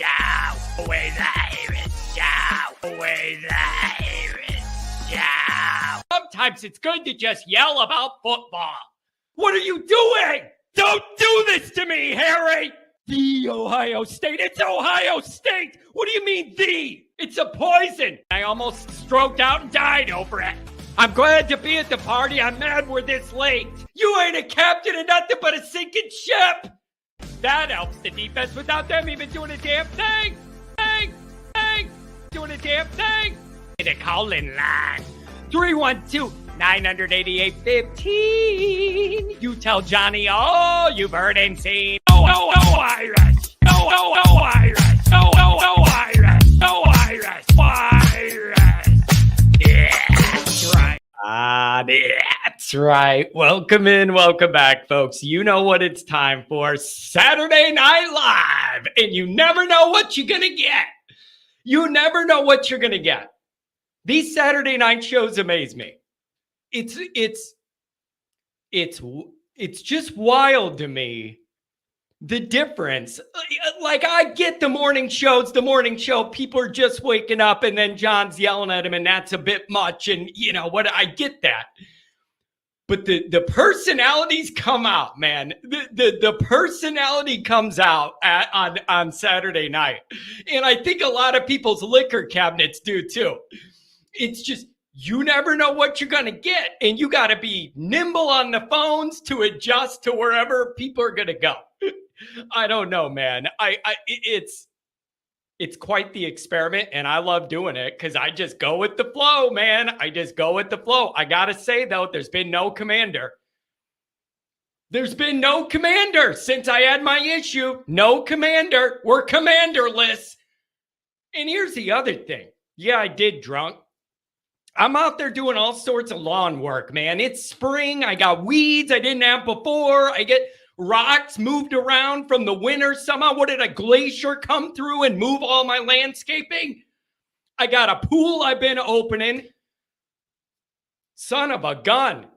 Show. Always Irish Show. Always Irish Show. Sometimes it's good to just yell about football. What are you doing? Don't do this to me, Harry. The Ohio State. It's Ohio State. What do you mean, the? It's a poison. I almost stroked out and died over it. I'm glad to be at the party. I'm mad we're this late. You ain't a captain of nothing but a sinking ship. That helps the defense without them even doing a damn thing. Doing a damn thing. The calling line. 312-988-15. You tell Johnny all you've heard and seen. Oh, Irish. Oh, Irish. Oh, Irish. Oh, Irish. Irish. Yeah, that's right. That's right. Welcome in. Welcome back, folks. You know what it's time for. Saturday Night Live. And you never know what you're going to get. You never know what you're going to get. These Saturday night shows amaze me. It's just wild to me, the difference. Like, I get the morning show, people are just waking up and then John's yelling at him and that's a bit much. And you know what? I get that. But the personalities come out, man. The personality comes out on Saturday night. And I think a lot of people's liquor cabinets do too. It's just, you never know what you're going to get. And you got to be nimble on the phones to adjust to wherever people are going to go. I don't know, man. It's quite the experiment. And I love doing it because I just go with the flow, man. I just go with the flow. I got to say, though, there's been no commander. There's been no commander since I had my issue. No commander. We're commanderless. And here's the other thing. Yeah, I did drunk. I'm out there doing all sorts of lawn work, man. It's spring. I got weeds I didn't have before. I get rocks moved around from the winter somehow. What did a glacier come through and move all my landscaping? I got a pool I've been opening. Son of a gun.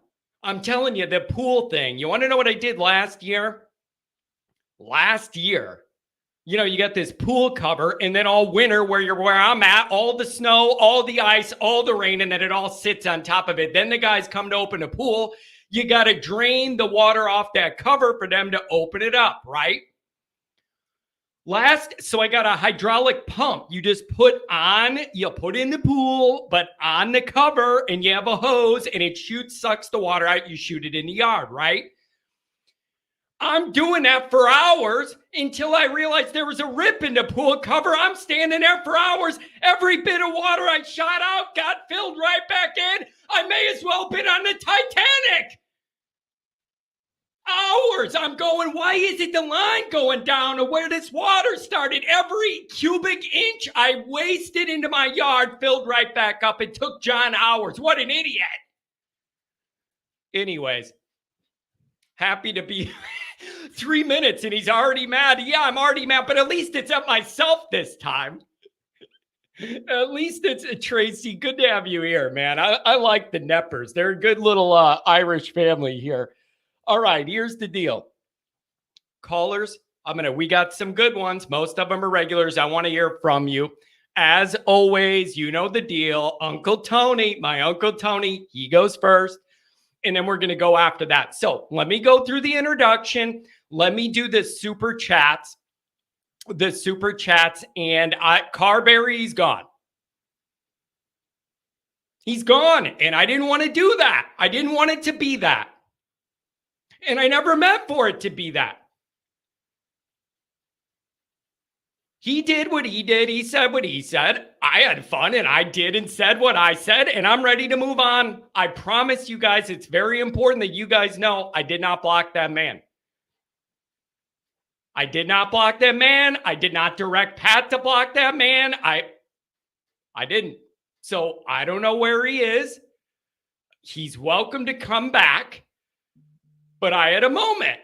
I'm telling you, the pool thing. You want to know what I did last year? Last year. You know, you got this pool cover, and then all winter where I'm at, all the snow, all the ice, all the rain, and then it all sits on top of it. Then the guys come to open a pool. You got to drain the water off that cover for them to open it up, right? So I got a hydraulic pump. You just put in the pool, but on the cover, and you have a hose, and it sucks the water out. You shoot it in the yard, right? I'm doing that for hours until I realized there was a rip in the pool cover. I'm standing there for hours. Every bit of water I shot out got filled right back in. I may as well have been on the Titanic. Hours. I'm going, why isn't the line going down to where this water started? Every cubic inch I wasted into my yard filled right back up. It took John hours. What an idiot. Anyways, happy to be 3 minutes and he's already mad. Yeah, I'm already mad, but at least it's at myself this time. At least it's Tracy. Good to have you here, man. I like the Neppers. They're a good little Irish family here. All right, here's the deal. Callers, we got some good ones. Most of them are regulars. I want to hear from you. As always, you know the deal. Uncle Tony, my Uncle Tony, he goes first. And then we're going to go after that. So let me go through the introduction. Let me do the super chats. And Carberry's gone. He's gone. And I didn't want to do that. I didn't want it to be that. And I never meant for it to be that. He did what he did. He said what he said. I had fun and I did and said what I said, and I'm ready to move on. I promise you guys, it's very important that you guys know I did not block that man. I did not block that man. I did not direct Pat to block that man. I didn't. So I don't know where he is. He's welcome to come back. But I had a moment.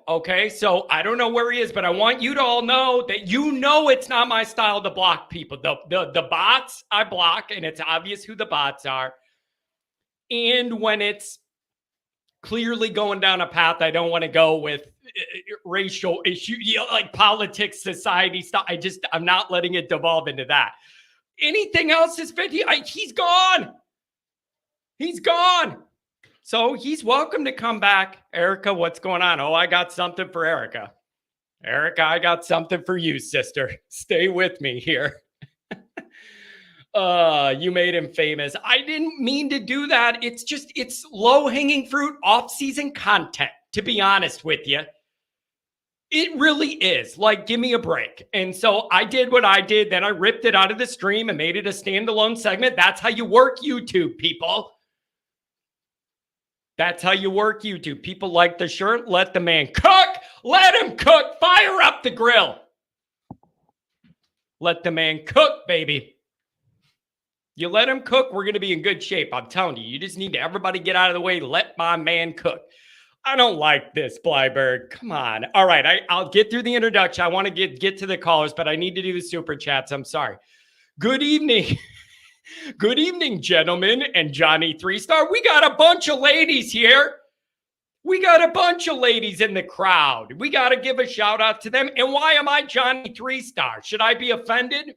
Okay. So I don't know where he is, but I want you to all know that it's not my style to block people. The bots I block, and it's obvious who the bots are. And when it's clearly going down a path I don't want to go with racial issue, like politics, society stuff. I'm not letting it devolve into that. Anything else is 50. He's gone. He's gone. So he's welcome to come back. Erica, what's going on? Oh, I got something for Erica. Erica, I got something for you, sister. Stay with me here. You made him famous. I didn't mean to do that. It's low-hanging fruit, off-season content, to be honest with you. It really is. Like, give me a break. And so I did what I did. Then I ripped it out of the stream and made it a standalone segment. That's how you work YouTube, people. That's how you work YouTube. People like the shirt. Let the man cook. Let him cook. Fire up the grill. Let the man cook, baby. You let him cook, we're going to be in good shape. I'm telling you. You just need to everybody get out of the way. Let my man cook. I don't like this, Blyberg. Come on. All right, I'll get through the introduction. I want to get to the callers, but I need to do the super chats. I'm sorry. Good evening. Good evening, gentlemen and Johnny 3-Star. We got a bunch of ladies here. We got a bunch of ladies in the crowd. We got to give a shout out to them. And why am I Johnny 3-Star? Should I be offended?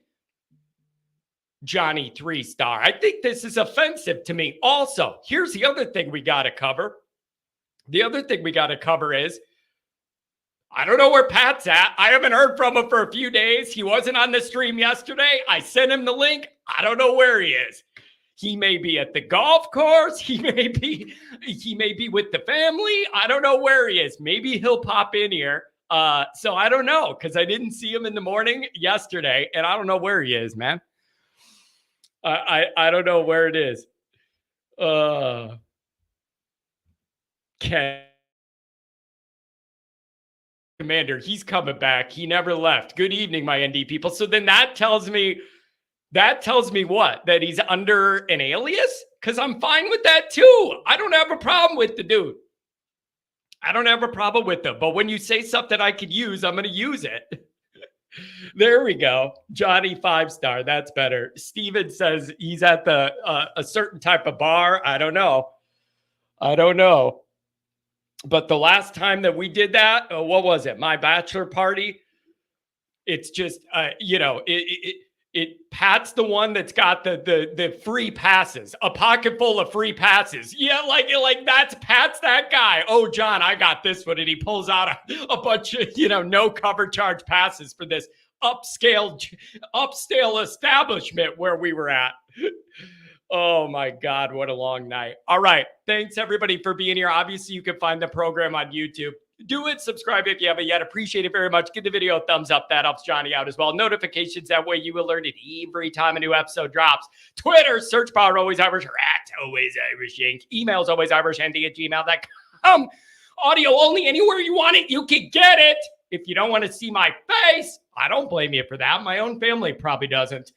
Johnny 3-Star. I think this is offensive to me. Also, here's the other thing we got to cover. The other thing we got to cover is, I don't know where Pat's at. I haven't heard from him for a few days. He wasn't on the stream yesterday. I sent him the link. I don't know where he is. He may be at the golf course. He may be with the family. I don't know where he is. Maybe he'll pop in here. So I don't know, because I didn't see him in the morning yesterday, and I don't know where he is, man. I don't know where it is. Ken Commander, he's coming back. He never left. Good evening, my ND people. So then that tells me what? That he's under an alias? Because I'm fine with that too. I don't have a problem with the dude. I don't have a problem with them. But when you say something I could use, I'm going to use it. There we go. Johnny 5-Star. That's better. Steven says he's at the a certain type of bar. I don't know. But the last time that we did that, what was it? My bachelor party. It's just, Pat's the one that's got the free passes, a pocket full of free passes. Yeah, like Pat's that guy. Oh, John, I got this one. And he pulls out a bunch of, no cover charge passes for this upscale establishment where we were at. Oh my God, what a long night. All right. Thanks everybody for being here. Obviously, you can find the program on YouTube. Do it. Subscribe if you haven't yet. Appreciate it very much. Give the video a thumbs up. That helps Johnny out as well. Notifications. That way you will learn it every time a new episode drops. Twitter, search bar Always Irish, or at alwaysirishnd. Emails alwaysirishnd@gmail.com. Audio only. Anywhere you want it, you can get it. If you don't want to see my face, I don't blame you for that. My own family probably doesn't.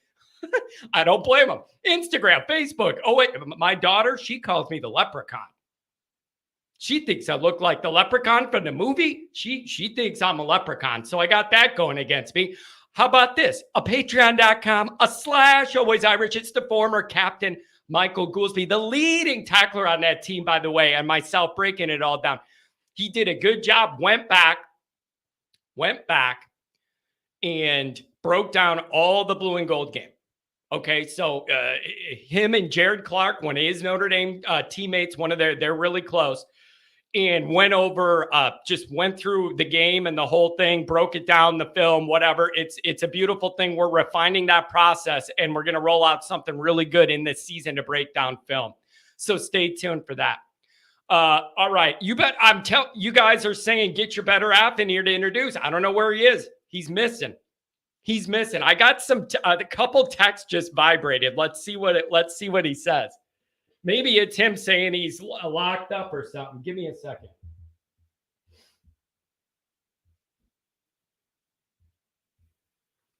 I don't blame them. Instagram, Facebook. Oh, wait. My daughter, she calls me the leprechaun. She thinks I look like the leprechaun from the movie. She thinks I'm a leprechaun. So I got that going against me. How about this? A patreon.com/alwaysirish. It's the former captain, Michael Goolsby, the leading tackler on that team, by the way, and myself breaking it all down. He did a good job, went back and broke down all the blue and gold game. Okay, so him and Jared Clark, one of his Notre Dame teammates, they're really close, and went through the game and the whole thing, broke it down, the film, whatever. It's a beautiful thing. We're refining that process, and we're going to roll out something really good in this season to break down film. So stay tuned for that. All right, you guys are saying get your better app in here to introduce. I don't know where he is. He's missing. I got a couple texts just vibrated. Let's see what he says. Maybe it's him saying he's locked up or something. Give me a second.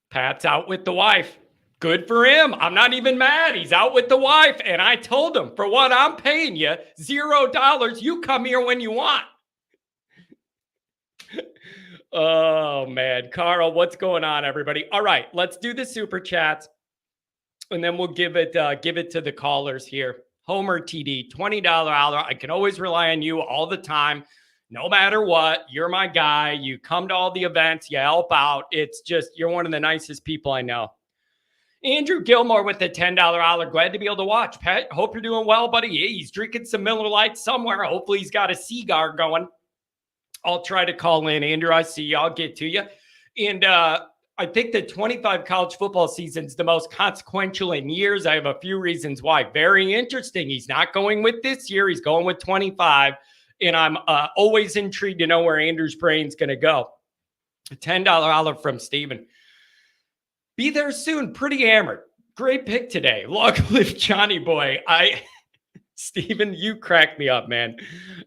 Pat's out with the wife. Good for him. I'm not even mad. He's out with the wife. And I told him, for what I'm paying you, $0, you come here when you want. Oh, man. Carl, what's going on, everybody? All right, let's do the super chats, and then we'll give it to the callers here. Homer TD, $20 hour. I can always rely on you all the time. No matter what, you're my guy. You come to all the events, you help out. It's just, you're one of the nicest people I know. Andrew Gilmore with the $10 holler. Glad to be able to watch. Pat, hope you're doing well, buddy. Yeah, he's drinking some Miller Lite somewhere. Hopefully he's got a cigar going. I'll try to call in. Andrew, I see you. I'll get to you. And I think the 25 college football season is the most consequential in years. I have a few reasons why. Very interesting. He's not going with this year. He's going with 25. And I'm always intrigued to know where Andrew's brain's going to go. A $10 holler from Steven. Be there soon. Pretty hammered. Great pick today. Long live Johnny Boy. Steven, you crack me up, man.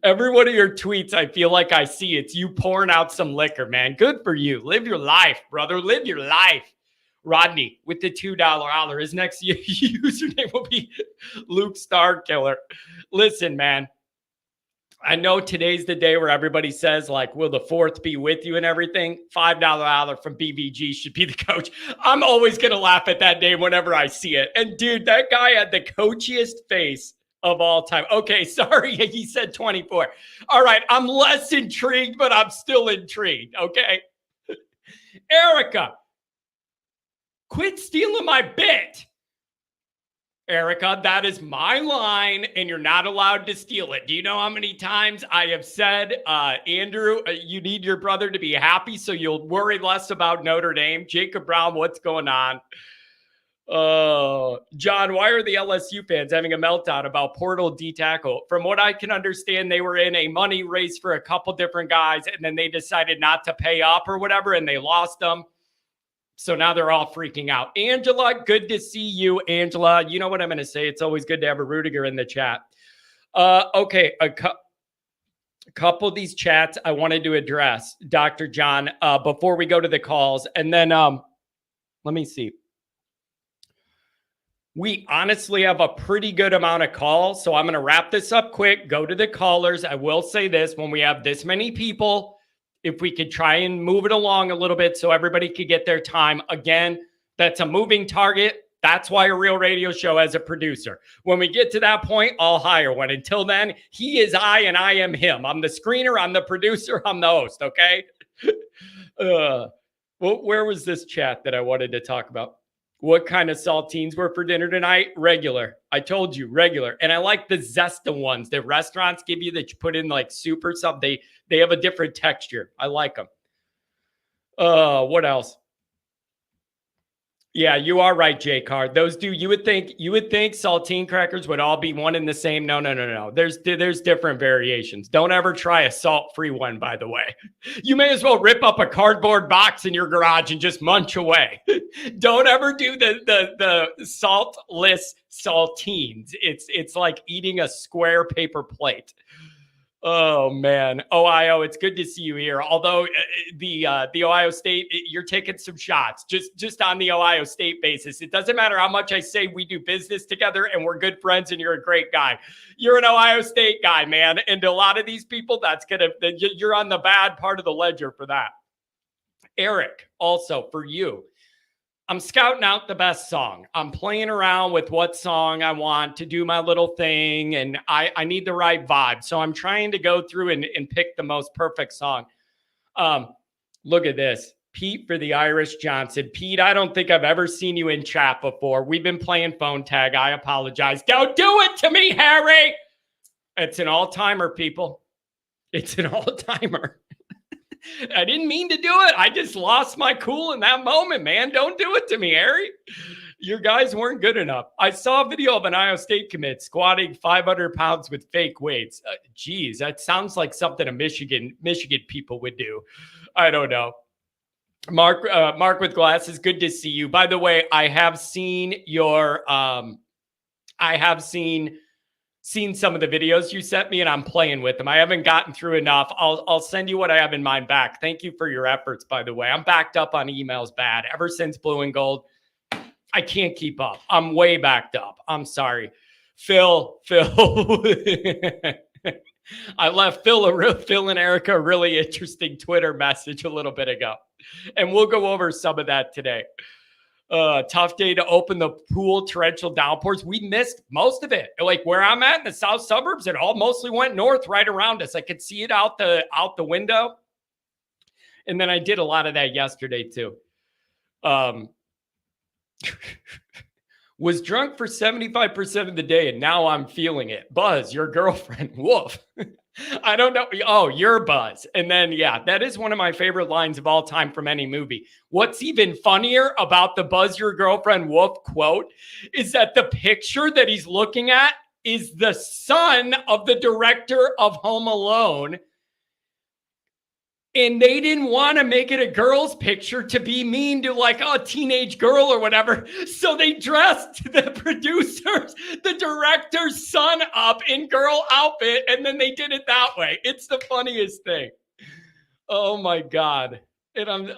Every one of your tweets, I feel like I see it's you pouring out some liquor, man. Good for you. Live your life, brother. Live your life. Rodney with the $2 holler. His next username will be Luke Starkiller. Listen, man. I know today's the day where everybody says, like, will the fourth be with you and everything? $5 holler from BVG should be the coach. I'm always going to laugh at that name whenever I see it. And, dude, that guy had the coachiest face of all time. Okay, sorry, he said 24. All right, I'm less intrigued, but I'm still intrigued, okay? Erica, quit stealing my bit. Erica, that is my line, and you're not allowed to steal it. Do you know how many times I have said, Andrew, you need your brother to be happy so you'll worry less about Notre Dame? Jacob Brown, what's going on? John, why are the LSU fans having a meltdown about Portal D-tackle? From what I can understand, they were in a money race for a couple different guys, and then they decided not to pay up or whatever, and they lost them. So now they're all freaking out. Angela, good to see you, Angela. You know what I'm going to say. It's always good to have a Rudiger in the chat. Okay, a couple of these chats I wanted to address, Dr. John, before we go to the calls. And then let me see. We honestly have a pretty good amount of calls, so I'm going to wrap this up quick, go to the callers. I will say this, when we have this many people, if we could try and move it along a little bit so everybody could get their time. Again, that's a moving target. That's why a real radio show has a producer. When we get to that point, I'll hire one. Until then, he is I and I am him. I'm the screener, I'm the producer, I'm the host, okay? Well, where was this chat that I wanted to talk about? What kind of saltines were for dinner tonight? Regular. I told you, regular. And I like the Zesta ones that restaurants give you that you put in like soup or something. They have a different texture. I like them. What else? Yeah, you are right, J Card. Those do. You would think saltine crackers would all be one and the same. No. There's different variations. Don't ever try a salt-free one, by the way. You may as well rip up a cardboard box in your garage and just munch away. Don't ever do the saltless saltines. It's like eating a square paper plate. Oh, man. Ohio, it's good to see you here. Although the Ohio State, you're taking some shots just on the Ohio State basis. It doesn't matter how much I say we do business together and we're good friends and you're a great guy. You're an Ohio State guy, man. And a lot of these people, you're on the bad part of the ledger for that. Eric, also for you. I'm scouting out the best song. I'm playing around with what song I want to do my little thing, and I need the right vibe. So I'm trying to go through and pick the most perfect song. Look at this. Pete for the Irish Johnson. Pete, I don't think I've ever seen you in chat before. We've been playing phone tag. I apologize. Don't do it to me, Harry. It's an all-timer, people. It's an all-timer. I didn't mean to do it. I just lost my cool in that moment, man. Don't do it to me, Harry. Your guys weren't good enough. I saw a video of an Iowa State commit squatting 500 pounds with fake weights. Geez, that sounds like something a Michigan people would do. I don't know. Mark with glasses, good to see you. By the way, I have seen your seen some of the videos you sent me, and I'm playing with them. I haven't gotten through enough. I'll send you what I have in mind back. Thank you for your efforts, by the way. I'm backed up on emails bad. Ever since Blue and Gold, I can't keep up. I'm way backed up. I'm sorry. Phil. I left Phil and Erica a really interesting Twitter message a little bit ago, and we'll go over some of that today. Tough day to open the pool, torrential downpours. We missed most of it. Like where I'm at in the south suburbs, it all mostly went north right around us. I could see it out the window. And then I did a lot of that yesterday too. Was drunk for 75% of the day, and now I'm feeling it. Buzz, your girlfriend, woof. I don't know. Oh, you're Buzz. And then, yeah, that is one of my favorite lines of all time from any movie. What's even funnier about the Buzz, your girlfriend, woof quote is that the picture that he's looking at is the son of the director of Home Alone. And they didn't want to make it a girl's picture to be mean to like a teenage girl or whatever. So they dressed the producers, the director's son up in girl outfit. And then they did it that way. It's the funniest thing. Oh my God. And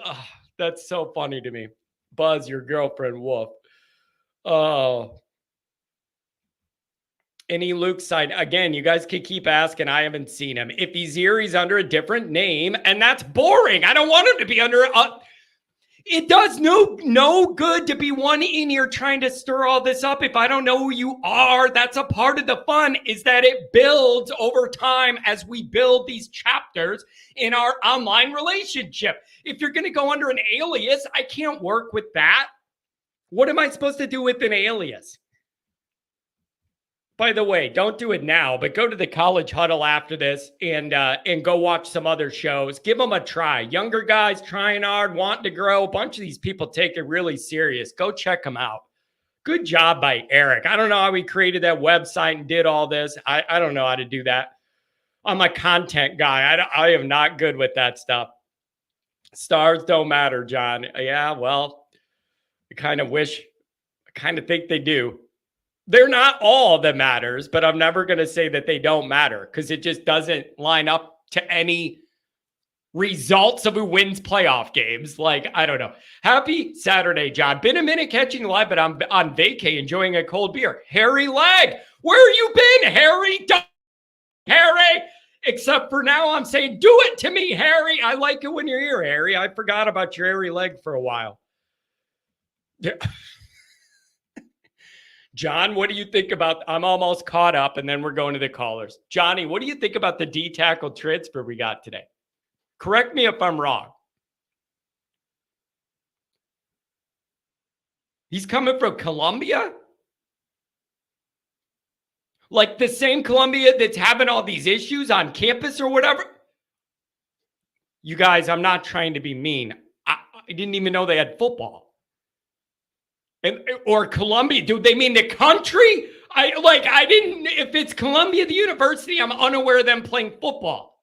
that's so funny to me. Buzz, your girlfriend, woof. Oh. Any Luke side again, you guys can keep asking. I haven't seen him. If he's here, he's under a different name, and that's boring. I don't want him to be under it does no good to be one in here trying to stir all this up. If I don't know who you are, that's a part of the fun, is that it builds over time as we build these chapters in our online relationship. If you're going to go under an alias, I can't work with that. What am I supposed to do with an alias? By the way, don't do it now, but go to the college huddle after this and go watch some other shows. Give them a try. Younger guys trying hard, wanting to grow. A bunch of these people take it really serious. Go check them out. Good job by Eric. I don't know how he created that website and did all this. I don't know how to do that. I'm a content guy. I am not good with that stuff. Stars don't matter, John. Yeah, well, I kind of think they do. They're not all that matters, but I'm never going to say that they don't matter because it just doesn't line up to any results of who wins playoff games. Like, I don't know. Happy Saturday, John. Been a minute catching live, but I'm on vacay enjoying a cold beer. Harry Leg, where you been, Harry? Harry! Except for now, I'm saying, do it to me, Harry. I like it when you're here, Harry. I forgot about your hairy leg for a while. John, what do you think about? I'm almost caught up, and then we're going to the callers. Johnny, what do you think about the D-tackle transfer we got today? Correct me if I'm wrong. He's coming from Columbia? Like the same Columbia that's having all these issues on campus or whatever? You guys, I'm not trying to be mean. I didn't even know they had football. Or Columbia, do they mean the country? If it's Columbia, the university, I'm unaware of them playing football.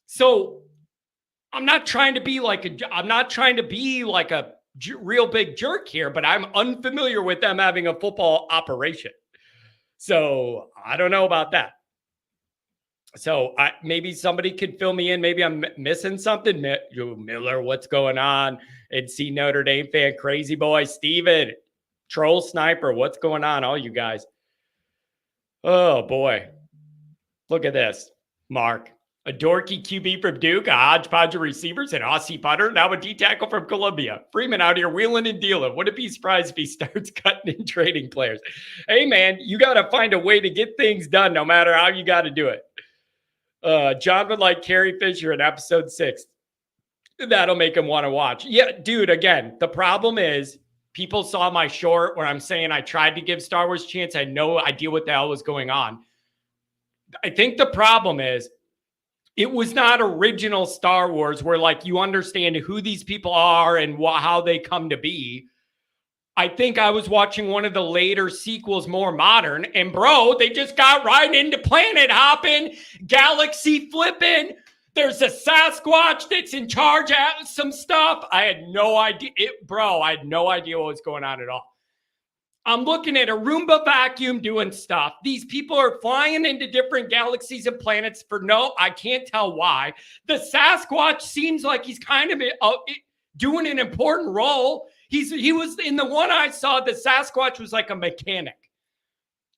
So I'm not trying to be like a real big jerk here, but I'm unfamiliar with them having a football operation. So I don't know about that. So maybe somebody could fill me in. Maybe I'm missing something. Miller, what's going on? And see Notre Dame fan, crazy boy, Steven, troll sniper. What's going on, all you guys? Oh, boy. Look at this. Mark, a dorky QB from Duke, a hodgepodge of receivers, an Aussie putter, now a D-tackle from Columbia. Freeman out here wheeling and dealing. Wouldn't be surprised if he starts cutting and trading players. Hey, man, you got to find a way to get things done no matter how you got to do it. John would like Carrie Fisher in episode 6. That'll make him want to watch. Yeah, dude, again, the problem is people saw my short where I'm saying I tried to give Star Wars a chance. I had no idea what the hell was going on. I think the problem is it was not original Star Wars where like you understand who these people are and how they come to be. I think I was watching one of the later sequels, more modern, and bro, they just got right into planet hopping, galaxy flipping. There's a Sasquatch that's in charge of some stuff. I had no idea. I had no idea what was going on at all. I'm looking at a Roomba vacuum doing stuff. These people are flying into different galaxies and planets for I can't tell why. The Sasquatch seems like he's kind of doing an important role. He was in the one I saw, the Sasquatch was like a mechanic.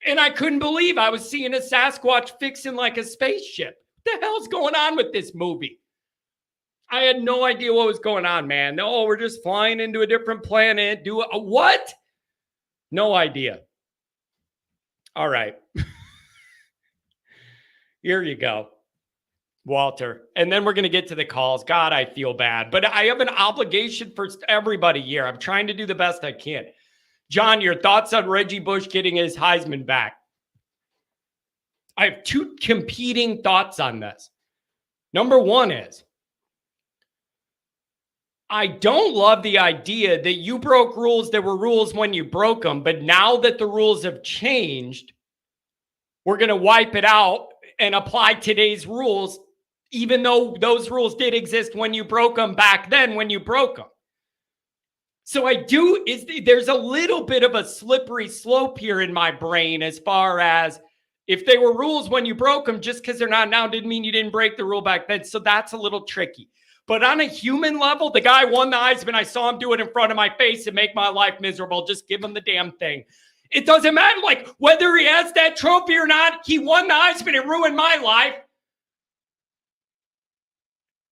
And I couldn't believe I was seeing a Sasquatch fixing like a spaceship. What the hell's going on with this movie? I had no idea what was going on, man. No, we're just flying into a different planet. Do a what? No idea. All right. Here you go, Walter. And then we're going to get to the calls. God, I feel bad. But I have an obligation for everybody here. I'm trying to do the best I can. John, your thoughts on Reggie Bush getting his Heisman back? I have two competing thoughts on this. Number one is, I don't love the idea that you broke rules that were rules when you broke them, but now that the rules have changed, we're going to wipe it out and apply today's rules, even though those rules did exist when you broke them back then when you broke them. So there's a little bit of a slippery slope here in my brain as far as if they were rules when you broke them, just because they're not now didn't mean you didn't break the rule back then. So that's a little tricky. But on a human level, the guy won the Heisman. I saw him do it in front of my face and make my life miserable. Just give him the damn thing. It doesn't matter, like, whether he has that trophy or not. He won the Heisman and ruined my life.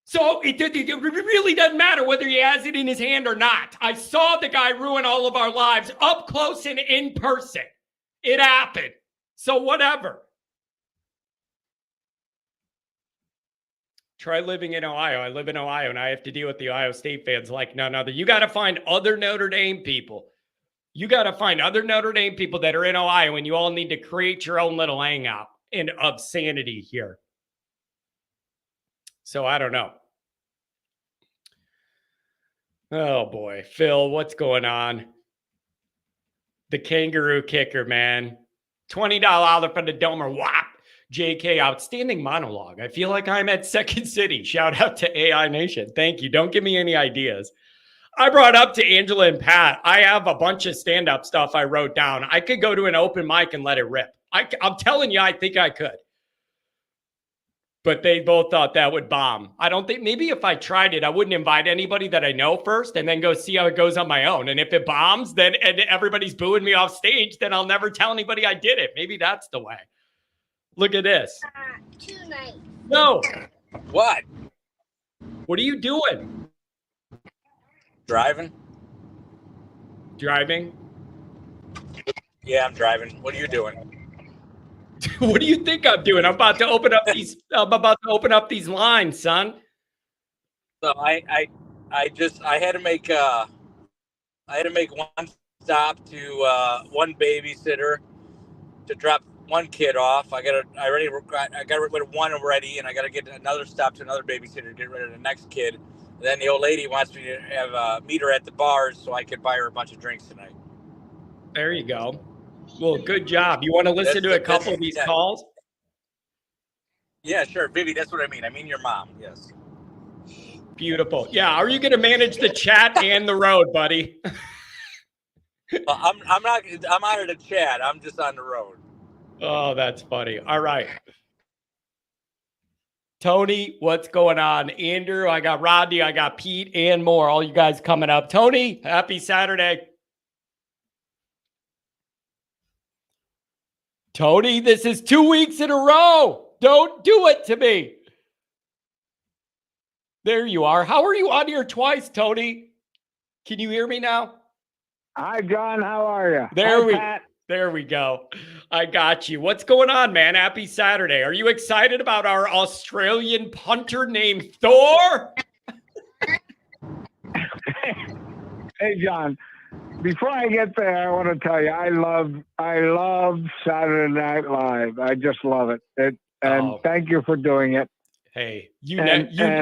So it really doesn't matter whether he has it in his hand or not. I saw the guy ruin all of our lives up close and in person. It happened. So whatever. Try living in Ohio. I live in Ohio, and I have to deal with the Ohio State fans like none other. You got to find other Notre Dame people. You got to find other Notre Dame people that are in Ohio, and you all need to create your own little hangout of sanity here. So I don't know. Oh, boy. Phil, what's going on? The kangaroo kicker, man. $20 for the Domer. Whop. JK, outstanding monologue. I feel like I'm at Second City. Shout out to AI Nation. Thank you. Don't give me any ideas. I brought up to Angela and Pat, I have a bunch of stand-up stuff I wrote down. I could go to an open mic and let it rip. I'm telling you, I think I could. But they both thought that would bomb. I don't think, maybe if I tried it, I wouldn't invite anybody that I know first and then go see how it goes on my own. And if it bombs, then and everybody's booing me off stage, then I'll never tell anybody I did it. Maybe that's the way. Look at this. Tonight. No. What? What are you doing? Driving? Driving? Yeah, I'm driving. What are you doing? What do you think I'm doing? I'm about to open up these lines, son. So I had to make one stop to one babysitter to drop one kid off. I got rid of one already, and I got to get another stop to another babysitter to get rid of the next kid. And then the old lady wants me to have meet her at the bars so I could buy her a bunch of drinks tonight. There you go. Well, good job. You want to listen to a couple of these calls? Yeah, sure. Vivi, that's what I mean. I mean your mom. Yes. Beautiful. Yeah. Are you going to manage the chat and the road, buddy? Well, I'm not. I'm out of the chat. I'm just on the road. Oh, that's funny. All right. Tony, what's going on? Andrew, I got Rodney, I got Pete, and more. All you guys coming up. Tony, happy Saturday. Tony, this is 2 weeks in a row. Don't do it to me. There you are. How are you on here twice, Tony? Can you hear me now? Hi, John. How are you? There we go. I got you. What's going on, man? Happy Saturday. Are you excited about our Australian punter named Thor? Hey, John. Before I get there, I want to tell you, I love Saturday Night Live. I just love it. Thank you for doing it. Hey,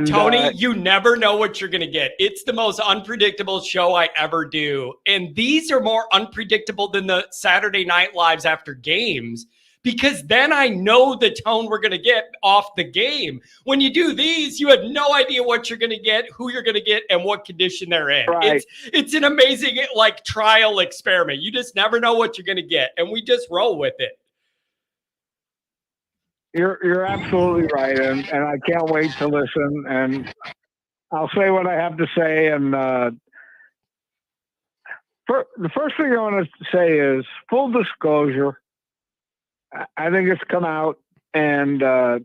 Tony, you never know what you're going to get. It's the most unpredictable show I ever do. And these are more unpredictable than the Saturday Night Lives after games, because then I know the tone we're going to get off the game. When you do these, you have no idea what you're going to get, who you're going to get, and what condition they're in. Right. It's an amazing trial experiment. You just never know what you're going to get, and we just roll with it. You're absolutely right, and I can't wait to listen. And I'll say what I have to say. And the first thing I want to say is full disclosure. I think it's come out, and I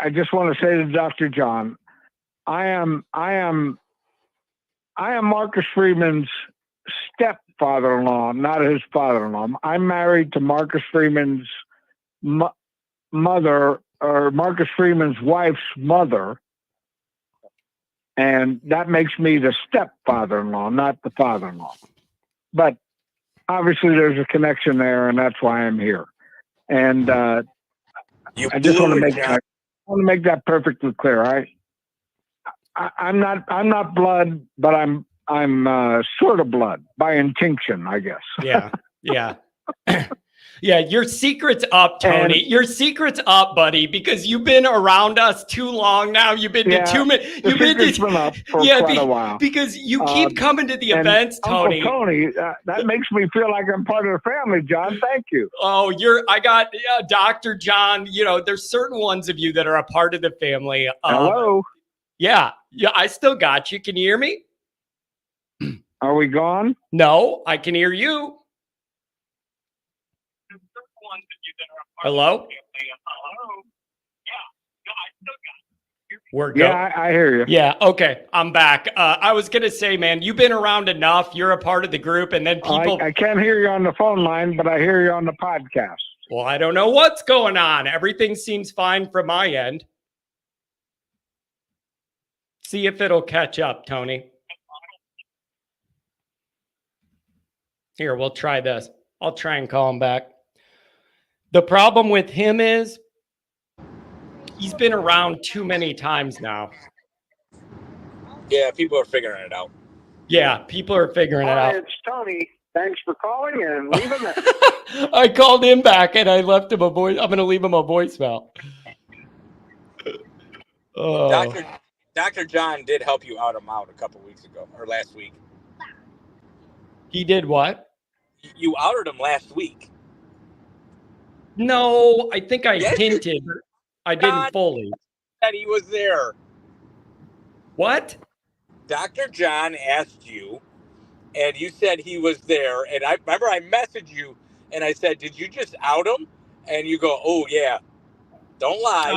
just want to say to Dr. John, I am Marcus Freeman's stepfather-in-law, not his father-in-law. I'm married to Marcus Freeman's mother, or Marcus Freeman's wife's mother, and that makes me the stepfather-in-law, not the father-in-law. But obviously, there's a connection there, and that's why I'm here. And I just want to make that perfectly clear. I'm not blood, but I'm sort of blood by instinction, I guess. Yeah. Yeah, your secret's up, Tony. Your secret's up, buddy, because you've been around us too long now. You've been to too many. You've been up for quite a while. Because you keep coming to the events, Tony. Uncle Tony, that makes me feel like I'm part of the family, John. Thank you. Oh, I got Dr. John. There's certain ones of you that are a part of the family. Hello. Yeah, I still got you. Can you hear me? Are we gone? No, I can hear you. Hello? We're good. Yeah, I hear you. Yeah, okay. I'm back. I was going to say, man, you've been around enough. You're a part of the group, and then people... I can't hear you on the phone line, but I hear you on the podcast. Well, I don't know what's going on. Everything seems fine from my end. See if it'll catch up, Tony. Here, we'll try this. I'll try and call him back. The problem with him is he's been around too many times now. Yeah, people are figuring it out. Yeah, people are figuring it out. It's Tony. Thanks for calling and leave a message. I called him back and I left him a voice. I'm going to leave him a voicemail. Oh. Dr. John did help you out a couple weeks ago or last week. He did what? You outed him last week. No, I think I hinted. I didn't fully. That he was there. What? Dr. John asked you, and you said he was there. And I remember I messaged you, and I said, "Did you just out him?" And you go, "Oh yeah, don't lie."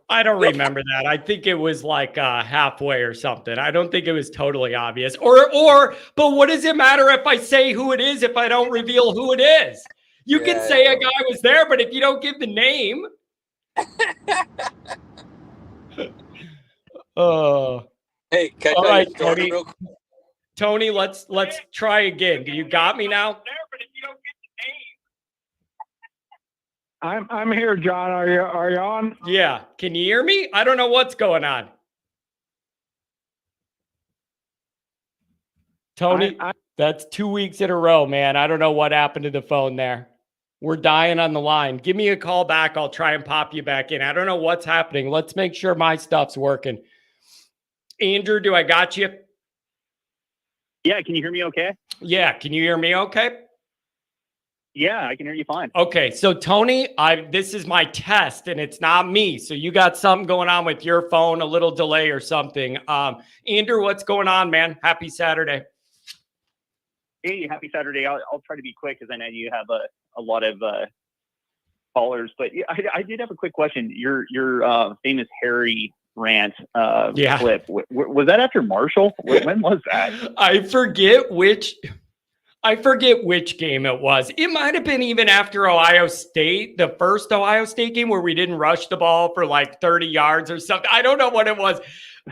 I don't remember that. I think it was like halfway or something. I don't think it was totally obvious. But what does it matter if I say who it is if I don't reveal who it is? You can say a guy was there, but if you don't give the name. Hey, can I all tell right, you a story real quick? Tony, let's try again. Do you got me now? I'm here, John. Are you on? Yeah. Can you hear me? I don't know what's going on. Tony, that's 2 weeks in a row, man. I don't know what happened to the phone there. We're dying on the line. Give me a call back. I'll try and pop you back in. I don't know what's happening. Let's make sure my stuff's working. Andrew, do I got you? Yeah, can you hear me okay? Yeah, can you hear me okay? Yeah, I can hear you fine. Okay, so Tony, this is my test, and it's not me. So you got something going on with your phone, a little delay or something. Andrew, what's going on, man? Happy Saturday. Hey, happy Saturday. I'll try to be quick because I know you have a lot of callers. But yeah, I did have a quick question. Your famous Harry rant clip, was that after Marshall? When was that? I forget which game it was. It might have been even after Ohio State, the first Ohio State game where we didn't rush the ball for like 30 yards or something. I don't know what it was.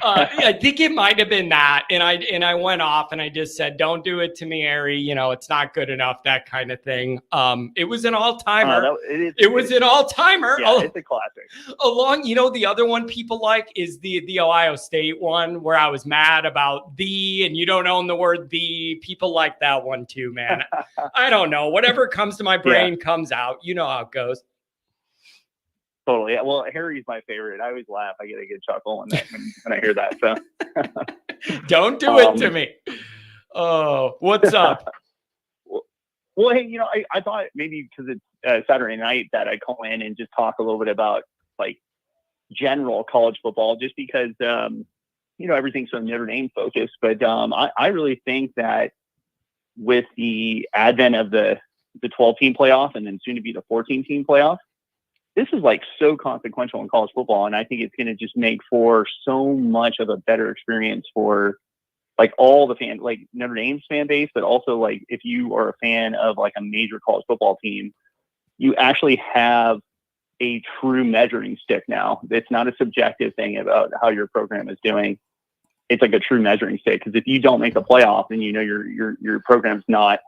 I think it might have been that. And I went off and I just said, "Don't do it to me, Harry. You know, it's not good enough," that kind of thing. It was an all-timer. It was an all-timer. Yeah, it's a classic. The other one people like is the Ohio State one where I was mad about "the" and you don't own the word "the." People like that one too, man. I don't know. Whatever comes to my brain comes out. You know how it goes. Totally. Well, Harry's my favorite. I always laugh. I get a good chuckle when I hear that. So don't do it to me. Oh, what's up? Well, hey, I thought maybe because it's Saturday night that I'd call in and just talk a little bit about like general college football, just because everything's so Notre Dame focused. But I really think that with the advent of the 12-team playoff and then soon to be the 14-team playoff, this is like so consequential in college football. And I think it's going to just make for so much of a better experience for like all the fans, like Notre Dame's fan base, but also like if you are a fan of like a major college football team, you actually have a true measuring stick now. It's not a subjective thing about how your program is doing. It's like a true measuring stick. Because if you don't make the playoff, then you know your program's not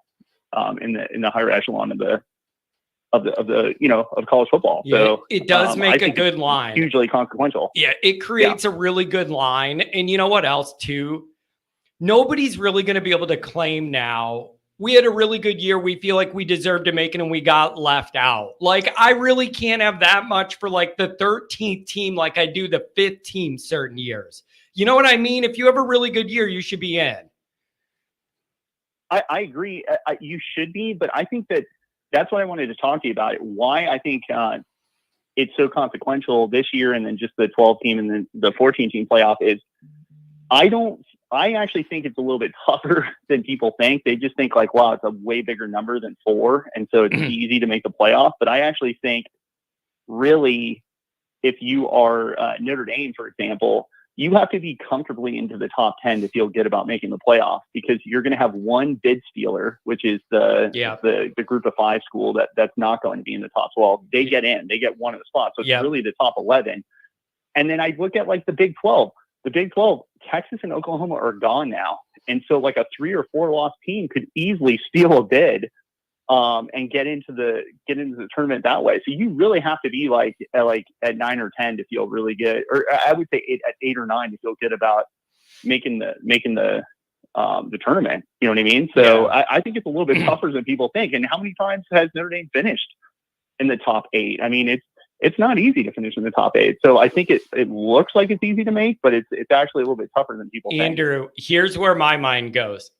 in the higher echelon of college football. Yeah, so it does make a good line. Hugely consequential. Yeah, it creates a really good line. And you know what else too? Nobody's really going to be able to claim now, we had a really good year, we feel like we deserved to make it and we got left out. Like, I really can't have that much for like the 13th team like I do the 5th team certain years. You know what I mean? If you have a really good year, you should be in. I agree. You should be, but I think that's what I wanted to talk to you about. Why I think it's so consequential this year, and then just the 12 team and then the 14 team playoff is I actually think it's a little bit tougher than people think. They just think like, wow, it's a way bigger number than 4. And so it's easy to make the playoff. But I actually think really, if you are Notre Dame, for example, you have to be comfortably into the top 10 to feel good about making the playoff, because you're going to have one bid stealer, which is the group of 5 school that's not going to be in the top 12. They get in, they get one of the spots. So it's really the top 11. And then I look at like the Big 12. The Big 12, Texas and Oklahoma are gone now. And so like a 3 or 4 loss team could easily steal a bid and get into the tournament that way. So you really have to be like at 9 or 10 to feel really good. Or I would say at 8 or 9 to feel good about making the tournament. You know what I mean? So I think it's a little bit tougher than people think. And how many times has Notre Dame finished in the top 8? I mean, it's not easy to finish in the top 8. So I think it looks like it's easy to make, but it's actually a little bit tougher than people think. Andrew, here's where my mind goes.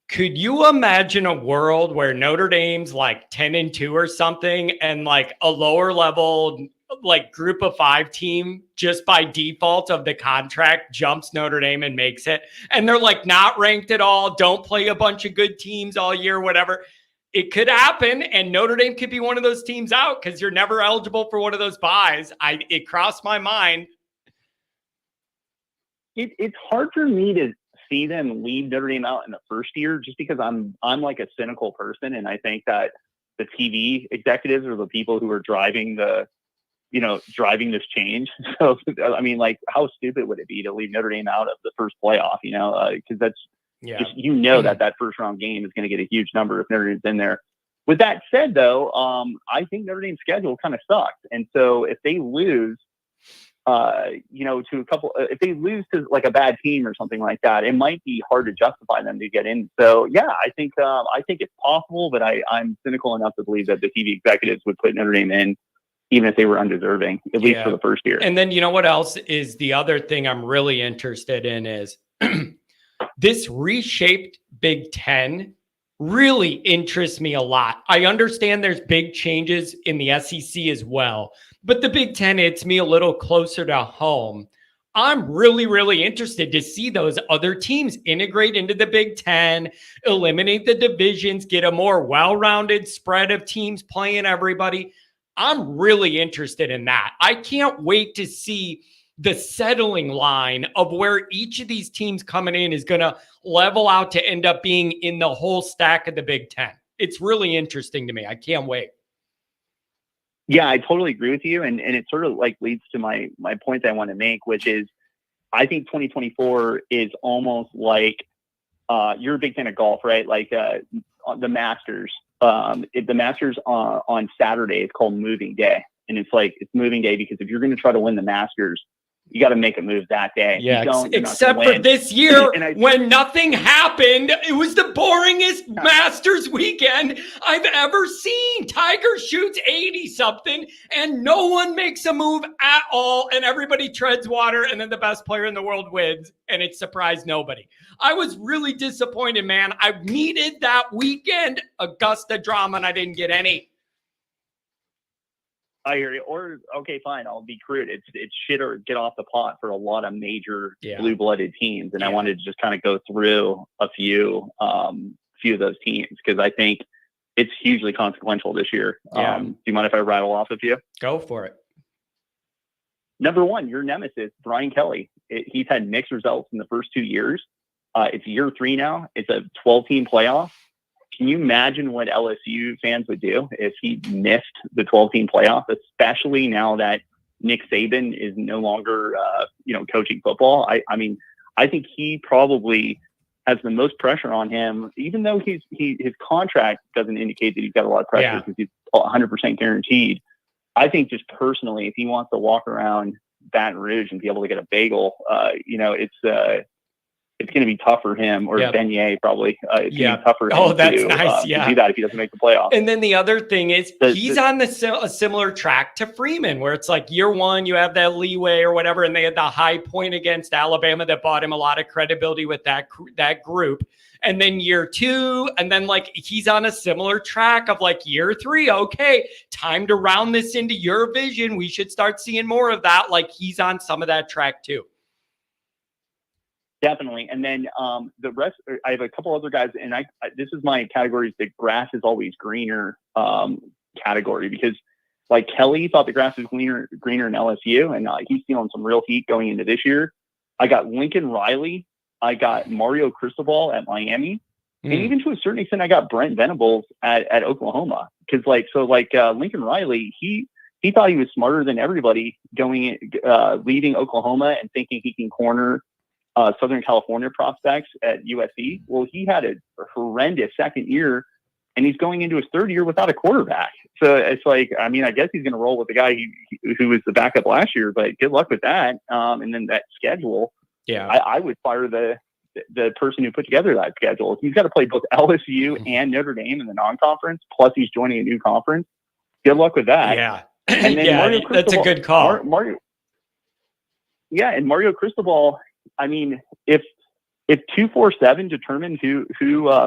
Could you imagine a world where Notre Dame's like 10-2 or something, and like a lower level, like group of 5 team just by default of the contract jumps Notre Dame and makes it? And they're like not ranked at all, don't play a bunch of good teams all year, whatever. It could happen, and Notre Dame could be one of those teams out because you're never eligible for one of those buys. It crossed my mind. It's hard for me to see them leave Notre Dame out in the first year, just because I'm like a cynical person, and I think that the TV executives are the people who are driving this change. So I mean, like, how stupid would it be to leave Notre Dame out of the first playoff? Because that's just, that first round game is going to get a huge number if Notre Dame's in there. With that said, though, I think Notre Dame's schedule kind of sucks, and so if they lose, if they lose to like a bad team or something like that, it might be hard to justify them to get in. So yeah, I think it's possible, but I'm cynical enough to believe that the TV executives would put Notre Dame in, even if they were undeserving, at least for the first year. And then you know what else is the other thing I'm really interested in is this reshaped Big Ten really interests me a lot. I understand there's big changes in the SEC as well, but the Big Ten hits me a little closer to home. I'm really, really interested to see those other teams integrate into the Big Ten, eliminate the divisions, get a more well-rounded spread of teams playing everybody. I'm really interested in that. I can't wait to see the settling line of where each of these teams coming in is going to level out to end up being in the whole stack of the Big Ten. It's really interesting to me. I can't wait. Yeah, I totally agree with you. And it sort of like leads to my point that I want to make, which is I think 2024 is almost like you're a big fan of golf, right? Like the Masters. The Masters on Saturday is called Moving Day. And it's Moving Day because if you're going to try to win the Masters, you got to make a move that day. Yeah, except for this year when nothing happened. It was the boringest Masters weekend I've ever seen. Tiger shoots 80-something and no one makes a move at all, and everybody treads water, and then the best player in the world wins, and it surprised nobody. I was really disappointed, man. I needed that weekend Augusta drama, and I didn't get any. I hear you. Or, okay, fine, I'll be crude. It's shit or get off the pot for a lot of major blue-blooded teams. And I wanted to just kind of go through a few of those teams, because I think it's hugely consequential this year. Yeah. Do you mind if I rattle off a few? Go for it. Number one, your nemesis, Brian Kelly. He's had mixed results in the first 2 years. It's year 3 now. It's a 12-team playoff. Can you imagine what LSU fans would do if he missed the 12-team playoff, especially now that Nick Saban is no longer, coaching football? I mean, I think he probably has the most pressure on him, even though his contract doesn't indicate that he's got a lot of pressure because he's 100% guaranteed. I think just personally, if he wants to walk around Baton Rouge and be able to get a bagel, it's going to be tough for him, or beignet probably. It's going to be tough for him that's nice. to do that if he doesn't make the playoffs. And then the other thing is he's on a similar track to Freeman, where it's like year 1, you have that leeway or whatever, and they had the high point against Alabama that bought him a lot of credibility with that group. And then year 2, and then like he's on a similar track of like year 3. Okay, time to round this into your vision. We should start seeing more of that. Like he's on some of that track too. Definitely. And then the rest, I have a couple other guys, and this is my categories, the grass is always greener category, because like Kelly thought the grass was greener in LSU, and he's feeling some real heat going into this year. I got Lincoln Riley. I got Mario Cristobal at Miami. And even to a certain extent, I got Brent Venables at Oklahoma. Because Lincoln Riley, he thought he was smarter than everybody leaving Oklahoma and thinking he can corner Southern California prospects at USC. Well, he had a horrendous second year, and he's going into his third year without a quarterback. So it's like, I mean, I guess he's going to roll with the guy who was the backup last year, but good luck with that. And then that schedule, I would fire the person who put together that schedule. He's got to play both LSU and Notre Dame in the non-conference, plus he's joining a new conference. Good luck with that. Yeah. And then that's a good call. And Mario Cristobal, I mean, if 247 determined who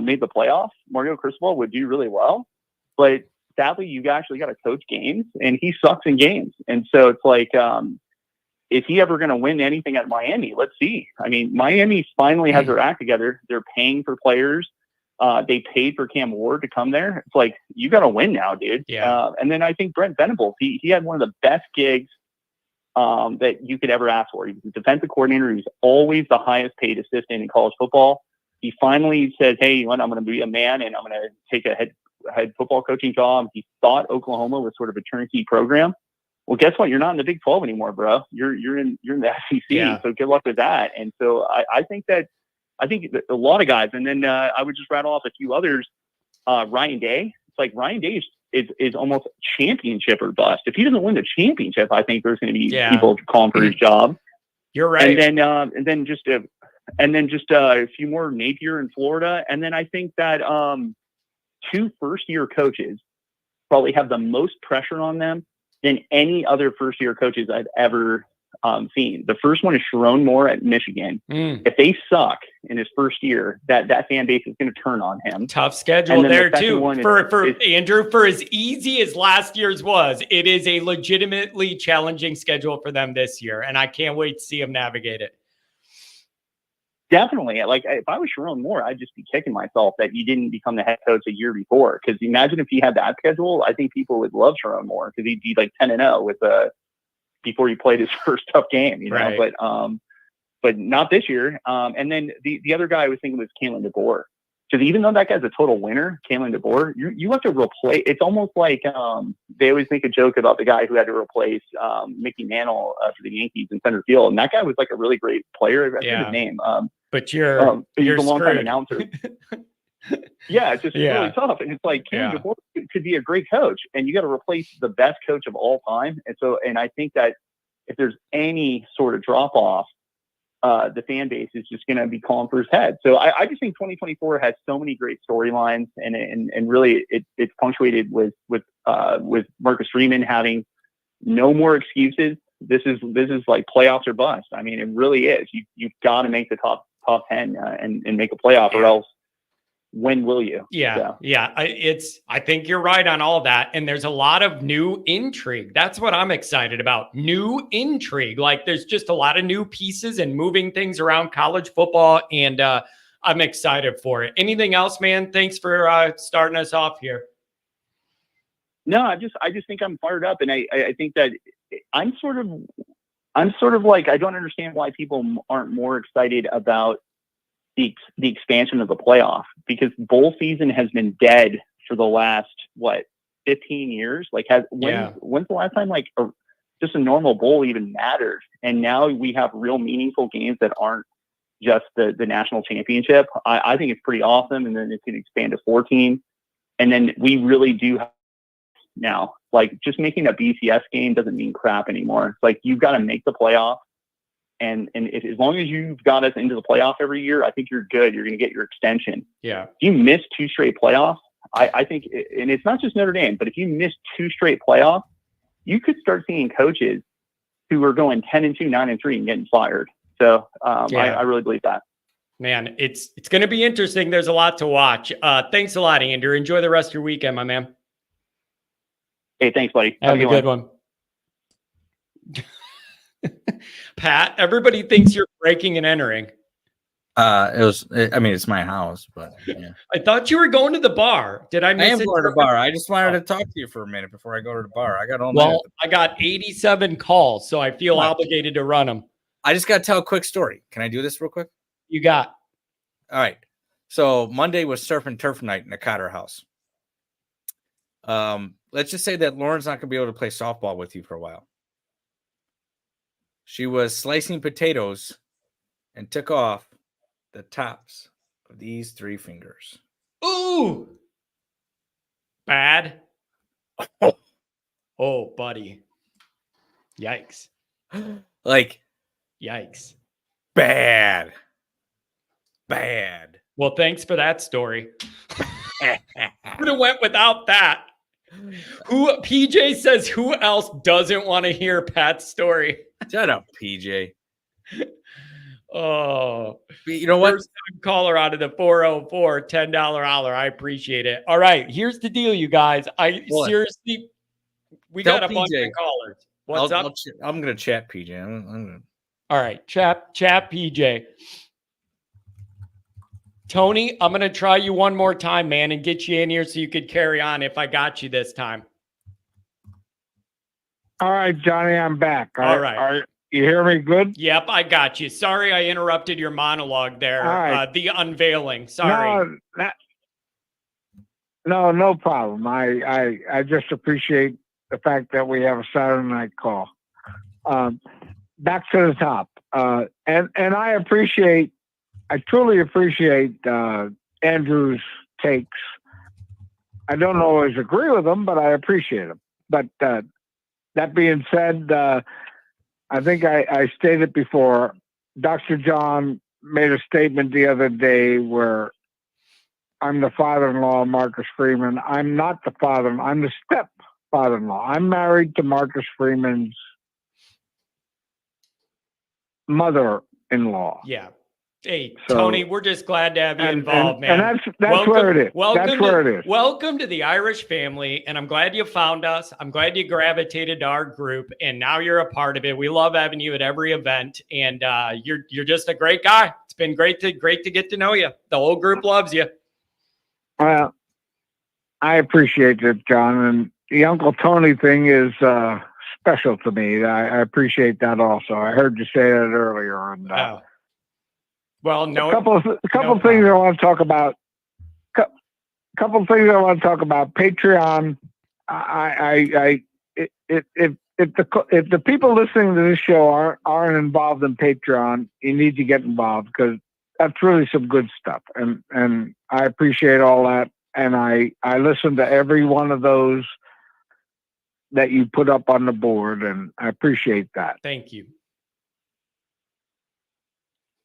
made the playoffs, Mario Cristobal would do really well. But sadly, you actually got to coach games, and he sucks in games. And so it's like, is he ever going to win anything at Miami? Let's see. I mean, Miami finally has their act together. They're paying for players. They paid for Cam Ward to come there. It's like, you got to win now, dude. Yeah. And then I think Brent Venables, he had one of the best gigs that you could ever ask for. He was a defensive coordinator. He was always the highest paid assistant in college football. He finally said, hey, you know what? I'm going to be a man, and I'm going to take a head football coaching job. He thought Oklahoma was sort of a turnkey program. Well, guess what? You're not in the Big 12 anymore, bro. You're in the SEC. So good luck with that. And so I think that a lot of guys, and then I would just rattle off a few others. Ryan Day. It's like Ryan Day is almost championship or bust. If he doesn't win the championship, I think there's going to be people calling for his job. You're right. And then just a few more, Napier in Florida. And then I think that 2 first-year coaches probably have the most pressure on them than any other first-year coaches I've ever seen. The first one is Sharon Moore at Michigan. If they suck in his first year, that fan base is going to turn on him. Tough schedule there too. For Andrew, for as easy as last year's was, it is a legitimately challenging schedule for them this year, and I can't wait to see them navigate it. Definitely. Like, if I was Sharon Moore, I'd just be kicking myself that he didn't become the head coach a year before. Because imagine if he had that schedule, I think people would love Sharon Moore, because he'd be like 10-0 with before he played his first tough game, you know. Right. But not this year. And then the other guy I was thinking was Kalen DeBoer. Because even though that guy's a total winner, Kalen DeBoer, you have to replace. It's almost like they always make a joke about the guy who had to replace Mickey Mantle for the Yankees in center field, and that guy was like a really great player. I forget his name. But you're he's a long-time announcer. It's just really tough. And it's like, Kalen DeBoer could be a great coach, and you got to replace the best coach of all time. And I think that if there's any sort of drop off, the fan base is just going to be calling for his head. So I just think 2024 has so many great storylines, and really it's punctuated with Marcus Freeman having no more excuses. This is like playoffs or bust. I mean, it really is. You've got to make the top 10 and make a playoff, or else when will you? I think you're right on all that. And there's a lot of new intrigue. That's what I'm excited about. New intrigue. Like, there's just a lot of new pieces and moving things around college football. And I'm excited for it. Anything else, man? Thanks for starting us off here. No, I just think I'm fired up, and I think that I'm sort of like, I don't understand why people aren't more excited about the expansion of the playoff, because bowl season has been dead for the last 15 years. Like, when's the last time just a normal bowl even mattered? And now we have real meaningful games that aren't just the national championship. I think it's pretty awesome, and then it's going to expand to 14, and then we really do have now. Like, just making a BCS game doesn't mean crap anymore. It's like, you've got to make the playoff. And as long as you've got us into the playoff every year, I think you're good. You're going to get your extension. Yeah. If you miss 2 straight playoffs, I think, and it's not just Notre Dame, but if you miss 2 straight playoffs, you could start seeing coaches who are going 10-2, 9-3 and getting fired. So I really believe that. Man, it's going to be interesting. There's a lot to watch. Thanks a lot, Andrew. Enjoy the rest of your weekend, my man. Hey, thanks, buddy. Have a good one. Pat, everybody thinks you're breaking and entering. It's my house, but yeah. I thought you were going to the bar. Did I miss it? I am going to the bar. I just wanted to talk to you for a minute before I go to the bar. I got all I got 87 calls, so I feel obligated to run them. I just got to tell a quick story. Can I do this real quick? You got. All right. So Monday was surf and turf night in the Cotter house. Let's just say that Lauren's not going to be able to play softball with you for a while. She was slicing potatoes and took off the tops of these 3 fingers. Ooh. Bad. Oh, buddy. Yikes. Yikes. Bad. Well, thanks for that story. Would have went without that. PJ says, who else doesn't want to hear Pat's story? Shut up, PJ. Oh, you know what? First time caller out of the 404, $10 holler. I appreciate it. All right, here's the deal, you guys. Seriously, we got a bunch of callers. What's up? I'm going to chat PJ. I'm gonna... All right, chat PJ. Tony, I'm going to try you one more time, man, and get you in here so you could carry on if I got you this time. All right, Johnny, I'm back. All right. You hear me good? Yep, I got you. Sorry I interrupted your monologue there. All right. The unveiling. Sorry. No problem. I just appreciate the fact that we have a Saturday night call. Back to the top. And I truly appreciate Andrew's takes. I don't always agree with them, but I appreciate them. But that being said, I think I stated before, Dr. John made a statement the other day where I'm the father-in-law of Marcus Freeman. I'm not the father. I'm the step-father-in-law. I'm married to Marcus Freeman's mother-in-law. Yeah. Hey, Tony, we're just glad to have you involved, man. And that's where it is. That's where it is. Welcome to the Irish family, and I'm glad you found us. I'm glad you gravitated to our group, and now you're a part of it. We love having you at every event, and you're just a great guy. It's been great to get to know you. The whole group loves you. Well, I appreciate it, John, and the Uncle Tony thing is special to me. I appreciate that also. I heard you say that earlier, and. Well, no. A couple things I want to talk about. Couple things I want to talk about. Patreon. If the people listening to this show aren't involved in Patreon, you need to get involved, because that's really some good stuff. And I appreciate all that. And I listen to every one of those that you put up on the board, and I appreciate that. Thank you.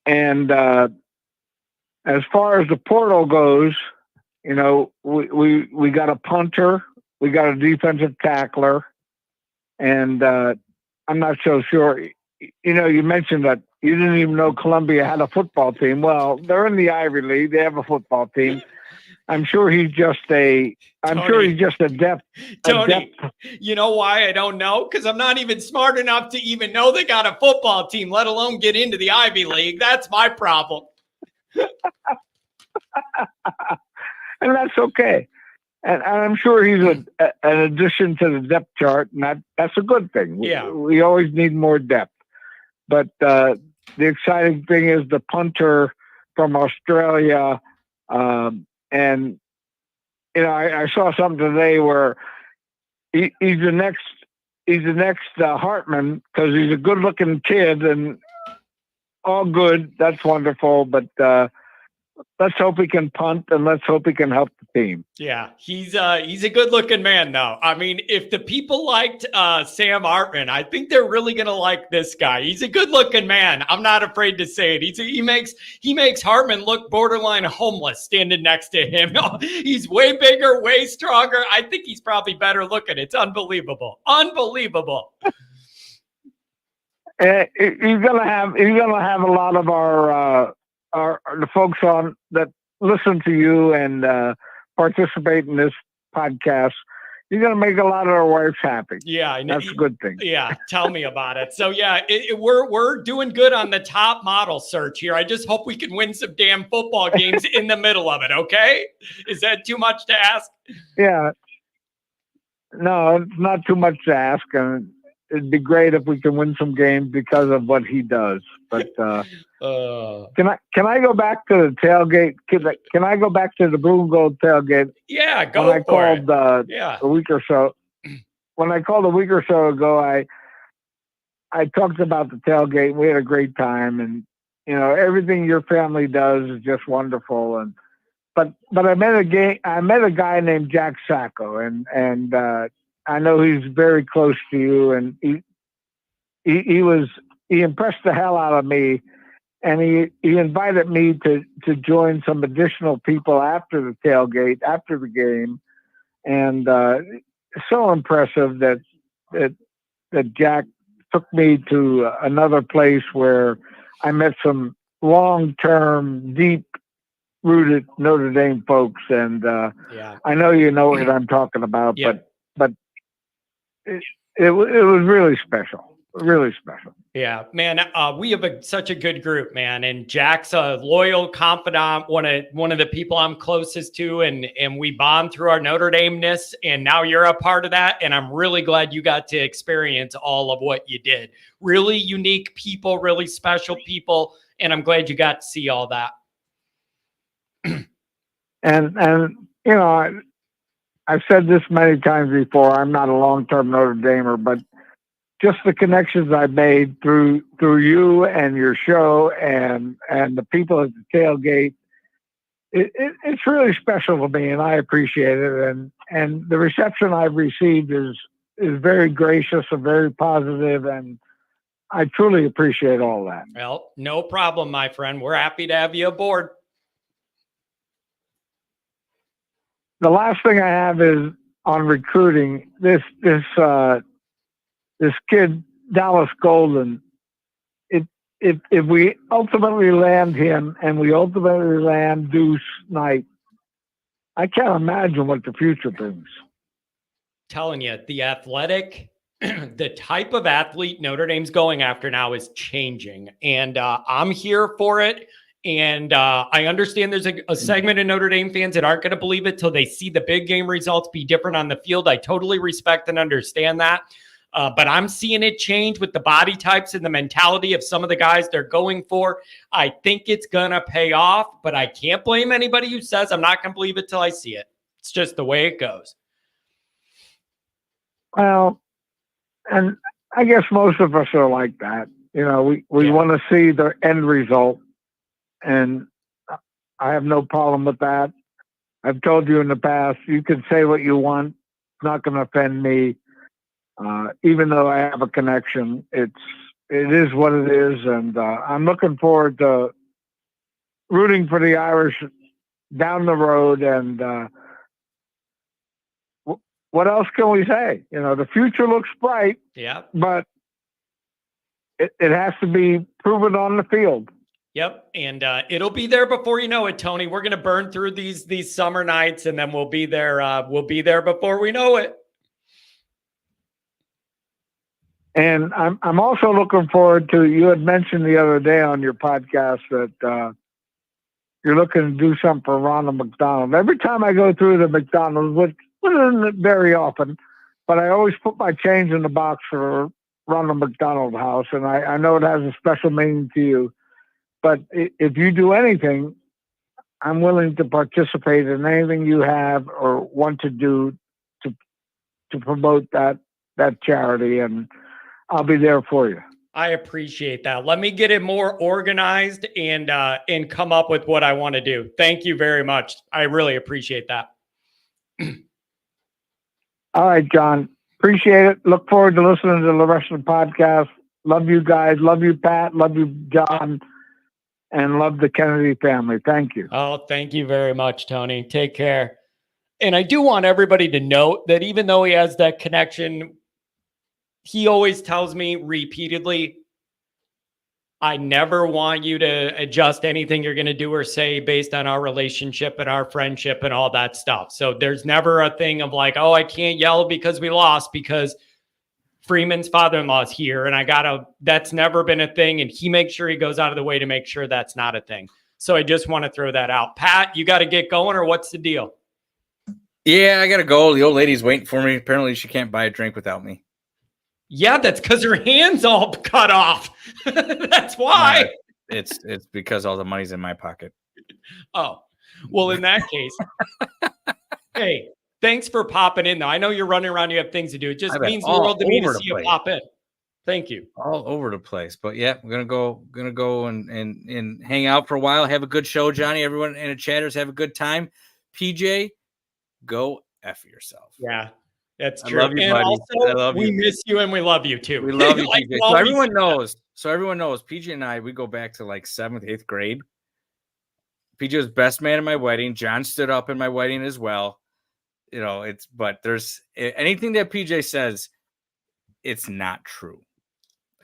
And as far as the portal goes, you know, we got a punter, we got a defensive tackler, and I'm not so sure. You know, you mentioned that you didn't even know Columbia had a football team. Well, they're in the Ivy League; they have a football team. I'm sure he's just a depth. Tony, you know why I don't know? Because I'm not even smart enough to even know they got a football team, let alone get into the Ivy League. That's my problem. And that's okay. And I'm sure he's an addition to the depth chart, and that's a good thing. Yeah. We always need more depth. But the exciting thing is the punter from Australia. And, I saw something today where he's the next Hartman, because he's a good looking kid and all good. That's wonderful. But let's hope he can punt, and let's hope he can help the team. Yeah, he's a good looking man, though. I mean, if the people liked Sam Hartman, I think they're really gonna like this guy. He's a good looking man. I'm not afraid to say it. He makes Hartman look borderline homeless standing next to him. He's way bigger, way stronger. I think he's probably better looking. It's unbelievable, unbelievable. He's gonna have a lot of the folks on that listen to you and participate in this podcast. You're going to make a lot of our wives happy. Yeah, I know. That's a good thing. Yeah, tell me about it. So yeah, we're doing good on the top model search here. I just hope we can win some damn football games in the middle of it. Okay, is that too much to ask? Yeah, no, it's not too much to ask, and it'd be great if we can win some games because of what he does. But can I go back to the tailgate? Can I go back to the blue and gold tailgate? Yeah, go when I for called, it. A week or so. When I called a week or so ago, I talked about the tailgate. We had a great time, and everything your family does is just wonderful. And but I met a guy named Jack Sacco, and I know he's very close to you, and he impressed the hell out of me, and he invited me to join some additional people after the tailgate, after the game, and so impressive that Jack took me to another place where I met some long-term, deep-rooted Notre Dame folks, and I know you know what I'm talking about, but it was really special. Really special. Yeah, man. We have such a good group, man. And Jack's a loyal confidant, one of the people I'm closest to, and we bond through our Notre Dame-ness. And now you're a part of that. And I'm really glad you got to experience all of what you did. Really unique people, really special people. And I'm glad you got to see all that. And I've said this many times before, I'm not a long-term Notre Damer, but just the connections I've made through you and your show and the people at the tailgate, it's really special to me, and I appreciate it. And the reception I've received is very gracious and very positive, and I truly appreciate all that. Well, no problem, my friend. We're happy to have you aboard. The last thing I have is on recruiting. This kid, Dallas Golden, if we ultimately land him and we ultimately land Deuce Knight, I can't imagine what the future brings. Telling you, the athletic, the type of athlete Notre Dame's going after now is changing. And I'm here for it. And I understand there's a segment of Notre Dame fans that aren't going to believe it till they see the big game results be different on the field. I totally respect and understand that. But I'm seeing it change with the body types and the mentality of some of the guys they're going for. I think it's going to pay off, but I can't blame anybody who says I'm not going to believe it till I see it. It's just the way it goes. Well, and I guess most of us are like that. We want to see the end result, and I have no problem with that. I've told you in the past, you can say what you want. It's not going to offend me. Even though I have a connection, it is what it is, and I'm looking forward to rooting for the Irish down the road. And what else can we say? The future looks bright. Yeah, but it has to be proven on the field. Yep, and it'll be there before you know it, Tony. We're going to burn through these summer nights, and then we'll be there. We'll be there before we know it. And I'm also looking forward to, you had mentioned the other day on your podcast that you're looking to do something for Ronald McDonald. Every time I go through the McDonald's, which isn't very often, but I always put my change in the box for Ronald McDonald House, and I know it has a special meaning to you. But if you do anything, I'm willing to participate in anything you have or want to do to promote that charity, and I'll be there for you. I appreciate that. Let me get it more organized and come up with what I want to do. Thank you very much. I really appreciate that. All right, John. Appreciate it. Look forward to listening to the rest of the podcast. Love you guys. Love you, Pat. Love you, John. And love the Kennedy family. Thank you. Oh, thank you very much, Tony. Take care. And I do want everybody to note that even though he has that connection, he always tells me repeatedly, I never want you to adjust anything you're going to do or say based on our relationship and our friendship and all that stuff. So there's never a thing of like, oh, I can't yell because we lost because Freeman's father-in-law is here. And that's never been a thing. And he makes sure he goes out of the way to make sure that's not a thing. So I just want to throw that out. Pat, you got to get going, or what's the deal? Yeah, I got to go. The old lady's waiting for me. Apparently she can't buy a drink without me. Yeah, that's because her hand's all cut off. That's why. It's because all the money's in my pocket. Oh, well, in that case, hey, thanks for popping in, though. I know you're running around. You have things to do. It just means the world to me to see you pop in. Thank you. All over the place. But yeah, we're gonna go and hang out for a while. Have a good show, Johnny. Everyone in the chatters, have a good time. PJ, go F yourself. Yeah. That's true. I love you, and buddy. Also, we miss you and we love you too. We love you, like PJ. So everyone knows, PJ and I, we go back to like 7th, 8th grade. PJ was best man at my wedding. John stood up in my wedding as well. You know, but there's anything that PJ says, it's not true.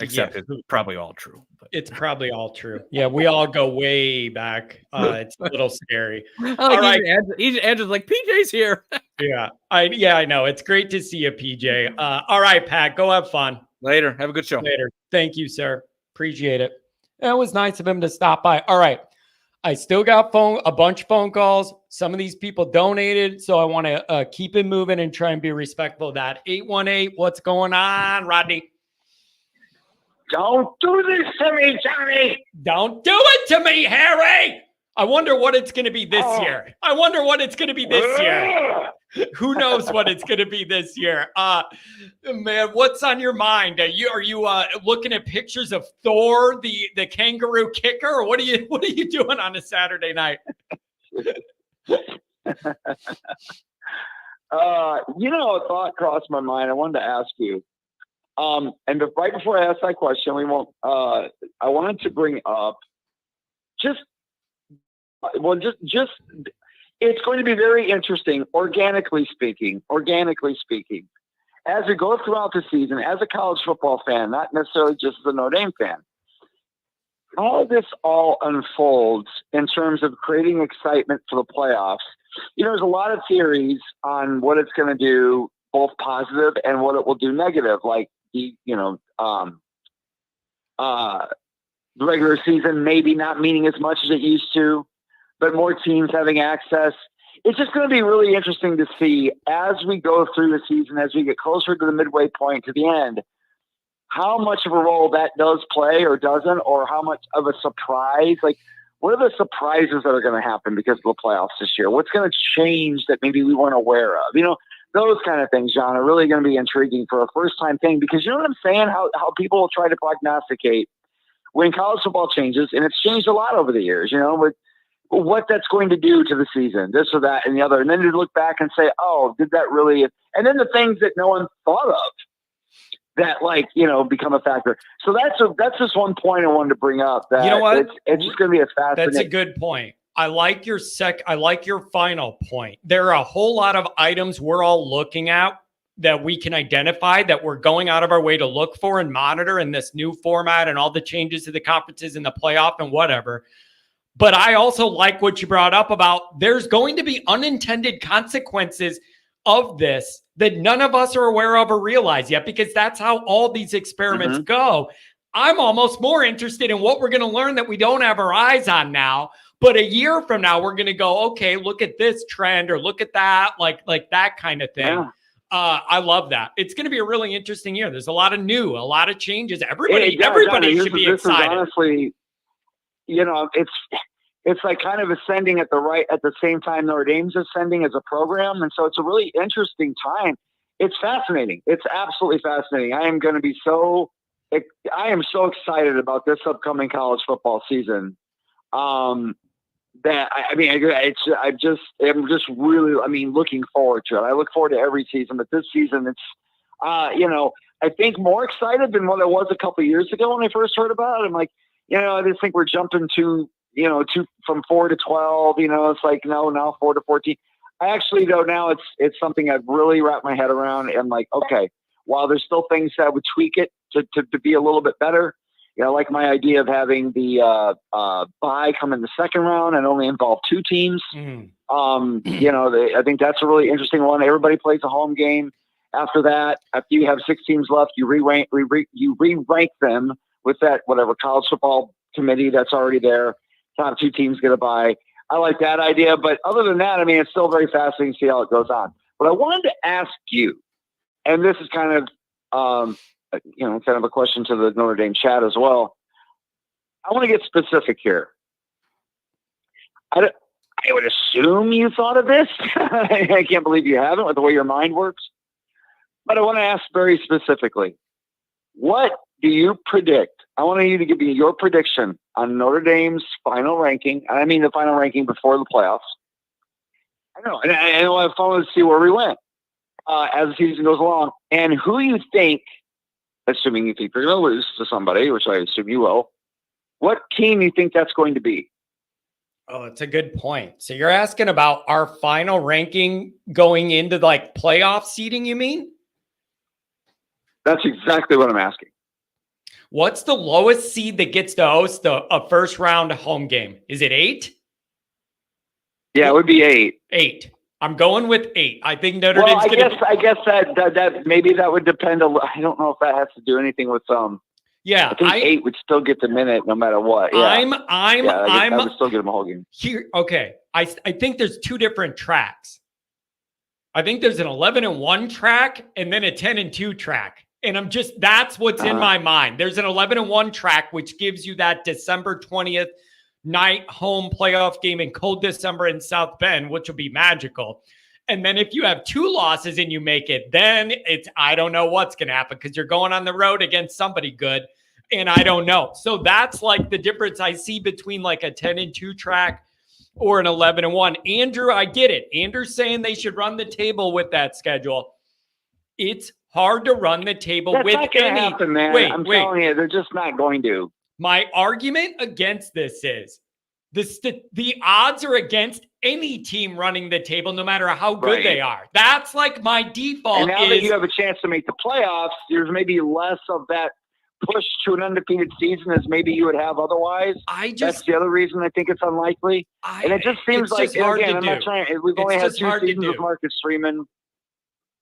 Except it's probably all true. But. It's probably all true. Yeah, we all go way back. It's a little scary. All right. Andrew's like, PJ's here. Yeah, I know. It's great to see you, PJ. All right, Pat, go have fun. Later. Have a good show. Later. Thank you, sir. Appreciate it. It was nice of him to stop by. All right. I still got a bunch of phone calls. Some of these people donated, so I want to keep it moving and try and be respectful of that. 818, what's going on, Rodney? Don't do this to me, Johnny. Don't do it to me, Harry. I wonder what it's going to be this year. Who knows what it's going to be this year? Man, what's on your mind? Are you looking at pictures of Thor, the kangaroo kicker, or what are you doing on a Saturday night? A thought crossed my mind. I wanted to ask you. Right before I ask that question, I wanted to bring up just it's going to be very interesting, organically speaking, as we go throughout the season, as a college football fan, not necessarily just as a Notre Dame fan, how this all unfolds in terms of creating excitement for the playoffs. There's a lot of theories on what it's going to do, both positive and what it will do negative, like the regular season maybe not meaning as much as it used to, but more teams having access. It's just going to be really interesting to see as we go through the season, as we get closer to the midway point, to the end, how much of a role that does play or doesn't, or how much of a surprise. Like, what are the surprises that are going to happen because of the playoffs this year? What's going to change that maybe we weren't aware of? Those kind of things, John, are really going to be intriguing for a first-time thing, because you know what I'm saying? How people will try to prognosticate when college football changes, and it's changed a lot over the years, with what that's going to do to the season, this or that and the other. And then you look back and say, oh, did that really? And then the things that no one thought of that, become a factor. So that's just one point I wanted to bring up. That you know what? It's just going to be a fascinating. That's a good point. I like your final point. There are a whole lot of items we're all looking at that we can identify, that we're going out of our way to look for and monitor in this new format and all the changes to the conferences and the playoff and whatever. But I also like what you brought up about there's going to be unintended consequences of this that none of us are aware of or realize yet, because that's how all these experiments go. I'm almost more interested in what we're going to learn that we don't have our eyes on now. But a year from now, we're going to go, okay, look at this trend or look at that, like that kind of thing. Yeah. I love that. It's going to be a really interesting year. There's a lot of changes. Everybody should be excited. This is honestly, it's like kind of ascending at the same time Notre Dame's ascending as a program. And so it's a really interesting time. It's fascinating. It's absolutely fascinating. I am so excited about this upcoming college football season. That I'm just really, looking forward to it. I look forward to every season, but this season it's, I think more excited than what I was a couple of years ago when I first heard about it. I'm like, I just think we're jumping from 4 to 12, it's like, no, now 4 to 14. I actually though, now it's something I've really wrapped my head around and like, okay, while there's still things that would tweak it to be a little bit better, I like my idea of having the bye come in the second round and only involve 2 teams. I think that's a really interesting one. Everybody plays a home game. After that, after you have 6 teams left, you re-rank them with that whatever college football committee that's already there. Top 2 teams get a bye. I like that idea, but other than that, it's still very fascinating to see how it goes on. But I wanted to ask you, and this is kind of kind of a question to the Notre Dame chat as well. I want to get specific here. I would assume you thought of this. I can't believe you haven't with the way your mind works. But I want to ask very specifically, what do you predict? I want you to give me your prediction on Notre Dame's final ranking. I mean the final ranking before the playoffs. I know. And I want to follow to see where we went as the season goes along. And who you think, assuming you think you're going to lose to somebody, which I assume you will, what team you think that's going to be? Oh, it's a good point. So you're asking about our final ranking going into like playoff seeding, you mean? That's exactly what I'm asking. What's the lowest seed that gets to host a first round home game? Is it 8? Yeah, it would be 8. 8. I'm going with 8. I think Notre Dame's I guess that maybe that would depend. I don't know if that has to do anything with Yeah, I think 8 would still get the minute no matter what. Yeah. I would still get them a whole game. Here, okay. I think there's 2 different tracks. I think there's an 11-1 track and then a 10-2 track. And that's what's in my mind. There's an 11-1 track, which gives you that December 20th night home playoff game in cold December in South Bend, which will be magical. And then if you have 2 losses and you make it, then I don't know what's going to happen because you're going on the road against somebody good. And I don't know. So that's like the difference I see between like a 10-2 track or an 11-1. Andrew, I get it. Andrew's saying they should run the table with that schedule. It's hard to run the table That's with not gonna happen, man. I'm telling you, they're just not going to. My argument against this is the odds are against any team running the table, no matter how good they are. That's like my default. And now that you have a chance to make the playoffs, there's maybe less of that push to an undefeated season as maybe you would have otherwise. That's the other reason I think it's unlikely. And it just seems like, again, I'm not trying. We've only had 2 seasons with Marcus Freeman.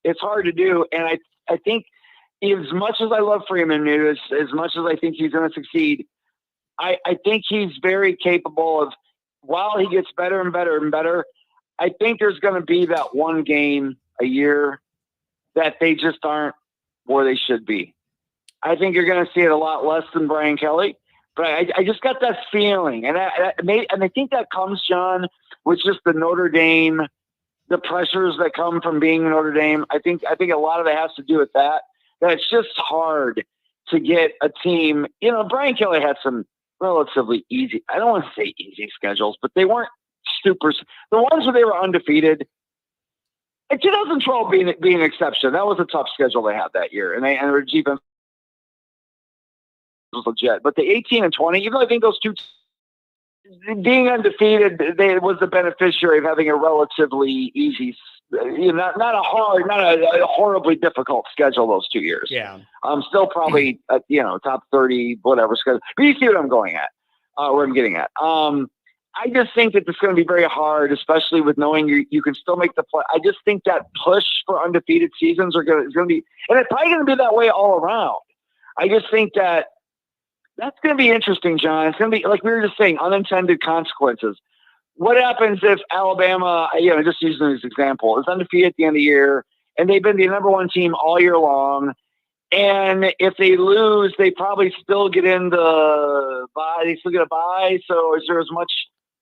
It's hard to do. And I think as much as I love Freeman, as much as I think he's going to succeed, I think he's very capable of, while he gets better and better and better, I think there's going to be that one game a year that they just aren't where they should be. I think you're going to see it a lot less than Brian Kelly, but I just got that feeling. And I think that comes, John, with just the Notre Dame, the pressures that come from being Notre Dame. I think a lot of it has to do with that it's just hard to get a team. Brian Kelly had some relatively easy, I don't want to say easy schedules, but they weren't super. The ones where they were undefeated, in 2012 being an exception, that was a tough schedule they had that year. And their defense was legit. But the 18 and 20, even though I think those 2 being undefeated, was the beneficiary of having a relatively easy, not a horribly difficult schedule those 2 years. Yeah. Still probably, top 30, whatever schedule. But you see what I'm going at, where I'm getting at. I just think that it's going to be very hard, especially with knowing you can still make the play. I just think that push for undefeated seasons is going to be, and it's probably going to be that way all around. I just think that's going to be interesting, John. It's going to be, like we were just saying, unintended consequences. what happens if Alabama, just using this example, is undefeated at the end of the year, and they've been the number one team all year long, and if they lose, they probably still get in the bye. They still get a bye. So is there as much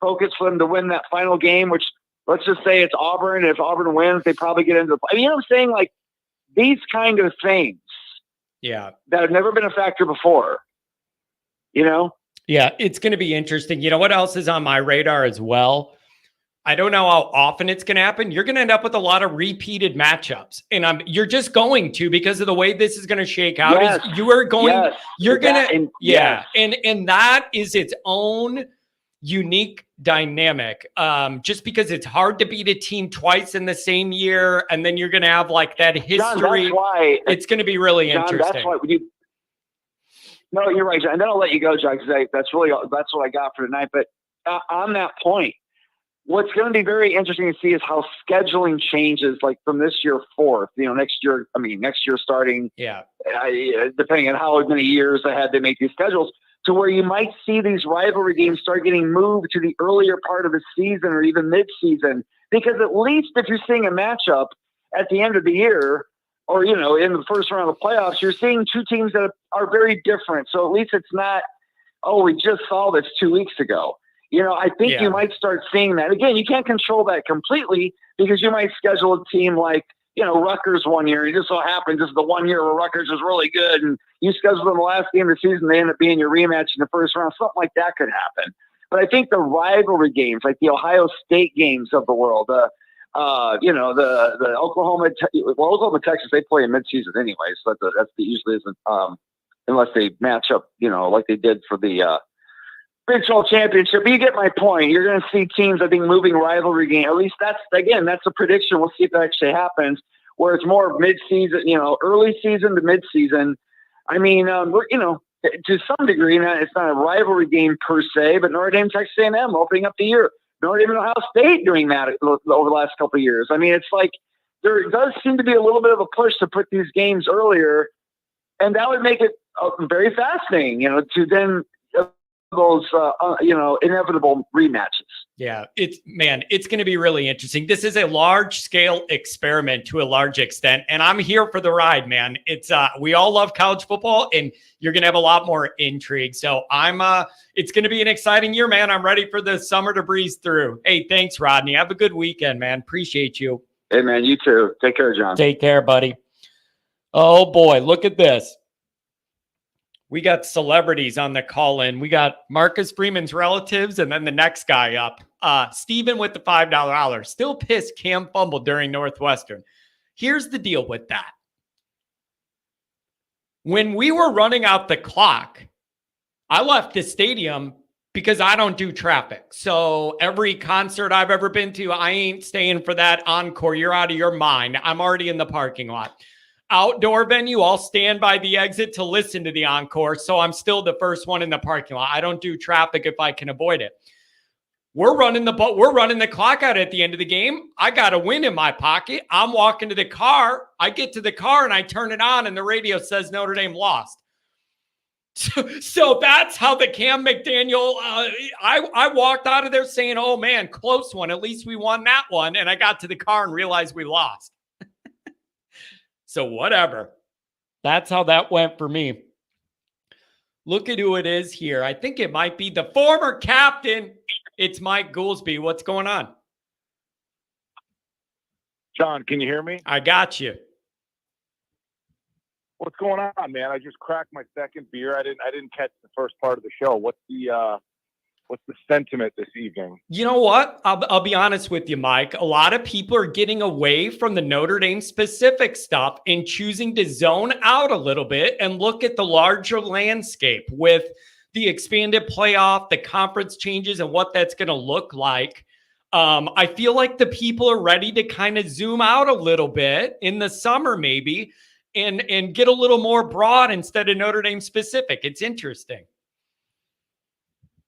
focus for them to win that final game, which let's just say it's Auburn. If Auburn wins, they probably get into the – I mean, you know what I'm saying? Like these kind of things that have never been a factor before, Yeah, it's going to be interesting. You know what else is on my radar as well? I don't know how often it's going to happen. You're going to end up with a lot of repeated matchups, and you're just going to, because of the way this is going to shake out. Yes. You're going to, and that is its own unique dynamic. Just because it's hard to beat a team twice in the same year, and then you're going to have like that history. John, that's why it's going to be really interesting. That's why no, you're right, John. And then I'll let you go, John, because that's what I got for tonight. But on that point, what's going to be very interesting to see is how scheduling changes, like from this year forth. Next year starting. Yeah. Depending on how many years ahead they make these schedules, to where you might see these rivalry games start getting moved to the earlier part of the season or even mid-season. Because at least if you're seeing a matchup at the end of the year, or in the first round of the playoffs, you're seeing two teams that are very different. So at least it's not, we just saw this 2 weeks ago. I think you might start seeing that. Again, you can't control that completely, because you might schedule a team like, Rutgers one year. It just so happens this is the 1 year where Rutgers was really good, and you schedule them the last game of the season, they end up being your rematch in the first round. Something like that could happen. But I think the rivalry games, like the Ohio State games of the world, the Oklahoma, Texas, they play in midseason anyway, so that's usually isn't unless they match up, like they did for the Big 12 championship. But you get my point. You're going to see teams, I think, moving rivalry game. At least that's a prediction. We'll see if that actually happens, where it's more mid-season, early season to mid-season. I mean, to some degree, it's not a rivalry game per se, but Notre Dame, Texas A&M opening up the year. Notre Dame and Ohio State doing that over the last couple of years. I mean, it's like there does seem to be a little bit of a push to put these games earlier, and that would make it very fascinating, to then those inevitable rematches. Yeah, it's going to be really interesting. This is a large scale experiment to a large extent, and I'm here for the ride, man. It's we all love college football, and you're going to have a lot more intrigue. So it's going to be an exciting year, man. I'm ready for the summer to breeze through. Hey, thanks, Rodney. Have a good weekend, man. Appreciate you. Hey, man, you too. Take care, John. Take care, buddy. Oh boy, look at this. We got celebrities on the call in. We got Marcus Freeman's relatives, and then the next guy up, Steven with the $5. Still pissed Cam fumbled during Northwestern. Here's the deal with that. When we were running out the clock, I left the stadium because I don't do traffic. So every concert I've ever been to, I ain't staying for that encore. You're out of your mind. I'm already in the parking lot. Outdoor venue, I'll stand by the exit to listen to the encore. So I'm still the first one in the parking lot. I don't do traffic if I can avoid it. We're running the clock out at the end of the game. I got a win in my pocket. I'm walking to the car. I get to the car and I turn it on and the radio says Notre Dame lost. So that's how the Cam McDaniel, I walked out of there saying, oh man, close one. At least we won that one. And I got to the car and realized we lost. So whatever. That's how that went for me. Look at who it is here. I think it might be the former captain. It's Mike Goolsby. What's going on? John, can you hear me? I got you. What's going on, man? I just cracked my second beer. I didn't catch the first part of the show. What's the sentiment this evening? You know what? I'll be honest with you, Mike. A lot of people are getting away from the Notre Dame specific stuff and choosing to zone out a little bit and look at the larger landscape with the expanded playoff, the conference changes, and what that's going to look like. I feel like the people are ready to kind of zoom out a little bit in the summer, maybe, and get a little more broad instead of Notre Dame specific. It's interesting.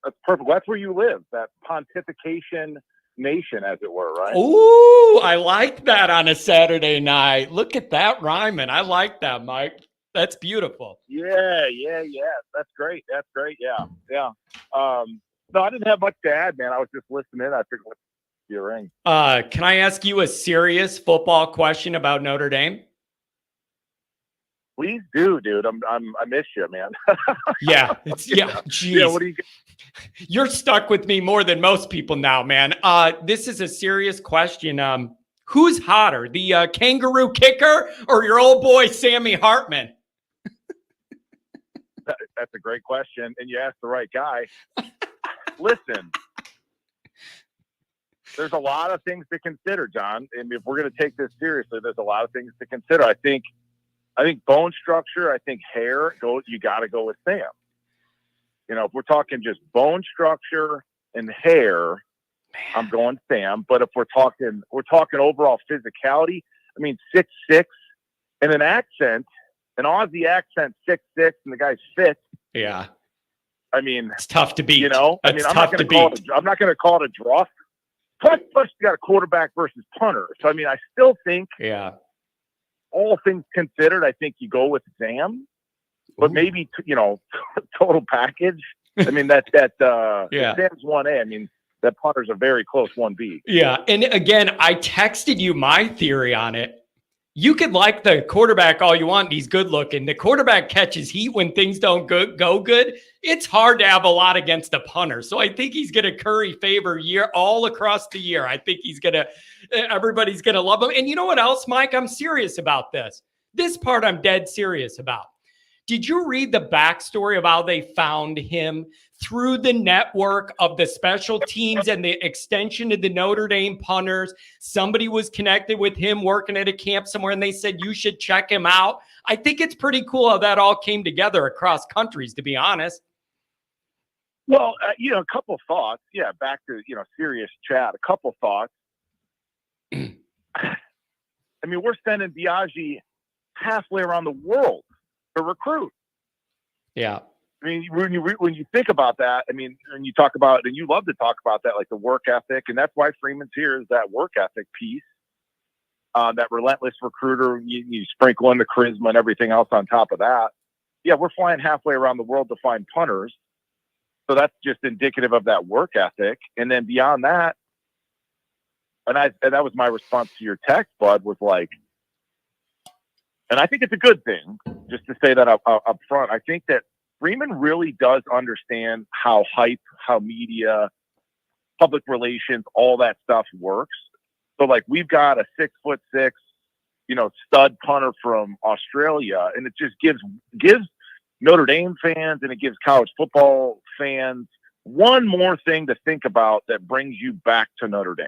That's perfect. That's where you live, that pontification nation, as it were, right? Ooh, I like that on a Saturday night. Look at that rhyming. I like that, Mike. That's beautiful. Yeah. That's great. Yeah. No, I didn't have much to add, man. I was just listening. I figured let's be a ring. Can I ask you a serious football question about Notre Dame? Please do, dude. I miss you, man. Yeah, geez. Yeah, what do you? You're stuck with me more than most people now, man. This is a serious question. Who's hotter, the kangaroo kicker or your old boy Sammy Hartman? That's a great question, and you asked the right guy. Listen, there's a lot of things to consider, John. And if we're going to take this seriously, there's a lot of things to consider. I think bone structure, I think hair, you got to go with Sam. You know, if we're talking just bone structure and hair, I'm going Sam. But if we're talking overall physicality, I mean 6'6", and an Aussie accent, 6'6", and the guy's fit. Yeah. I mean, it's tough to beat. You know, I'm not going to call it a draw. Plus, you got a quarterback versus punter. So, I mean, I still think, all things considered, I think you go with Sam. But maybe, total package. I mean, Sam's 1A. I mean, that punter's a very close 1B. Yeah. And again, I texted you my theory on it. You could like the quarterback all you want. He's good looking. The quarterback catches heat when things don't go good. It's hard to have a lot against the punter. So I think he's going to curry favor all across the year. I think everybody's going to love him. And you know what else, Mike? I'm serious about this. This part I'm dead serious about. Did you read the backstory of how they found him through the network of the special teams and the extension of the Notre Dame punters? Somebody was connected with him working at a camp somewhere, and they said, you should check him out. I think it's pretty cool how that all came together across countries, to be honest. Well, a couple thoughts. Yeah, back to, serious chat. A couple thoughts. I mean, we're sending Biaggi halfway around the world to recruit. Yeah. I mean, when you think about that, I mean, when you talk about, and you love to talk about that, like the work ethic, and that's why Freeman's here, is that work ethic piece, that relentless recruiter. You sprinkle in the charisma and everything else on top of that. Yeah, we're flying halfway around the world to find punters. So that's just indicative of that work ethic. And then beyond that, and that was my response to your text, Bud, was like, and I think it's a good thing, just to say that up front. I think that Freeman really does understand how hype, how media, public relations, all that stuff works. So, like, we've got a 6'6", stud punter from Australia, and it just gives Notre Dame fans and it gives college football fans one more thing to think about that brings you back to Notre Dame.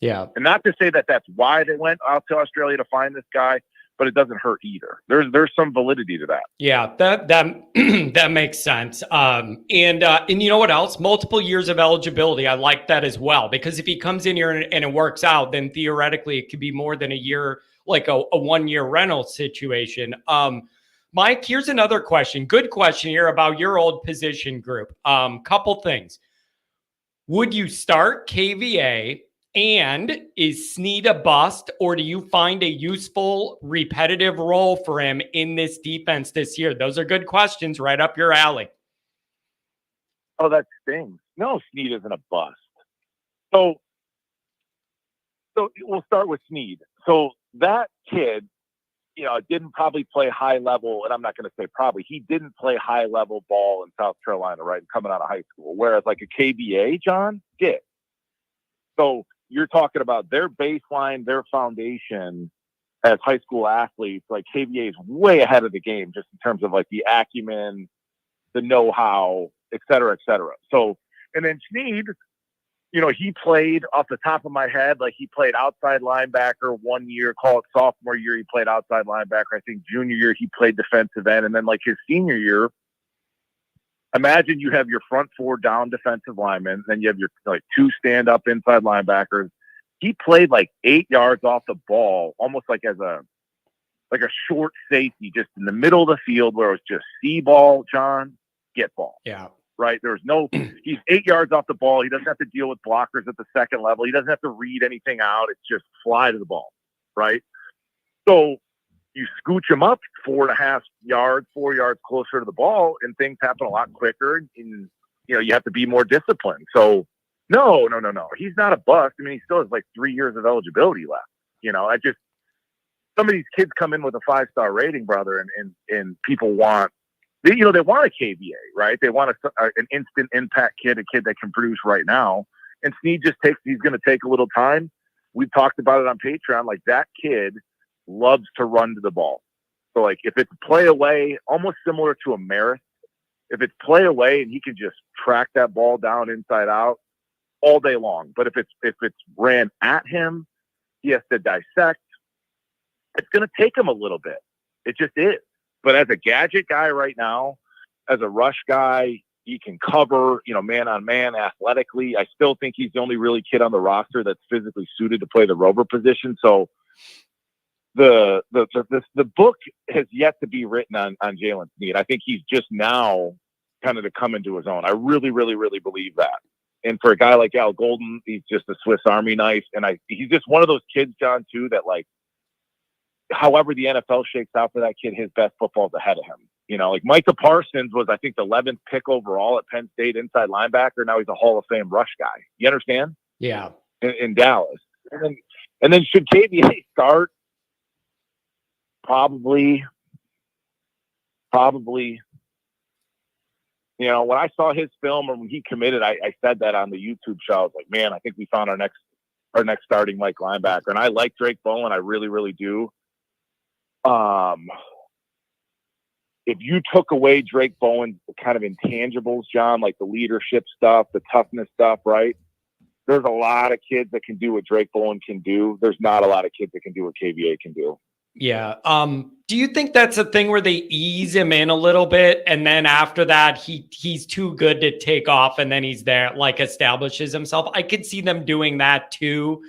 Yeah. And not to say that that's why they went out to Australia to find this guy, but it doesn't hurt either. There's some validity to that. Yeah, that makes sense. And you know what else? Multiple years of eligibility. I like that as well, because if he comes in here and it works out, then theoretically it could be more than a year, like a 1-year rental situation. Mike, here's another question. Good question here about your old position group. Couple things. Would you start KVA? And is Snead a bust, or do you find a useful, repetitive role for him in this defense this year? Those are good questions, right up your alley. Oh, that stings. No, Snead isn't a bust. So we'll start with Snead. So that kid, didn't probably play high level, and I'm not going to say probably, he didn't play high level ball in South Carolina, right, coming out of high school, whereas like a KVA, John, did. So you're talking about their baseline, their foundation as high school athletes. Like, KVA is way ahead of the game just in terms of like the acumen, the know-how, et cetera, et cetera. So, and then Snead, he played, off the top of my head, like he played outside linebacker 1 year, call it sophomore year, he played outside linebacker. I think junior year he played defensive end. And then like his senior year, imagine you have your front 4 down defensive linemen, then you have your 2 stand-up inside linebackers. He played like 8 yards off the ball, almost like as a short safety, just in the middle of the field where it was just see ball, John, get ball. Yeah. Right? He's 8 yards off the ball. He doesn't have to deal with blockers at the second level. He doesn't have to read anything out. It's just fly to the ball. Right? So you scooch him up 4.5 yards, 4 yards closer to the ball, and things happen a lot quicker. And you have to be more disciplined. So no. He's not a bust. I mean, he still has like 3 years of eligibility left. Some of these kids come in with a 5-star rating, brother, and people want, they want a KVA, right? They want an instant impact kid, a kid that can produce right now. And Snead he's going to take a little time. We've talked about it on Patreon. Like, that kid loves to run to the ball. So, like, if it's play away, almost similar to a Marist, if it's play away and he can just track that ball down inside out all day long. But if it's ran at him, he has to dissect. It's going to take him a little bit. It just is. But as a gadget guy right now, as a rush guy, he can cover, man on man athletically. I still think he's the only really kid on the roster that's physically suited to play the rover position. So the book has yet to be written on Jalen Snead. I think he's just now kind of to come into his own. I really, really, really believe that. And for a guy like Al Golden, he's just a Swiss Army knife. And he's just one of those kids, John, too, that, like, however the NFL shakes out for that kid, his best football is ahead of him. Like Micah Parsons was, I think, the 11th pick overall at Penn State inside linebacker. Now he's a Hall of Fame rush guy. You understand? Yeah. In Dallas. And then should KVA start? Probably. When I saw his film and when he committed, I said that on the YouTube show. I was like, man, I think we found our next starting Mike linebacker. And I like Drake Bowen. I really, really do. If you took away Drake Bowen's kind of intangibles, John, like the leadership stuff, the toughness stuff, right? There's a lot of kids that can do what Drake Bowen can do. There's not a lot of kids that can do what KVA can do. Yeah. Do you think that's a thing where they ease him in a little bit, and then after that he's too good to take off, and then he's there, like, establishes himself? I could see them doing that too.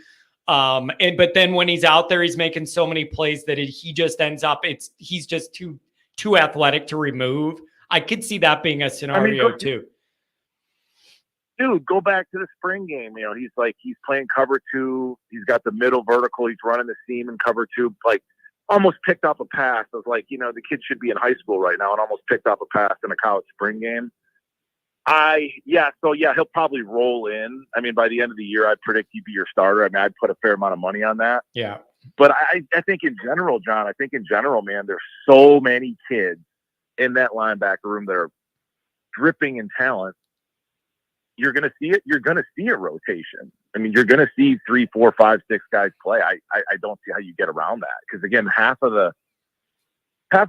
But then when he's out there, he's making so many plays that he just ends up, he's just too athletic to remove. I could see that being a scenario too. Dude, go back to the spring game. He's playing cover 2. He's got the middle vertical. He's running the seam in cover 2. Like, almost picked up a pass. I was like, the kid should be in high school right now, and almost picked up a pass in a college spring game. He'll probably roll in. I mean, by the end of the year, I'd predict he'd be your starter. I mean, I'd put a fair amount of money on that. Yeah. But I think in general, John, man, there's so many kids in that linebacker room that are dripping in talent. You're going to see it. You're going to see a rotation. I mean, you're going to see 3, 4, 5, 6 guys play. I don't see how you get around that. Because again, half of the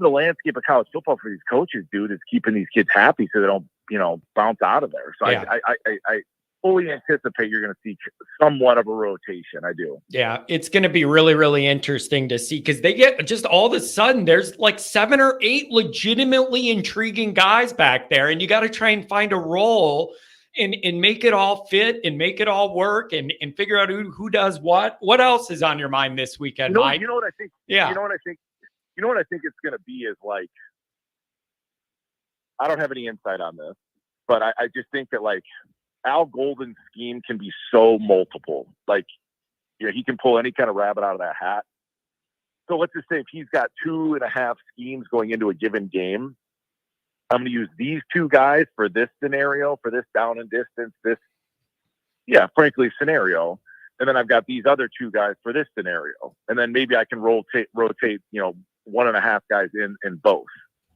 landscape of college football for these coaches, dude, is keeping these kids happy so they don't, bounce out of there. So yeah. I fully anticipate you're going to see somewhat of a rotation. I do. Yeah, it's going to be really, really interesting to see, because they get just all of a sudden there's like 7 or 8 legitimately intriguing guys back there, and you got to try and find a role and make it all fit and make it all work and figure out who does what. What else is on your mind this weekend, Mike? You know what I think? Yeah. You know what I think it's going to be is, like, I don't have any insight on this, but I just think that, like, Al Golden's scheme can be so multiple. Like, he can pull any kind of rabbit out of that hat. So let's just say if he's got 2.5 schemes going into a given game, I'm going to use these 2 guys for this scenario, for this down and distance, scenario. And then I've got these other 2 guys for this scenario. And then maybe I can rotate, 1.5 guys in both.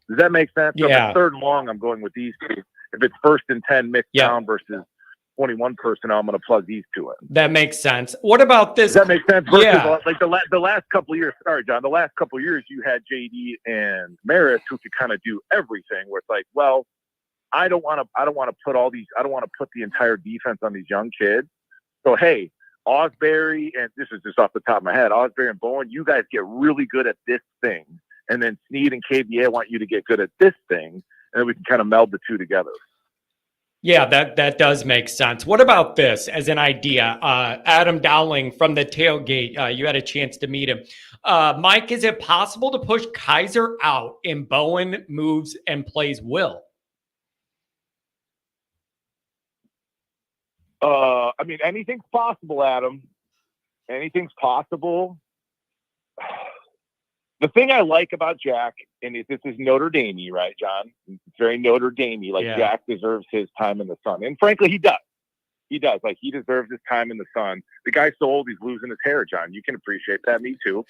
Does that make sense? So Yeah. if it's 3rd and long, I'm going with these 2. If it's 1st and 10 mixed down versus 21 personnel, I'm going to plug these 2 in. That makes sense. What about this? Does that make sense? Versus, Yeah. like the last couple of years. Sorry, John. The last couple of years, you had JD and Marist who could kind of do everything. Where it's like, well, I don't want to put the entire defense on these young kids. So hey, Osbury, and this is just off the top of my head, Osbury and Bowen, you guys get really good at this thing, and then Snead and KVA, I want you to get good at this thing, and then we can kind of meld the 2 together. Yeah, that does make sense. What about this as an idea? Adam Dowling from the tailgate, you had a chance to meet him. Mike, is it possible to push Kaiser out and Bowen moves and plays Will? I mean, anything's possible, Adam. Anything's possible. the thing I like about Jack, and this is Notre Dame, right, John? It's very Notre Dame. Like Jack deserves his time in the sun, and frankly, he does. He does. Like, he deserves his time in the sun. The guy's so old, he's losing his hair, John. You can appreciate that. Me too.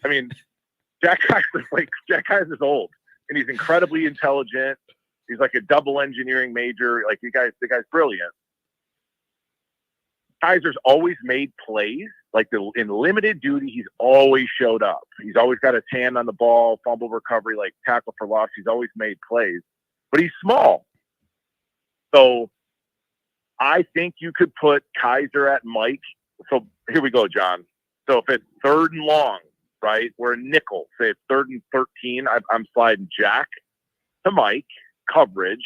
I mean, Jack Kaiser's old, and he's incredibly intelligent. He's like a double engineering major. Like, the guy's brilliant. Kaiser's always made plays. Like, in limited duty, he's always showed up. He's always got a tan on the ball, fumble recovery, like tackle for loss. He's always made plays, but he's small. So I think you could put Kaiser at Mike. So here we go, John. So if it's 3rd and long, right, we're a nickel. Say it's 3rd and 13. I'm sliding Jack to Mike, coverage.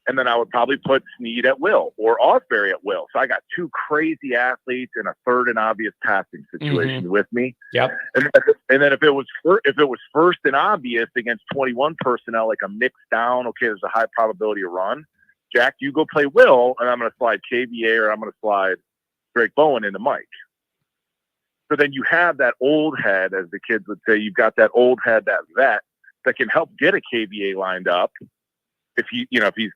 And then I would probably put Snead at will or Osbury at will. So I got 2 crazy athletes in a 3rd and obvious passing situation with me. Yep. And then if it was first and obvious against 21 personnel, like a mixed down, okay, there's a high probability of run. Jack, you go play Will, and I'm going to slide KVA or I'm going to slide Drake Bowen into Mike. So then you have that old head, as the kids would say. You've got that old head, that vet, that can help get a KVA lined up. If he's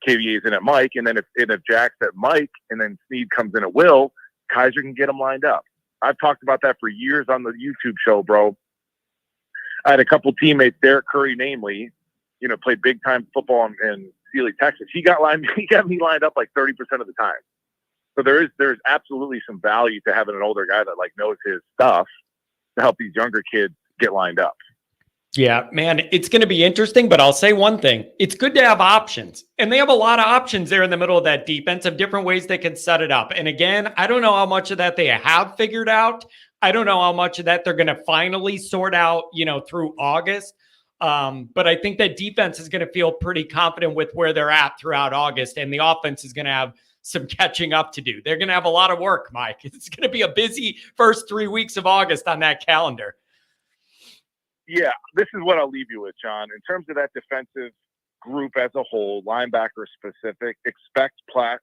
KVA's in at Mike, and then if Jack's at Mike, and then Snead comes in at Will, Kaiser can get him lined up. I've talked about that for years on the YouTube show, bro. I had a couple teammates, Derek Curry, namely, played big time football in Sealy, Texas. He got me lined up like 30% of the time. So there's absolutely some value to having an older guy that like knows his stuff to help these younger kids get lined up. Yeah, man, it's going to be interesting, but I'll say one thing. It's good to have options. And they have a lot of options there in the middle of that defense of different ways they can set it up. And again, I don't know how much of that they have figured out. I don't know how much of that they're going to finally sort out, through August. But I think that defense is going to feel pretty confident with where they're at throughout August. And the offense is going to have some catching up to do. They're going to have a lot of work, Mike. It's going to be a busy first 3 weeks of August on that calendar. Yeah, this is what I'll leave you with, John. In terms of that defensive group as a whole, linebacker specific, expect splash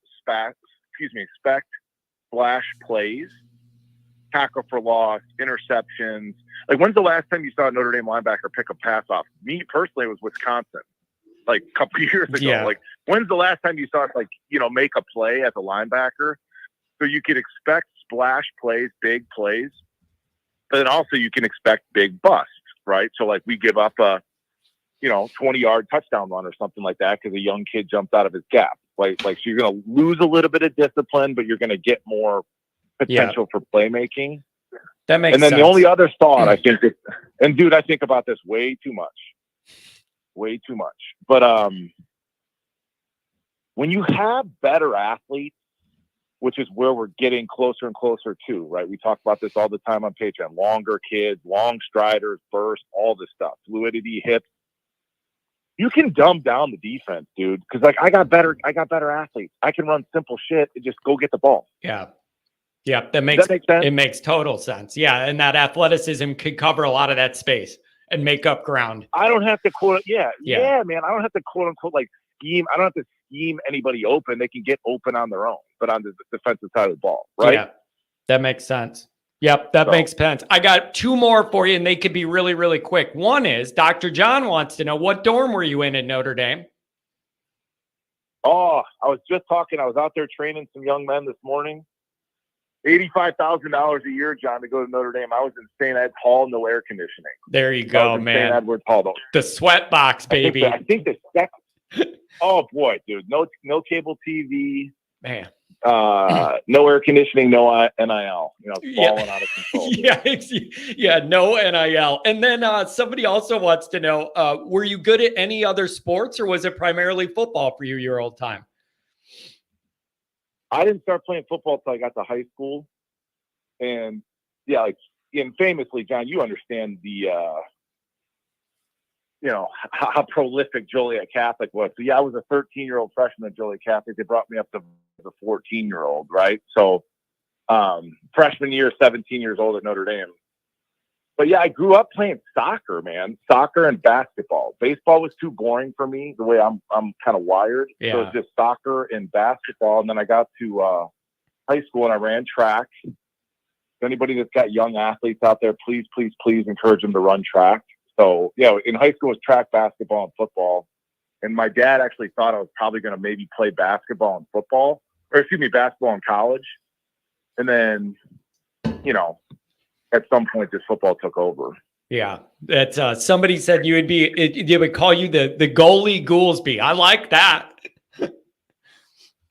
plays, tackle for loss, interceptions. Like, when's the last time you saw a Notre Dame linebacker pick a pass off? Me personally, it was Wisconsin, like a couple of years ago. Yeah. Like, when's the last time you saw it, make a play as a linebacker? So you could expect splash plays, big plays, but then also you can expect big busts. Right. So like we give up a, 20-yard touchdown run or something like that because a young kid jumped out of his gap. Like so you're going to lose a little bit of discipline, but you're going to get more potential for playmaking. That makes sense. And then the only other thought I think I think about this way too much. But when you have better athletes, which is where we're getting closer and closer to, right? We talk about this all the time on Patreon. Longer kids, long striders, burst, all this stuff, fluidity, hips. You can dumb down the defense, dude. Because like I got better athletes. I can run simple shit and just go get the ball. Yeah. Yeah, Does that make sense? It makes total sense. Yeah, and that athleticism could cover a lot of that space and make up ground. I don't have to quote. Yeah, man. I don't have to quote unquote like scheme. I don't have to scheme anybody open. They can get open on their own, but on the defensive side of the ball, right? Yeah, that makes sense. Yep, that makes sense. I got 2 more for you, and they could be really, really quick. One is Dr. John wants to know, what dorm were you in at Notre Dame? Oh, I was just talking. I was out there training some young men this morning. $85,000 a year, John, to go to Notre Dame. I was in St. Ed's Hall, no air conditioning. There you go, man. St. Edward's Hall, though. The sweat box, baby. I think the second. Oh boy, dude! No cable TV. Man. No air conditioning, no NIL. Falling out of control. Yeah, no NIL. And then somebody also wants to know: were you good at any other sports, or was it primarily football for you your whole time? I didn't start playing football until I got to high school, and famously, John, you understand the. How prolific Joliet Catholic was. So I was a 13-year-old freshman at Joliet Catholic. They brought me up to the 14-year-old, right? So freshman year, 17 years old at Notre Dame. But I grew up playing soccer, man. Soccer and basketball. Baseball was too boring for me, the way I'm kind of wired. Yeah. So it was just soccer and basketball. And then I got to high school and I ran track. Anybody that's got young athletes out there, please encourage them to run track. So, in high school it was track, basketball, and football. And my dad actually thought I was probably going to maybe play basketball and basketball in college. And then, at some point this football took over. Yeah, that's somebody said they would call you the goalie Goolsby. I like that.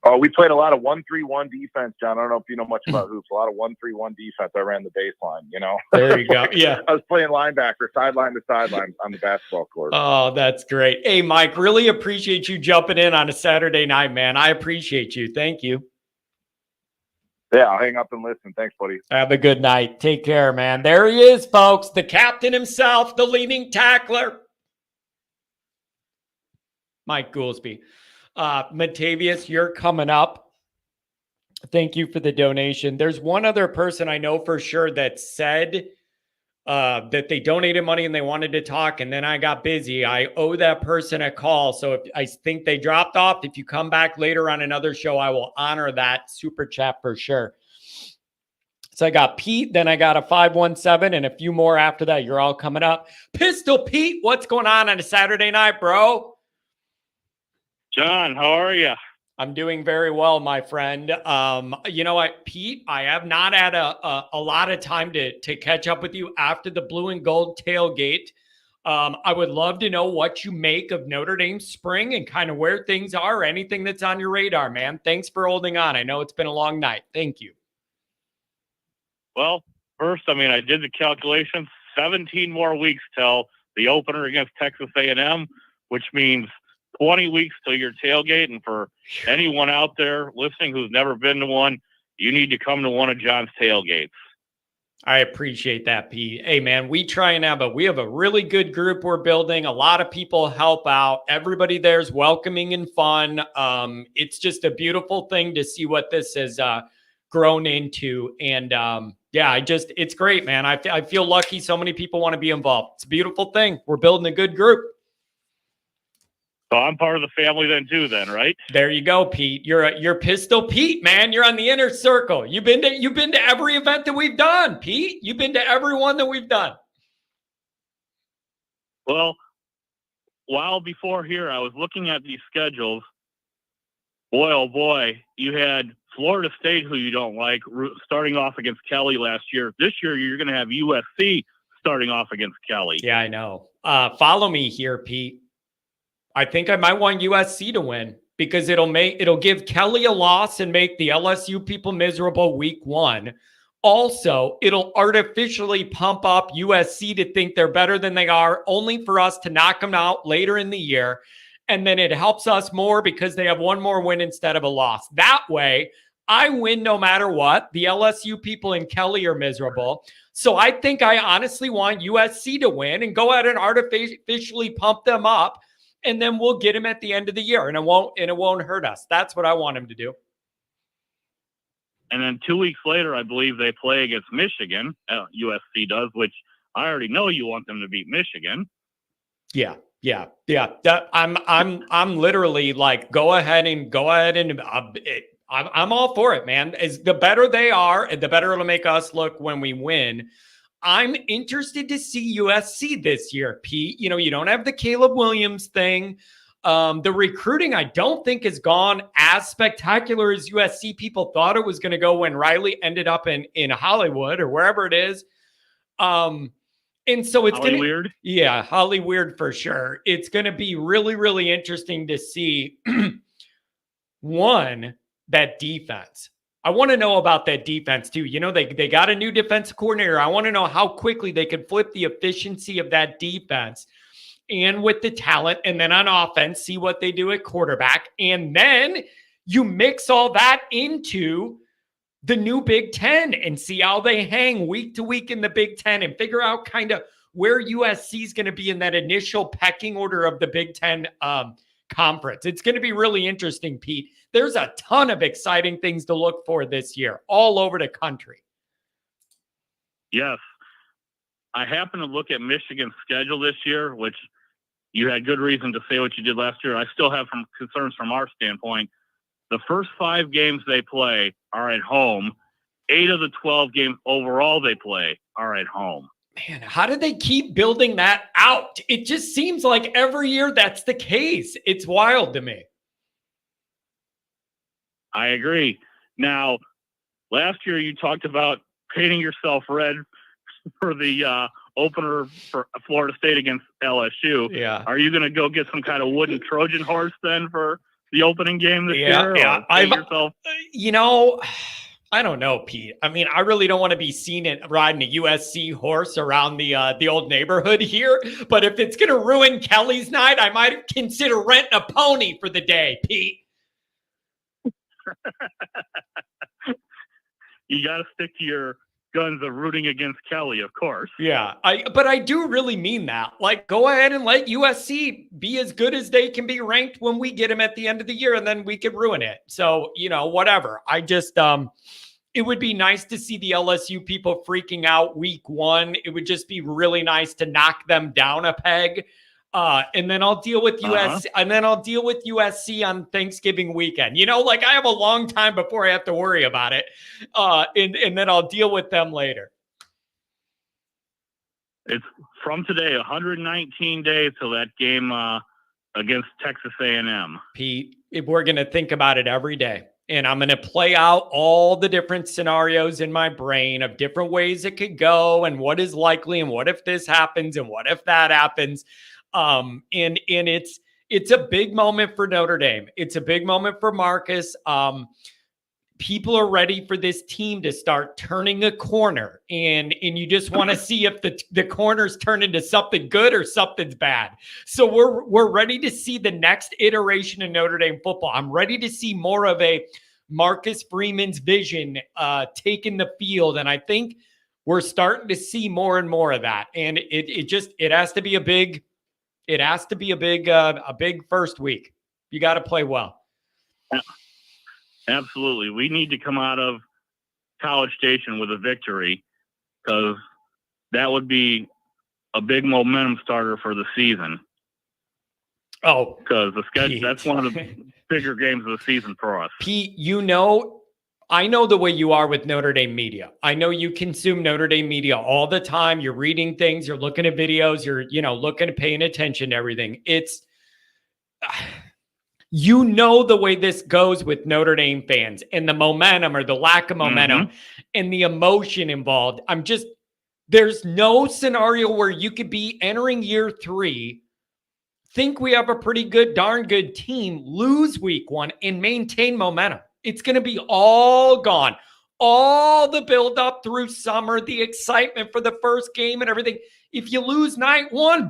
Oh, we played a lot of 1-3-1 defense, John. I don't know if you know much about hoops. A lot of 1-3-1 defense. I ran the baseline, There you go. Yeah. I was playing linebacker, sideline to sideline on the basketball court. Oh, that's great. Hey, Mike, really appreciate you jumping in on a Saturday night, man. I appreciate you. Thank you. Yeah, I'll hang up and listen. Thanks, buddy. Have a good night. Take care, man. There he is, folks. The captain himself, the leading tackler. Mike Goolsby. Matavius, you're coming up. Thank you for the donation. There's one other person I know for sure that said that they donated money and they wanted to talk, and then I got busy. I owe that person a call. So if I think they dropped off, if you come back later on another show, I will honor that super chat for sure. So I got Pete, then I got a 517, and a few more after that. You're all coming up. Pistol Pete, what's going on a Saturday night, bro? John, how are you? I'm doing very well, my friend. You know what, Pete, I have not had a lot of time to catch up with you after the blue and gold tailgate. I would love to know what you make of Notre Dame spring and kind of where things are, anything that's on your radar, man. Thanks for holding on. I know it's been a long night. Thank you. Well, first, I did the calculations. 17 more weeks till the opener against Texas A&M, which means 20 weeks till your tailgate. And for anyone out there listening who's never been to one, you need to come to one of John's tailgates. I appreciate that, Pete. Hey, man, we have a really good group we're building. A lot of people help out. Everybody there is welcoming and fun. It's just a beautiful thing to see what this has grown into. And it's great, man. I feel lucky so many people want to be involved. It's a beautiful thing. We're building a good group. So I'm part of the family then, right? There you go, Pete. You're Pistol Pete, man. You're on the inner circle. You've been to every event that we've done, Pete. You've been to every one that we've done. Well, while before here, I was looking at these schedules. Boy, oh boy, you had Florida State, who you don't like, starting off against Kelly last year. This year, you're going to have USC starting off against Kelly. Yeah, I know. Follow me here, Pete. I think I might want USC to win because it'll give Kelly a loss and make the LSU people miserable week one. Also, it'll artificially pump up USC to think they're better than they are, only for us to knock them out later in the year. And then it helps us more because they have one more win instead of a loss. That way, I win no matter what. The LSU people and Kelly are miserable. So I think I honestly want USC to win and go ahead and artificially pump them up. And then we'll get him at the end of the year, and it won't hurt us. That's what I want him to do. And then 2 weeks later, I believe they play against Michigan. USC does, which I already know you want them to beat Michigan. Yeah. I'm literally like, go ahead and I'm all for it, man. As the better they are, the better it'll make us look when we win. I'm interested to see USC this year, Pete. You don't have the Caleb Williams thing. The recruiting, I don't think, has gone as spectacular as USC people thought it was going to go when Riley ended up in Hollywood or wherever it is. And so it's going to weird. Yeah, Hollywood for sure. It's going to be really, really interesting to see one, that defense. I want to know about that defense too. They got a new defensive coordinator. I want to know how quickly they can flip the efficiency of that defense and with the talent. And then on offense, see what they do at quarterback. And then you mix all that into the new Big Ten and see how they hang week to week in the Big Ten and figure out kind of where USC is going to be in that initial pecking order of the Big Ten conference. It's going to be really interesting, Pete. There's a ton of exciting things to look for this year all over the country. Yes. I happen to look at Michigan's schedule this year, which you had good reason to say what you did last year. I still have some concerns from our standpoint. The first 5 games they play are at home. 8 of the 12 games overall they play are at home. Man, how do they keep building that out? It just seems like every year that's the case. It's wild to me. I agree. Now, last year you talked about painting yourself red for the opener for Florida State against LSU. Yeah. Are you going to go get some kind of wooden Trojan horse then for the opening game this year? Yeah. I don't know, Pete. I mean, I really don't want to be seen riding a USC horse around the old neighborhood here. But if it's going to ruin Kelly's night, I might consider renting a pony for the day, Pete. You got to stick to your guns of rooting against Kelly, of course. Yeah, but I do really mean that. Like, go ahead and let USC be as good as they can be ranked when we get them at the end of the year, and then we could ruin it. So, whatever. I just, it would be nice to see the LSU people freaking out week one. It would just be really nice to knock them down a peg. And then I'll deal with USC, and then I'll deal with USC on Thanksgiving weekend. I have a long time before I have to worry about it. And then I'll deal with them later. It's from today, 119 days till that game against Texas A&M. Pete, we're going to think about it every day. And I'm going to play out all the different scenarios in my brain of different ways it could go and what is likely and what if this happens and what if that happens. And it's a big moment for Notre Dame. It's a big moment for Marcus. People are ready for this team to start turning a corner, and you just want to see if the corners turn into something good or something's bad. So we're ready to see the next iteration of Notre Dame football. I'm ready to see more of a Marcus Freeman's vision taking the field, and I think we're starting to see more and more of that. And it has to be a big. It has to be a big first week. You got to play well. Absolutely. We need to come out of College Station with a victory, because that would be a big momentum starter for the season. Oh, because the schedule, that's one of the bigger games of the season for us. Pete, I know the way you are with Notre Dame media. I know you consume Notre Dame media all the time. You're reading things, you're looking at videos, you're, looking at paying attention to everything. It's, the way this goes with Notre Dame fans and the momentum or the lack of momentum and the emotion involved. There's no scenario where you could be entering year 3, think we have a pretty darn good team, lose week 1 and maintain momentum. It's going to be all gone. All the build up through summer, the excitement for the first game and everything. If you lose night 1,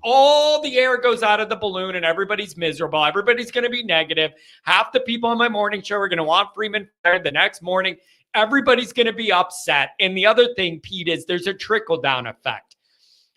all the air goes out of the balloon and everybody's miserable. Everybody's going to be negative. Half the people on my morning show are going to want Freeman fired the next morning. Everybody's going to be upset. And the other thing, Pete, is there's a trickle-down effect.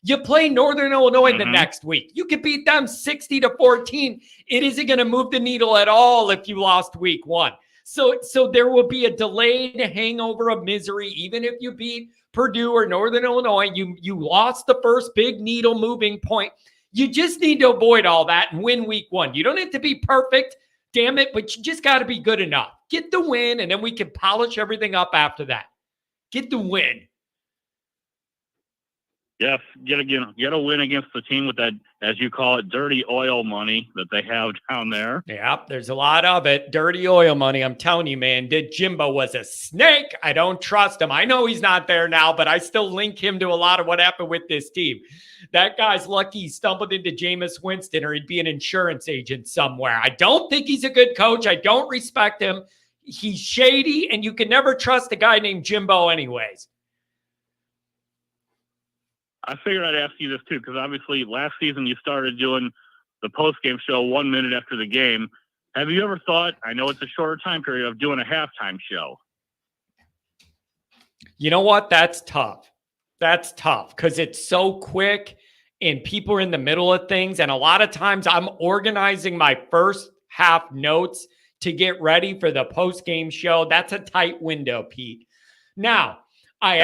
You play Northern Illinois the next week. You could beat them 60-14. It isn't going to move the needle at all if you lost week 1. So there will be a delayed hangover of misery. Even if you beat Purdue or Northern Illinois, you lost the first big needle moving point. You just need to avoid all that and win week 1. You don't have to be perfect, damn it, but you just got to be good enough. Get the win, and then we can polish everything up after that. Get the win. Yes, get a win against the team with that, as you call it, dirty oil money that they have down there. Yeah, there's a lot of it. Dirty oil money. I'm telling you, man, Jimbo was a snake. I don't trust him. I know he's not there now, but I still link him to a lot of what happened with this team. That guy's lucky he stumbled into Jameis Winston, or he'd be an insurance agent somewhere. I don't think he's a good coach. I don't respect him. He's shady, and you can never trust a guy named Jimbo anyways. I figured I'd ask you this too, because obviously last season you started doing the post-game show 1 minute after the game. Have you ever thought, I know it's a shorter time period, of doing a halftime show? You know what? That's tough. That's tough because it's so quick and people are in the middle of things. And a lot of times I'm organizing my first half notes to get ready for the post-game show. That's a tight window, Pete. Now, I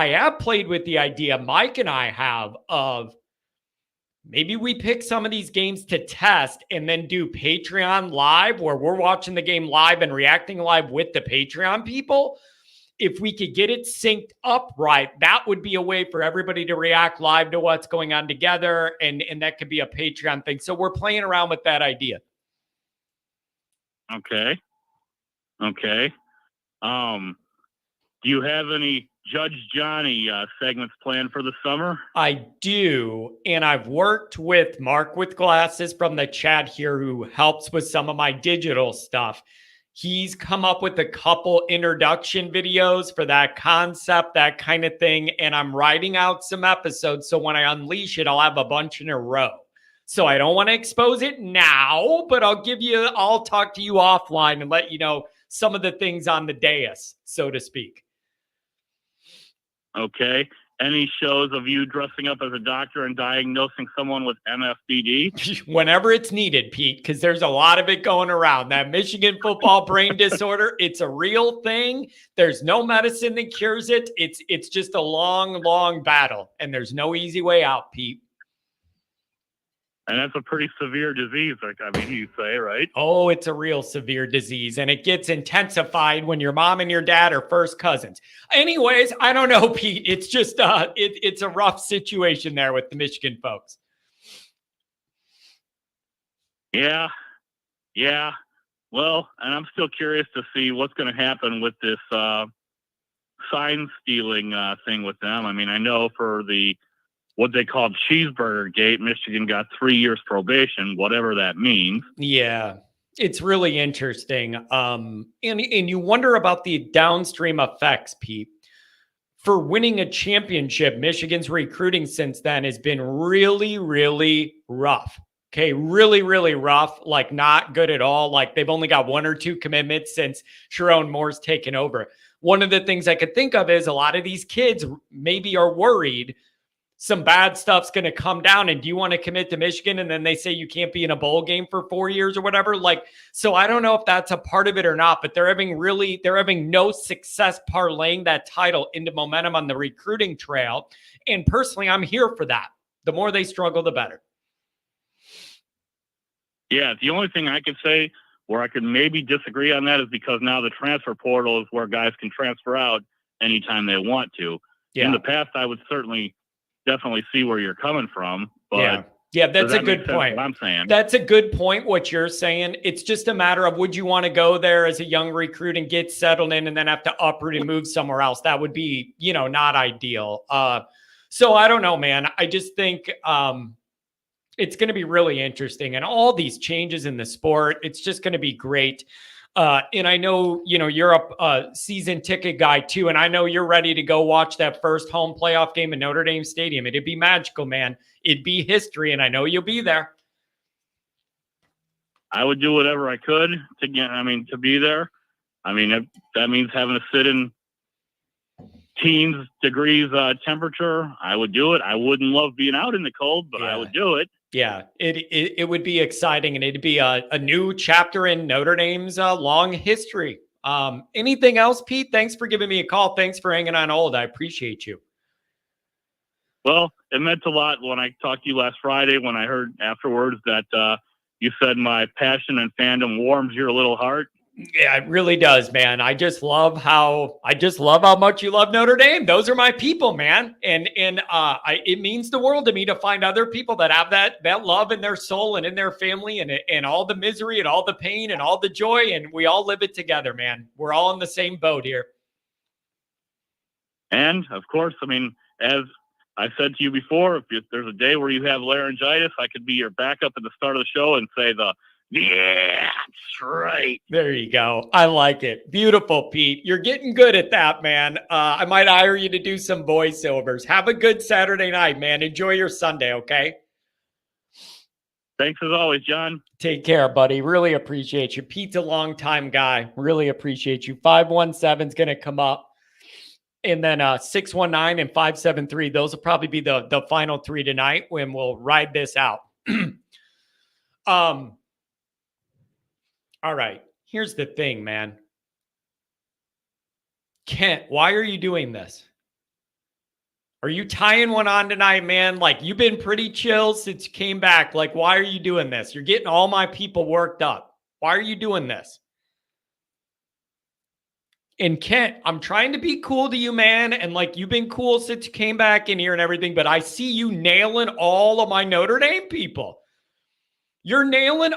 have played with the idea, Mike and I have, of maybe we pick some of these games to test and then do Patreon live where we're watching the game live and reacting live with the Patreon people. if we could get it synced up right, that would be a way for everybody to react live to what's going on together. And that could be a Patreon thing. So we're playing around with that idea. Okay. Do you have any Judge Johnny segments planned for the summer? I do. And I've worked with Mark with Glasses from the chat here, who helps with some of my digital stuff. He's come up with a couple introduction videos for that concept, that kind of thing. And I'm writing out some episodes. So when I unleash it, I'll have a bunch in a row. So I don't want to expose it now, but I'll talk to you offline and let you know some of the things on the dais, so to speak. Okay. Any shows of you dressing up as a doctor and diagnosing someone with MFBD? Whenever it's needed, Pete, because there's a lot of it going around. That Michigan football brain disorder, it's a real thing. There's no medicine that cures it. It's just a long, long battle, and there's no easy way out, Pete. And that's a pretty severe disease, you say, right? Oh, it's a real severe disease, and it gets intensified when your mom and your dad are first cousins. Anyways, I don't know, Pete. It's just it's a rough situation there with the Michigan folks. Yeah. Well, and I'm still curious to see what's going to happen with this sign stealing thing with them. I mean, I know for what they called Cheeseburger Gate, Michigan got 3 years probation, whatever that means. Yeah, it's really interesting. And you wonder about the downstream effects, Pete. For winning a championship, Michigan's recruiting since then has been really, really rough. Okay, really, really rough, like not good at all. Like they've only got 1 or 2 commitments since Sharon Moore's taken over. One of the things I could think of is a lot of these kids maybe are worried some bad stuff's going to come down. And do you want to commit to Michigan? And then they say you can't be in a bowl game for 4 years or whatever. So I don't know if that's a part of it or not, but they're having no success parlaying that title into momentum on the recruiting trail. And personally, I'm here for that. The more they struggle, the better. Yeah. The only thing I could say where I could maybe disagree on that is because now the transfer portal is where guys can transfer out anytime they want to. Yeah. In the past, I would definitely see where you're coming from, but yeah, that's a good point. What I'm saying. That's a good point. What you're saying, it's just a matter of, would you want to go there as a young recruit and get settled in and then have to uproot and move somewhere else? That would be, not ideal. So I don't know, man. I just think it's going to be really interesting, and all these changes in the sport, it's just going to be great. And I know, you're a season ticket guy too. And I know you're ready to go watch that first home playoff game in Notre Dame Stadium. It'd be magical, man. It'd be history. And I know you'll be there. I would do whatever I could to be there. I mean, that means having to sit in teens degrees temperature. I would do it. I wouldn't love being out in the cold, but I would do it. Yeah, it would be exciting, and it'd be a new chapter in Notre Dame's long history. Anything else, Pete? Thanks for giving me a call. Thanks for hanging on hold. I appreciate you. Well, it meant a lot when I talked to you last Friday, when I heard afterwards that you said my passion and fandom warms your little heart. Yeah, it really does, man. I just love how much you love Notre Dame. Those are my people, man. And it means the world to me to find other people that have that love in their soul and in their family, and all the misery and all the pain and all the joy. And we all live it together, man. We're all in the same boat here. And of course, as I said to you before, if there's a day where you have laryngitis, I could be your backup at the start of the show and say yeah, that's right. There you go. I like it. Beautiful, Pete. You're getting good at that, man. I might hire you to do some voiceovers. Have a good Saturday night, man. Enjoy your Sunday, okay? Thanks as always, John. Take care, buddy. Really appreciate you. Pete's a long-time guy. Really appreciate you. 517 is going to come up. And then 619 and 573. Those will probably be the final 3 tonight when we'll ride this out. All right, here's the thing, man. Kent, why are you doing this? Are you tying one on tonight, man? You've been pretty chill since you came back. Why are you doing this? You're getting all my people worked up. Why are you doing this? And Kent, I'm trying to be cool to you, man. And like, you've been cool since you came back in here and everything, but I see you nailing all of my Notre Dame people. You're nailing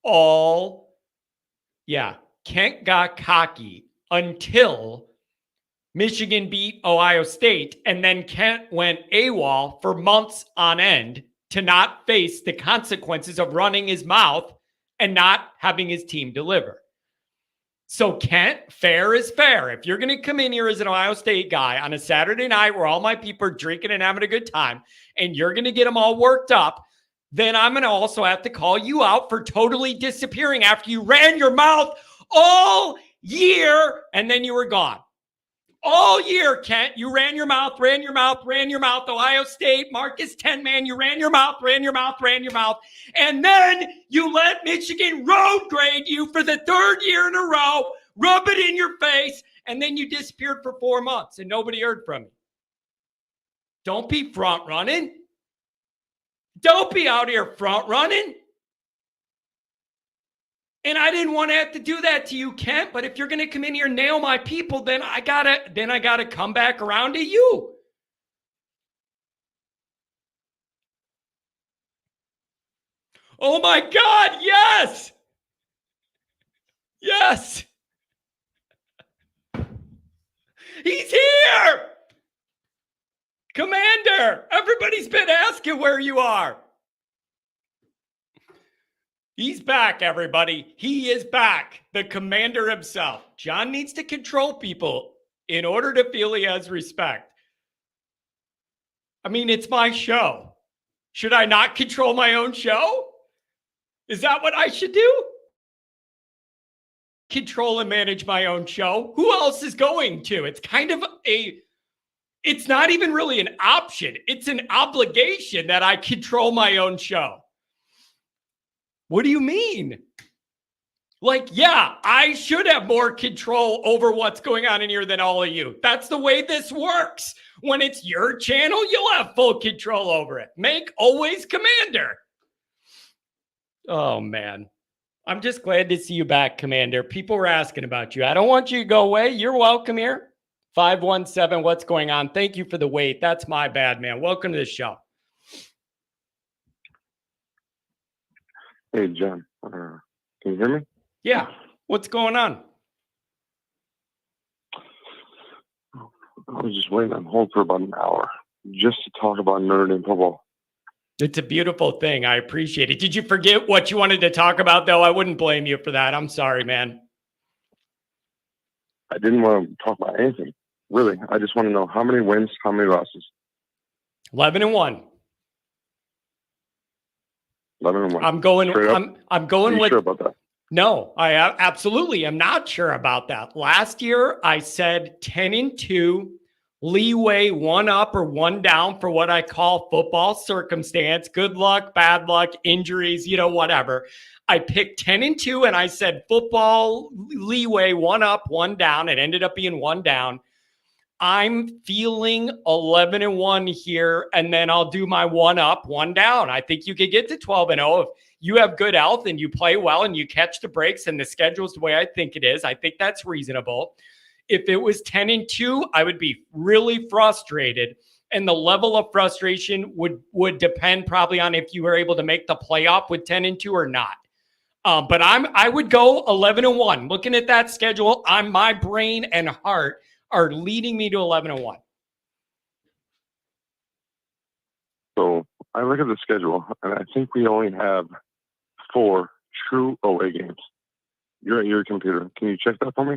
all. Yeah. Kent got cocky until Michigan beat Ohio State. And then Kent went AWOL for months on end to not face the consequences of running his mouth and not having his team deliver. So Kent, fair is fair. If you're going to come in here as an Ohio State guy on a Saturday night where all my people are drinking and having a good time, and you're going to get them all worked up, then I'm going to also have to call you out for totally disappearing after you ran your mouth all year and then you were gone. All year, Kent, you ran your mouth. Ohio State, Marcus 10, man, you ran your mouth. And then you let Michigan road grade you for the third year in a row, rub it in your face, and then you disappeared for 4 months and nobody heard from you. Don't be front running. Don't be out here front running. And I didn't want to have to do that to you, Kent. But if you're going to come in here and nail my people, then I gotta come back around to you. Oh my God, yes. Yes. He's here. Commander, everybody's been asking where you are. He's back, everybody. He is back. The commander himself. John needs to control people in order to feel he has respect. I mean, it's my show. Should I not control my own show? Is that what I should do? Control and manage my own show. Who else is going to? It's kind of it's not even really an option. It's an obligation that I control my own show. What do you mean? Like, yeah, I should have more control over what's going on in here than all of you. That's the way this works. When it's your channel, you'll have full control over it. Make always commander. Oh, man. I'm just glad to see you back, Commander. People were asking about you. I don't want you to go away. You're welcome here. 517, what's going on? Thank you for the wait. That's my bad, man. Welcome to the show. Hey, John, can you hear me? Yeah. What's going on? I was just waiting on hold for about an hour just to talk about Notre Dame football. It's a beautiful thing. I appreciate it. Did you forget what you wanted to talk about, though? I wouldn't blame you for that. I'm sorry, man. I didn't want to talk about anything, really. I just want to know how many wins, how many losses. 11-1. 11-1. I'm going. I'm going Are you with. sure about that? No, I absolutely am not sure about that. Last year, I said 10-2, leeway, 1 up or 1 down for what I call football circumstance. Good luck, bad luck, injuries, whatever. I picked 10-2, and I said football leeway, 1 up, 1 down. It ended up being 1 down. I'm feeling 11-1 here, and then I'll do my 1 up, 1 down. I think you could get to 12-0 if you have good health and you play well and you catch the breaks and the schedule's the way I think it is. I think that's reasonable. If it was 10-2, I would be really frustrated, and the level of frustration would depend probably on if you were able to make the playoff with 10-2 or not. But I would go 11-1. Looking at that schedule, my brain and heart are leading me to 11-1. So I look at the schedule, and I think we only have 4 true away games. You're at your computer. Can you check that for me?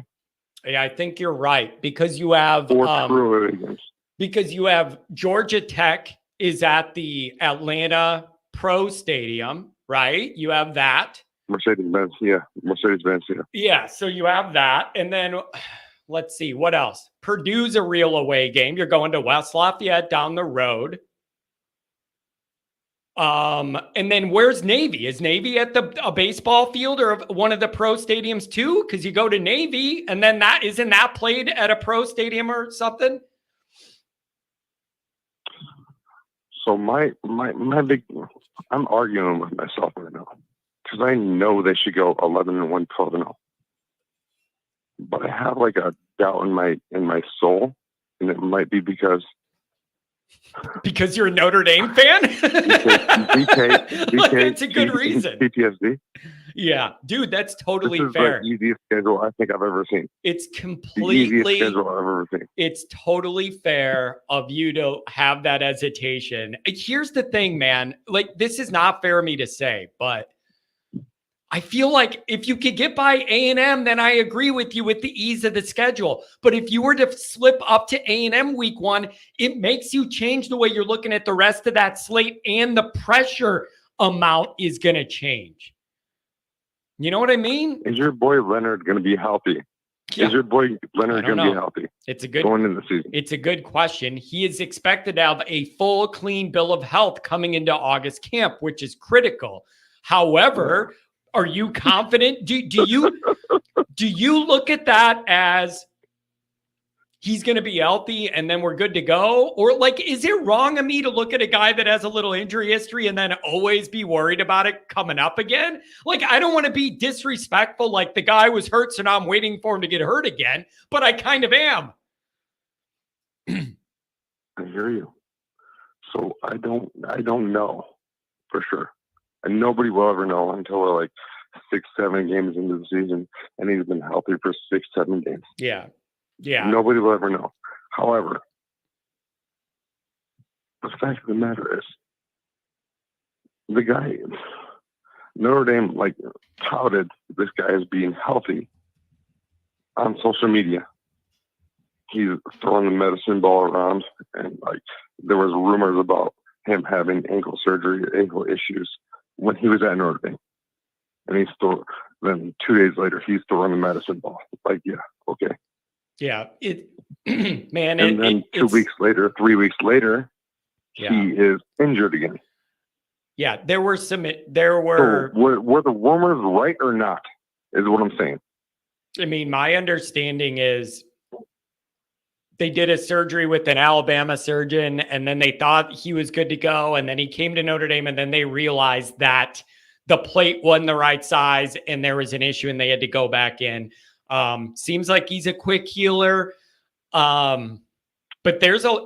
Yeah, I think you're right, because you have 4 true away games. Because you have Georgia Tech is at the Atlanta Pro Stadium, right? You have that. Mercedes-Benz, yeah. Mercedes-Benz, yeah. Yeah, so you have that. And then let's see, what else? Purdue's a real away game. You're going to West Lafayette down the road. And then where's Navy? Is Navy at a baseball field or one of the pro stadiums too? Because you go to Navy, and then isn't that played at a pro stadium or something? So my big, I'm arguing with myself right now. because I know they should go 11-1, 12-0. But I have like a doubt in my soul, and it might be because you're a Notre Dame fan. BK, Like, that's a good reason. PTSD. Yeah, dude, that's totally This is fair. the easiest schedule I think I've ever seen. It's The completely easiest schedule I've ever seen. It's totally fair of you to have that hesitation. Here's the thing, man. Like, this is not fair of me to say, but I feel like if you could get by A&M, then I agree with you with the ease of the schedule. But if you were to slip up to A&M week 1, it makes you change the way you're looking at the rest of that slate, and the pressure amount is going to change. You know what I mean? Is your boy Leonard going to be healthy? Yeah. Is your boy Leonard going to be healthy? It's a good going into the season. It's a good question. He is expected to have a full, clean bill of health coming into August camp, which is critical. However, are you confident? Do you look at that as he's going to be healthy and then we're good to go? Or like, is it wrong of me to look at a guy that has a little injury history and then always be worried about it coming up again? Like, I don't want to be disrespectful. Like, the guy was hurt, so now I'm waiting for him to get hurt again, but I kind of am. I hear you. So I don't know for sure. And nobody will ever know until we're like 6-7 games into the season and he's been healthy for 6-7 games. Yeah. Yeah. Nobody will ever know. However, the fact of the matter is, the guy, Notre Dame, like, touted this guy as being healthy on social media. He's throwing the medicine ball around, and like there was rumors about him having ankle surgery, ankle issues when he was at Notre Dame. And he's still, then 2 days later, he's throwing the medicine ball. Like, yeah, okay. Yeah, man. And then 2 weeks later, 3 weeks later, he is injured again. Yeah, there were. So were the rumors right or not? Is what I'm saying. I mean, my understanding is they did a surgery with an Alabama surgeon, and then they thought he was good to go, and then he came to Notre Dame, and then they realized that the plate wasn't the right size, and there was an issue, and they had to go back in. Seems like he's a quick healer. But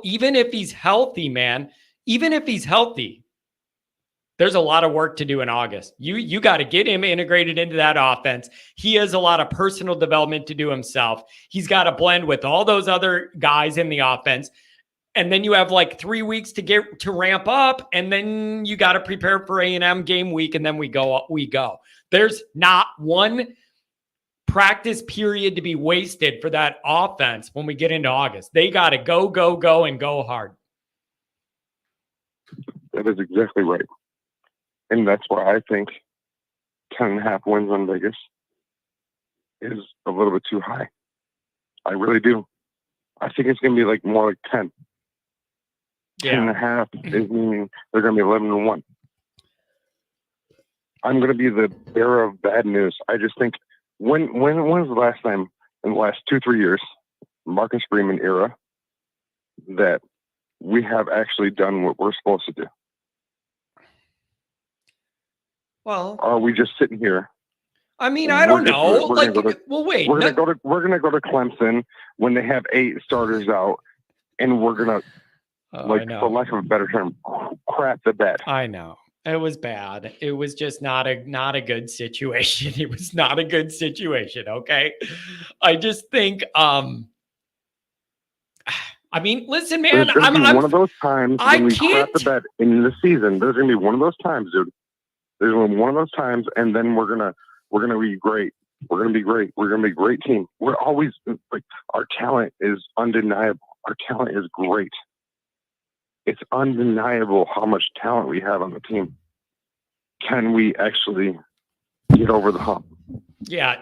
even if he's healthy, man, even if he's healthy, there's a lot of work to do in August. You got to get him integrated into that offense. He has a lot of personal development to do himself. He's got to blend with all those other guys in the offense. And then you have like 3 weeks to ramp up, and then you got to prepare for A&M game week, and then we go. There's not one practice period to be wasted for that offense when we get into August. They got to go, and go hard. That is exactly right. And that's why I think 10.5 wins on Vegas is a little bit too high. I really do. I think it's going to be like more like 10. Yeah. 10.5 is meaning they're going to be 11-1. I'm going to be the bearer of bad news. I just think when was the last time in the last 2-3 years, Marcus Freeman era, that we have actually done what we're supposed to do? Well, are we just sitting here? I mean, I don't know. We're gonna go to Clemson when they have 8 starters out, and we're gonna, for lack of a better term, crap the bed. I know. It was bad. It was just not a good situation. It was not a good situation. Okay. I just think, I mean, listen, man, one of those times when we crap the bed in the season. There's going to be one of those times, dude. There's going to be one of those times, and then we're gonna be great. We're gonna be great. We're gonna be a great team. We're always like, our talent is undeniable. Our talent is great. It's undeniable how much talent we have on the team. Can we actually get over the hump? Yeah,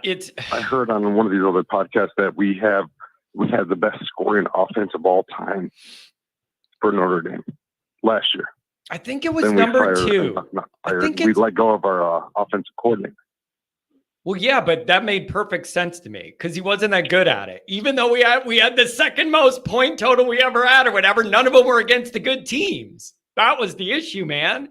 I heard on one of these other podcasts that we have the best scoring offense of all time for Notre Dame last year. I think it was number 2. We let go of our offensive coordinator. Well, yeah, but that made perfect sense to me because he wasn't that good at it. Even though we had the second most point total we ever had or whatever, none of them were against the good teams. That was the issue, man.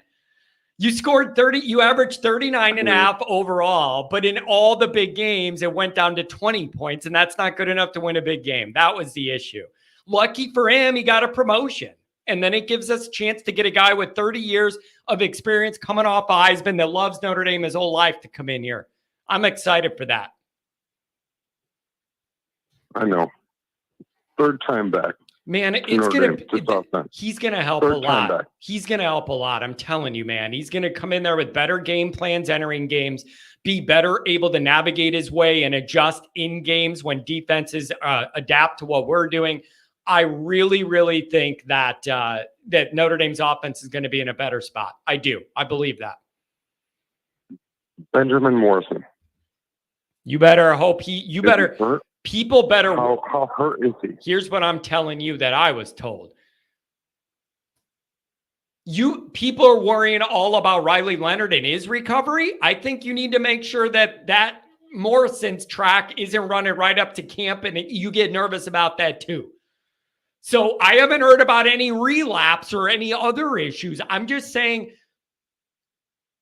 You scored 30, you averaged 39 and a half overall, but in all the big games, it went down to 20 points, and that's not good enough to win a big game. That was the issue. Lucky for him, he got a promotion. And then it gives us a chance to get a guy with 30 years of experience coming off Heisman that loves Notre Dame his whole life to come in here. I'm excited for that. I know. Third time back. Man, he's going to help a lot. He's going to help a lot. I'm telling you, man, he's going to come in there with better game plans, entering games, be better able to navigate his way and adjust in games when defenses adapt to what we're doing. I really, really think that that Notre Dame's offense is going to be in a better spot. I do. I believe that. Benjamin Morrison. You better hope people better. How hurt is he? Here's what I'm telling you that I was told. People are worrying all about Riley Leonard and his recovery. I think you need to make sure that Morrison's track isn't running right up to camp, and you get nervous about that too. So I haven't heard about any relapse or any other issues. I'm just saying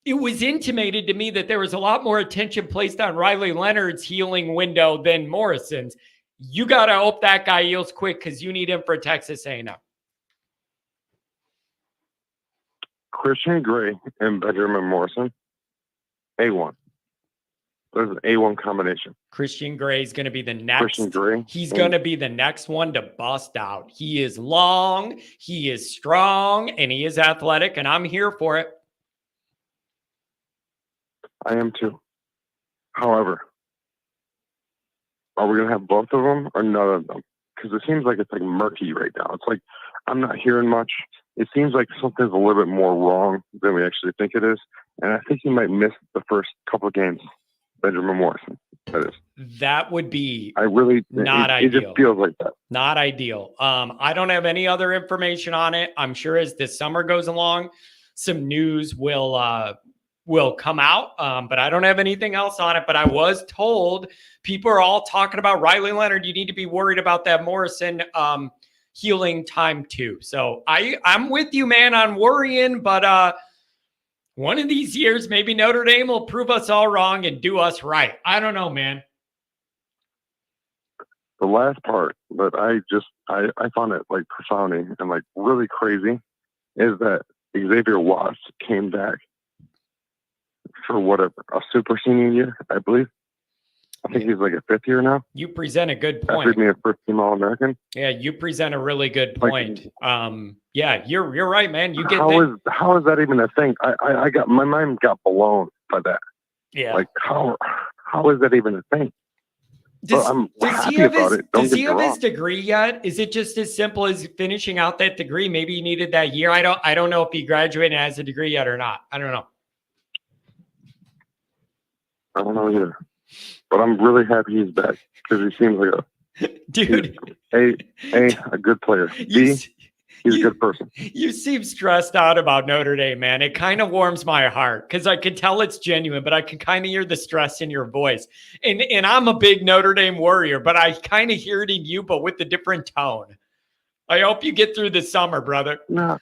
it was intimated to me that there was a lot more attention placed on Riley Leonard's healing window than Morrison's. You got to hope that guy heals quick because you need him for Texas A&M. Christian Gray and Benjamin Morrison, A1. There's an A1 combination. Christian Gray is going to be the next. Christian Gray. He's going to be the next one to bust out. He is long, he is strong, and he is athletic, and I'm here for it. I am too. However, are we going to have both of them or none of them? Because it seems like it's like murky right now. It's like I'm not hearing much. It seems like something's a little bit more wrong than we actually think it is. And I think he might miss the first couple of games. Benjamin Morrison. That would be not ideal. It just feels like that. Not ideal. I don't have any other information on it. I'm sure as this summer goes along, some news will come out. But I don't have anything else on it. But I was told people are all talking about Riley Leonard. You need to be worried about that Morrison healing time too. So I'm with you, man, on worrying, but one of these years, maybe Notre Dame will prove us all wrong and do us right. I don't know, man. The last part that I found it like profounding and like really crazy is that Xavier Watts came back for whatever, a super senior year, I believe. I think he's like a fifth year now. You present a good point. After being a first-team All-American. Yeah, you present a really good point. Yeah, you're right, man. You get how is that even a thing? I got my mind got blown by that. Yeah, like how is that even a thing? Does he have his degree yet? Is it just as simple as finishing out that degree? Maybe he needed that year. I don't know if he graduated and has a degree yet or not. I don't know. I don't know either. But I'm really happy he's back because he seems like a good player. He's a good person. You seem stressed out about Notre Dame, man. It kind of warms my heart because I can tell it's genuine, but I can kind of hear the stress in your voice. And I'm a big Notre Dame warrior, but I kind of hear it in you, but with a different tone. I hope you get through the summer, brother. No,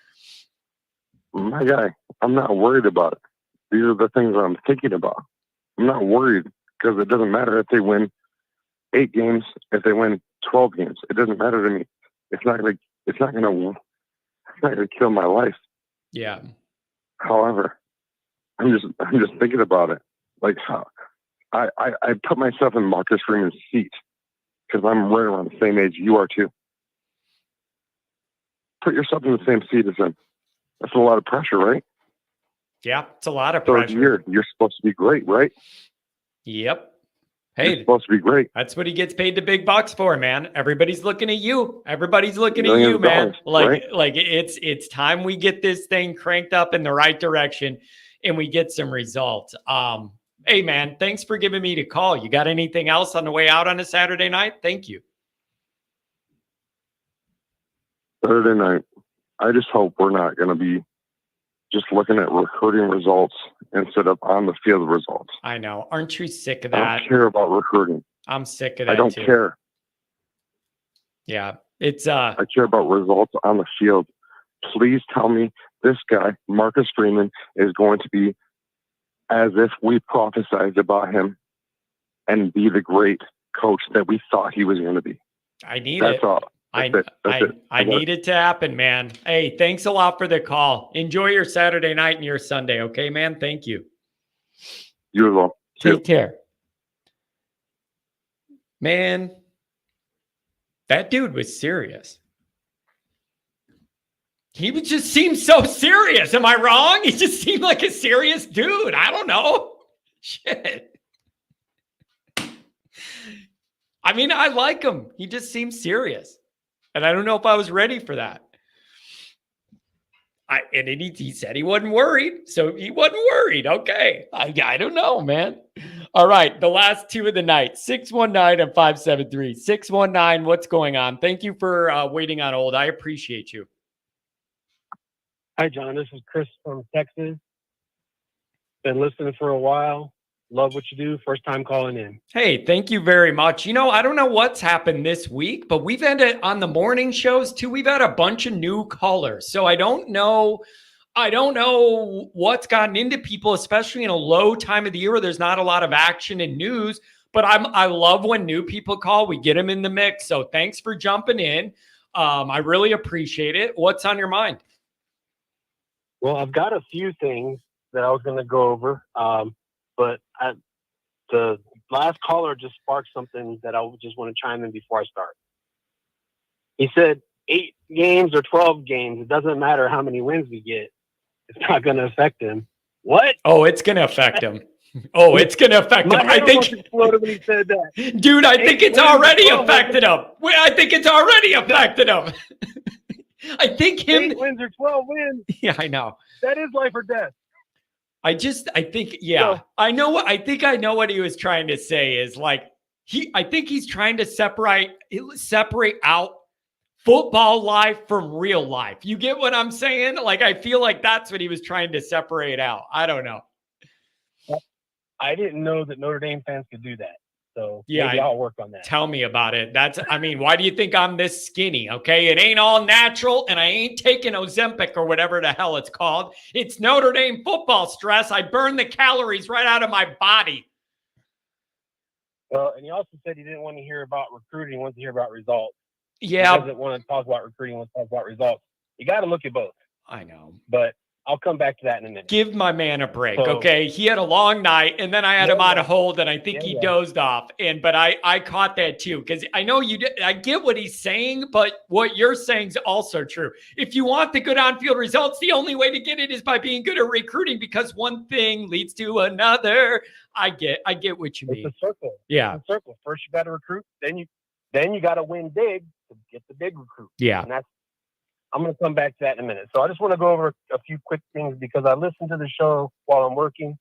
my guy, I'm not worried about it. These are the things I'm thinking about. I'm not worried. Because it doesn't matter if they win 8 games, if they win 12 games. It doesn't matter to me. It's not gonna kill my life. Yeah. However, I'm just thinking about it. Like how I put myself in Marcus Freeman's seat because I'm right around the same age you are too. Put yourself in the same seat as him. That's a lot of pressure, right? Yeah, it's a lot of pressure. You're supposed to be great, right? Yep. Hey, it's supposed to be great. That's what he gets paid the big bucks for, man. Everybody's looking at you. Everybody's looking at you, man. Like it's time we get this thing cranked up in the right direction and we get some results. Hey, man, thanks for giving me the call. You got anything else on the way out on a Saturday night? Thank you. Saturday night, I just hope we're not going to be just looking at recruiting results instead of on the field results. I know. Aren't you sick of that? I don't care about recruiting. I'm sick of that. I don't care. Yeah. It's I care about results on the field. Please tell me this guy, Marcus Freeman, is going to be as if we prophesized about him and be the great coach that we thought he was going to be. I need That's it. all. That's it. I need it to happen, man. Hey, thanks a lot for the call. Enjoy your Saturday night and your Sunday. Okay, man. Thank you. You as well. Take care. Man, that dude was serious. He would just seem so serious. Am I wrong? He just seemed like a serious dude. I don't know. Shit. I mean, I like him. He just seems serious. And I don't know if I was ready for that. And he said he wasn't worried. So he wasn't worried. Okay. I don't know, man. All right. The last two of the night, 619 and 573. 619, what's going on? Thank you for waiting on hold. I appreciate you. Hi, John. This is Chris from Texas. Been listening for a while. Love what you do. First time calling in. Hey, thank you very much. You know, I don't know what's happened this week, but we've had it on the morning shows too. We've had a bunch of new callers. So I don't know what's gotten into people, especially in a low time of the year where there's not a lot of action and news. But I love when new people call. We get them in the mix. So thanks for jumping in. I really appreciate it. What's on your mind? Well, I've got a few things that I was going to go over. But the last caller just sparked something that I just want to chime in before I start. He said 8 games or 12 games, it doesn't matter how many wins we get. It's not going to affect him. What? Oh, it's going to affect him. Oh, it's going to affect him. I think exploded when he said that. Dude, I think it's already affected him. I think it's already affected him. I think him 8 wins or 12 wins. Yeah, I know. That is life or death. I think I know what he was trying to say is like, I think he's trying to separate out football life from real life. You get what I'm saying? Like, I feel like that's what he was trying to separate out. I don't know. I didn't know that Notre Dame fans could do that. So yeah, maybe I'll work on that. Tell me about it. Why do you think I'm this skinny? Okay. It ain't all natural and I ain't taking Ozempic or whatever the hell it's called. It's Notre Dame football stress. I burn the calories right out of my body. Well, and he also said he didn't want to hear about recruiting. He wants to hear about results. Yeah. He doesn't want to talk about recruiting. He wants to talk about results. You got to look at both. I know. But I'll come back to that in a minute. Give my man a break, okay? He had a long night, and then I had him out of hold, and I think he dozed off. But I caught that too, because I know you did. I get what he's saying, but what you're saying is also true. If you want the good on-field results, the only way to get it is by being good at recruiting, because one thing leads to another. I get what you mean. It's a circle. Yeah. It's a circle. First you got to recruit, then you got to win big to get the big recruit. Yeah. And I'm going to come back to that in a minute. So I just want to go over a few quick things because I listen to the show while I'm working.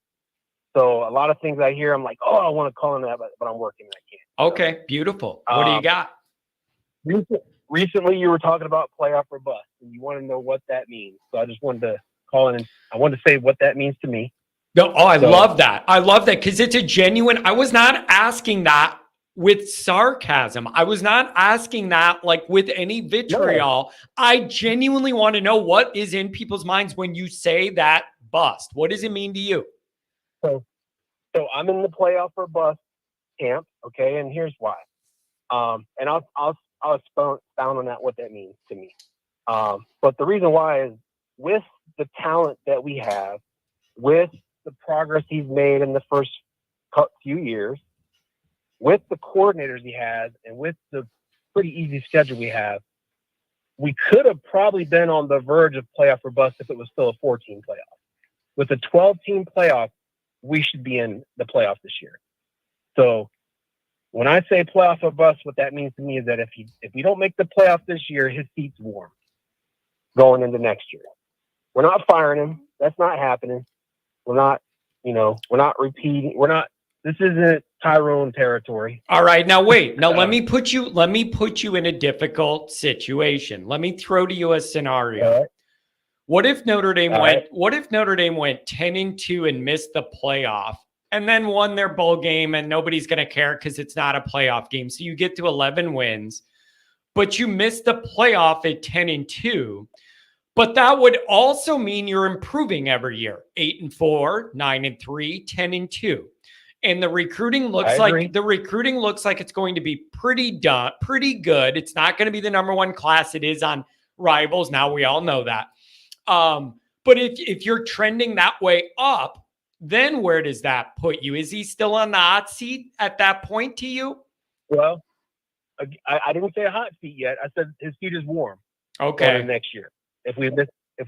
So a lot of things I hear, I'm like, oh, I want to call in that, but I'm working and I can't. Okay, beautiful. What do you got? Recently, you were talking about playoff or bust, and you want to know what that means. So I just wanted to call in and I wanted to say what that means to me. No, I love that. I love that because it's a genuine. I was not asking that with sarcasm. I was not asking that like with any vitriol. No. I genuinely want to know what is in people's minds when you say that bust. What does it mean to you? So I'm in the playoff or bust camp. Okay. And here's why. And I'll expound on that, what that means to me. But the reason why is with the talent that we have, with the progress he's made in the first few years, with the coordinators he has, and with the pretty easy schedule we have, we could have probably been on the verge of playoff or bust if it was still a 14 playoff. With a 12-team playoff, we should be in the playoff this year. So when I say playoff or bust, what that means to me is that if we don't make the playoff this year, his seat's warm going into next year. We're not firing him. That's not happening. We're not repeating. This isn't Tyrone territory. All right. Now, wait. Now, let me put you in a difficult situation. Let me throw to you a scenario. Right. What if Notre Dame went 10-2 and missed the playoff and then won their bowl game and nobody's going to care because it's not a playoff game. So you get to 11 wins, but you missed the playoff at 10-2. But that would also mean you're improving every year. 8-4, 9-3, 10-2. And the recruiting looks like it's going to be pretty good. It's not going to be the number one class it is on Rivals. Now we all know that. But if you're trending that way up, then where does that put you? Is he still on the hot seat at that point to you? Well, I didn't say a hot seat yet. I said his feet is warm. Okay. Next year, if we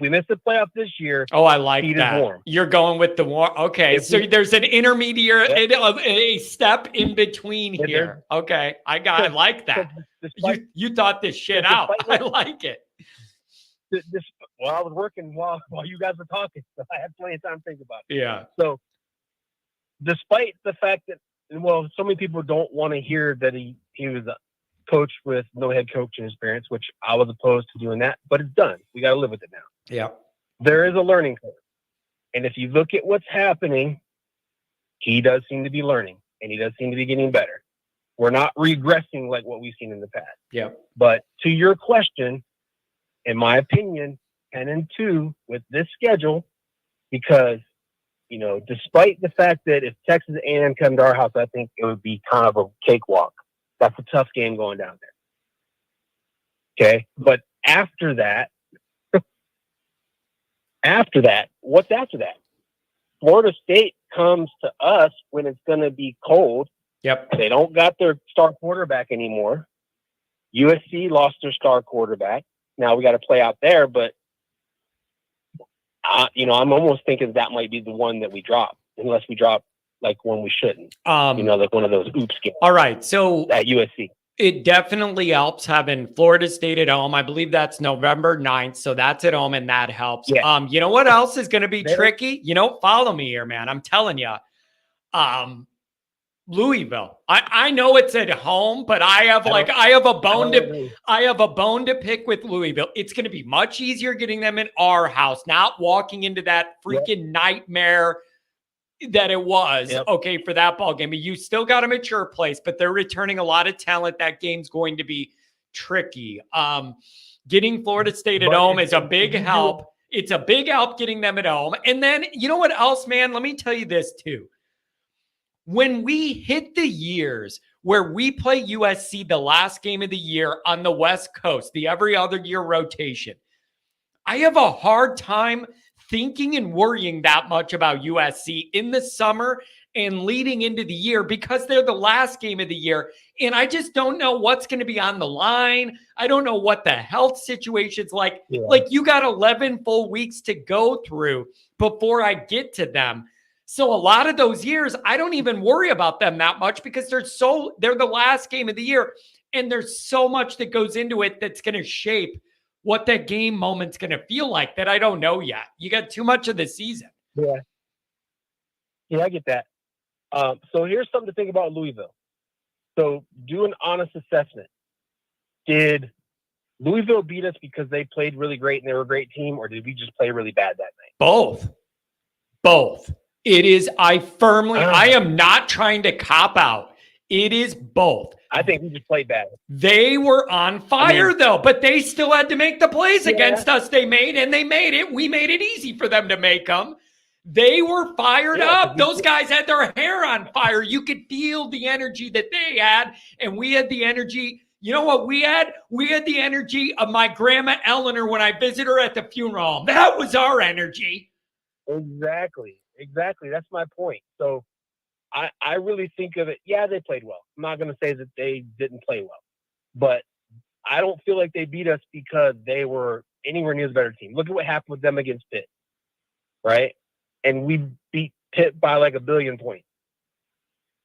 miss the playoff this year, I like feet that. is warm. You're going with the warm. Okay, so there's an intermediate, a step in between here. Okay, I like that. You thought this shit out. I like it. Well, I was working while you guys were talking, so I had plenty of time to think about it. Yeah. So, despite the fact that, so many people don't want to hear that he was a coach with no head coaching experience, which I was opposed to doing that, but it's done. We got to live with it now. Yeah. There is a learning curve. And if you look at what's happening, he does seem to be learning, and he does seem to be getting better. We're not regressing like what we've seen in the past. Yeah. But to your question, in my opinion, 10-2 with this schedule, because, despite the fact that if Texas A&M come to our house, I think it would be kind of a cakewalk. That's a tough game going down there. Okay. But after that, what's after that? Florida State comes to us when it's going to be cold. Yep. They don't got their star quarterback anymore. USC lost their star quarterback. Now we got to play out there, but I'm almost thinking that might be the one that we drop, unless we drop like one we shouldn't. Like one of those oops games. All right, so at USC. It definitely helps having Florida State at home. I believe that's November 9th, so that's at home, and that helps. Yeah. You know what else is going to be tricky? Follow me here, man. I'm telling you. Louisville. I know it's at home, but I have a bone to pick with Louisville. It's going to be much easier getting them in our house, not walking into that freaking nightmare that it was, for that ball game. But you still got a mature place, but they're returning a lot of talent. That game's going to be tricky. Getting Florida State at home is a big help. It's a big help getting them at home. And then, you know what else, man? Let me tell you this too. When we hit the years where we play USC the last game of the year on the West Coast, the every other year rotation, I have a hard time thinking and worrying that much about USC in the summer and leading into the year because they're the last game of the year. And I just don't know what's going to be on the line. I don't know what the health situation's like. Yeah. Like you got 11 full weeks to go through before I get to them. So a lot of those years, I don't even worry about them that much because they're the last game of the year. And there's so much that goes into it that's going to shape what that game moment's going to feel like that I don't know yet. You got too much of the season. Yeah. Yeah, I get that. So here's something to think about Louisville. So do an honest assessment. Did Louisville beat us because they played really great and they were a great team, or did we just play really bad that night? Both. It is, I am not trying to cop out. It is both. I think we just played bad. They were on fire, though, but they still had to make the plays against us they made, and they made it. We made it easy for them to make them. They were fired up. Those guys had their hair on fire. You could feel the energy that they had, and we had the energy. You know what we had? We had the energy of my grandma Eleanor when I visited her at the funeral home. That was our energy. Exactly. That's my point. So I really think of it. Yeah, they played well. I'm not going to say that they didn't play well, but I don't feel like they beat us because they were anywhere near the better team. Look at what happened with them against Pitt, right? And we beat Pitt by like 1 billion points.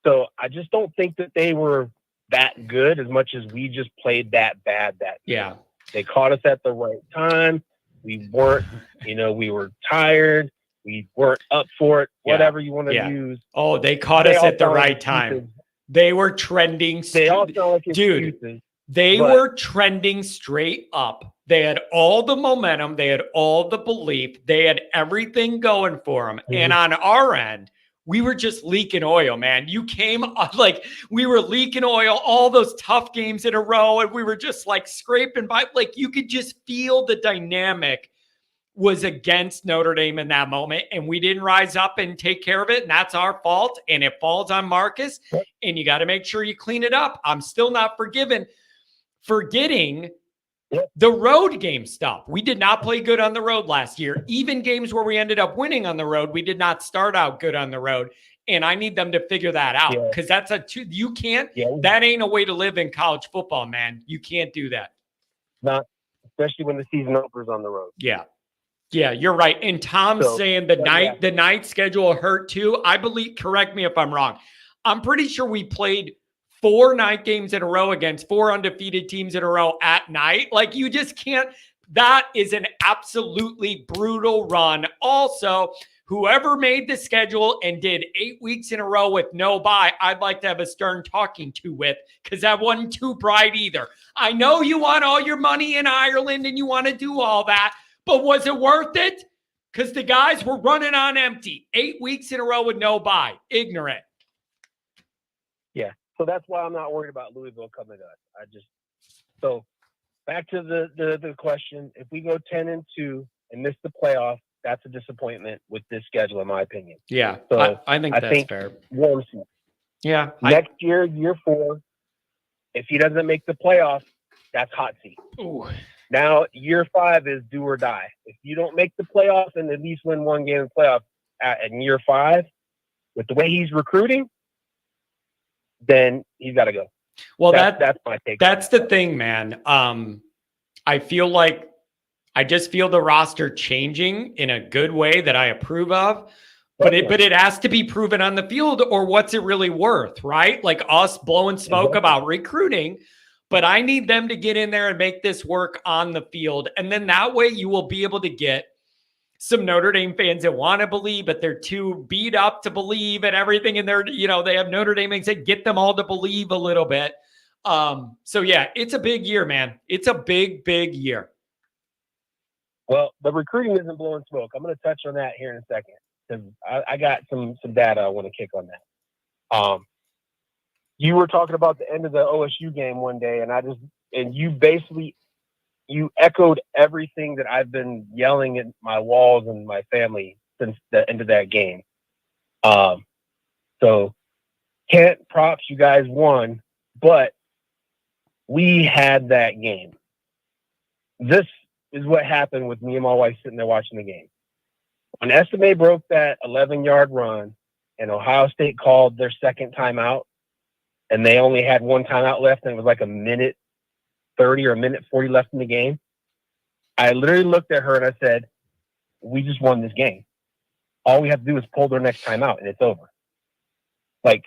So I just don't think that they were that good as much as we just played that bad that yeah. They caught us at the right time. We weren't, we were tired. We weren't up for it, whatever you want to use. Oh, they caught us at the right time. They were trending. They all sound like excuses. Dude, they were trending straight up. They had all the momentum. They had all the belief. They had everything going for them. Mm-hmm. And on our end, we were just leaking oil, man. You came like we were leaking oil all those tough games in a row. And we were just like scraping by. Like you could just feel the dynamic was against Notre Dame in that moment, and we didn't rise up and take care of it, and that's our fault, and it falls on Marcus, and you got to make sure you clean it up. I'm still not forgetting the road game stuff. We did not play good on the road last year. Even games where we ended up winning on the road, we did not start out good on the road, and I need them to figure that out, because that's you can't, that ain't a way to live in college football, man. You can't do that. Not, especially when the season opens on the road. Yeah. Yeah, you're right. And Tom's saying the night schedule hurt too. I believe, correct me if I'm wrong, I'm pretty sure we played 4 night games in a row against 4 undefeated teams in a row at night. Like, you just can't. That is an absolutely brutal run. Also, whoever made the schedule and did 8 weeks in a row with no bye, I'd like to have a stern talking to with, because that wasn't too bright either. I know you want all your money in Ireland and you want to do all that, but was it worth it? Because the guys were running on empty. 8 weeks in a row with no bye. Ignorant. Yeah. So that's why I'm not worried about Louisville coming to us. So back to the question. If we go 10-2 and miss the playoff, that's a disappointment with this schedule, in my opinion. Yeah. So I think that's fair. Warm season. Yeah. Next year, year 4, if he doesn't make the playoff, that's hot seat. Ooh. Now, year 5 is do or die. If you don't make the playoff and at least win 1 game in the playoff in year 5, with the way he's recruiting, then he's got to go. Well, that's my take. That's the thing, man. I feel like I just feel the roster changing in a good way that I approve of. But it has to be proven on the field, or what's it really worth, right? Like us blowing smoke about recruiting. But I need them to get in there and make this work on the field. And then that way you will be able to get some Notre Dame fans that want to believe, but they're too beat up to believe and everything. And they're, they have Notre Dame and say, get them all to believe a little bit. So yeah, it's a big year, man. It's a big, big year. Well, the recruiting isn't blowing smoke. I'm going to touch on that here in a second, because I got some data I want to kick on that. You were talking about the end of the OSU game one day, and you echoed everything that I've been yelling at my walls and my family since the end of that game. So props, you guys won, but we had that game. This is what happened with me and my wife sitting there watching the game. When SMA broke that 11-yard run and Ohio State called their second timeout, and they only had 1 timeout left, and it was like a minute 30 or a minute 40 left in the game, I literally looked at her and I said, we just won this game. All we have to do is pull their next timeout, and it's over. Like,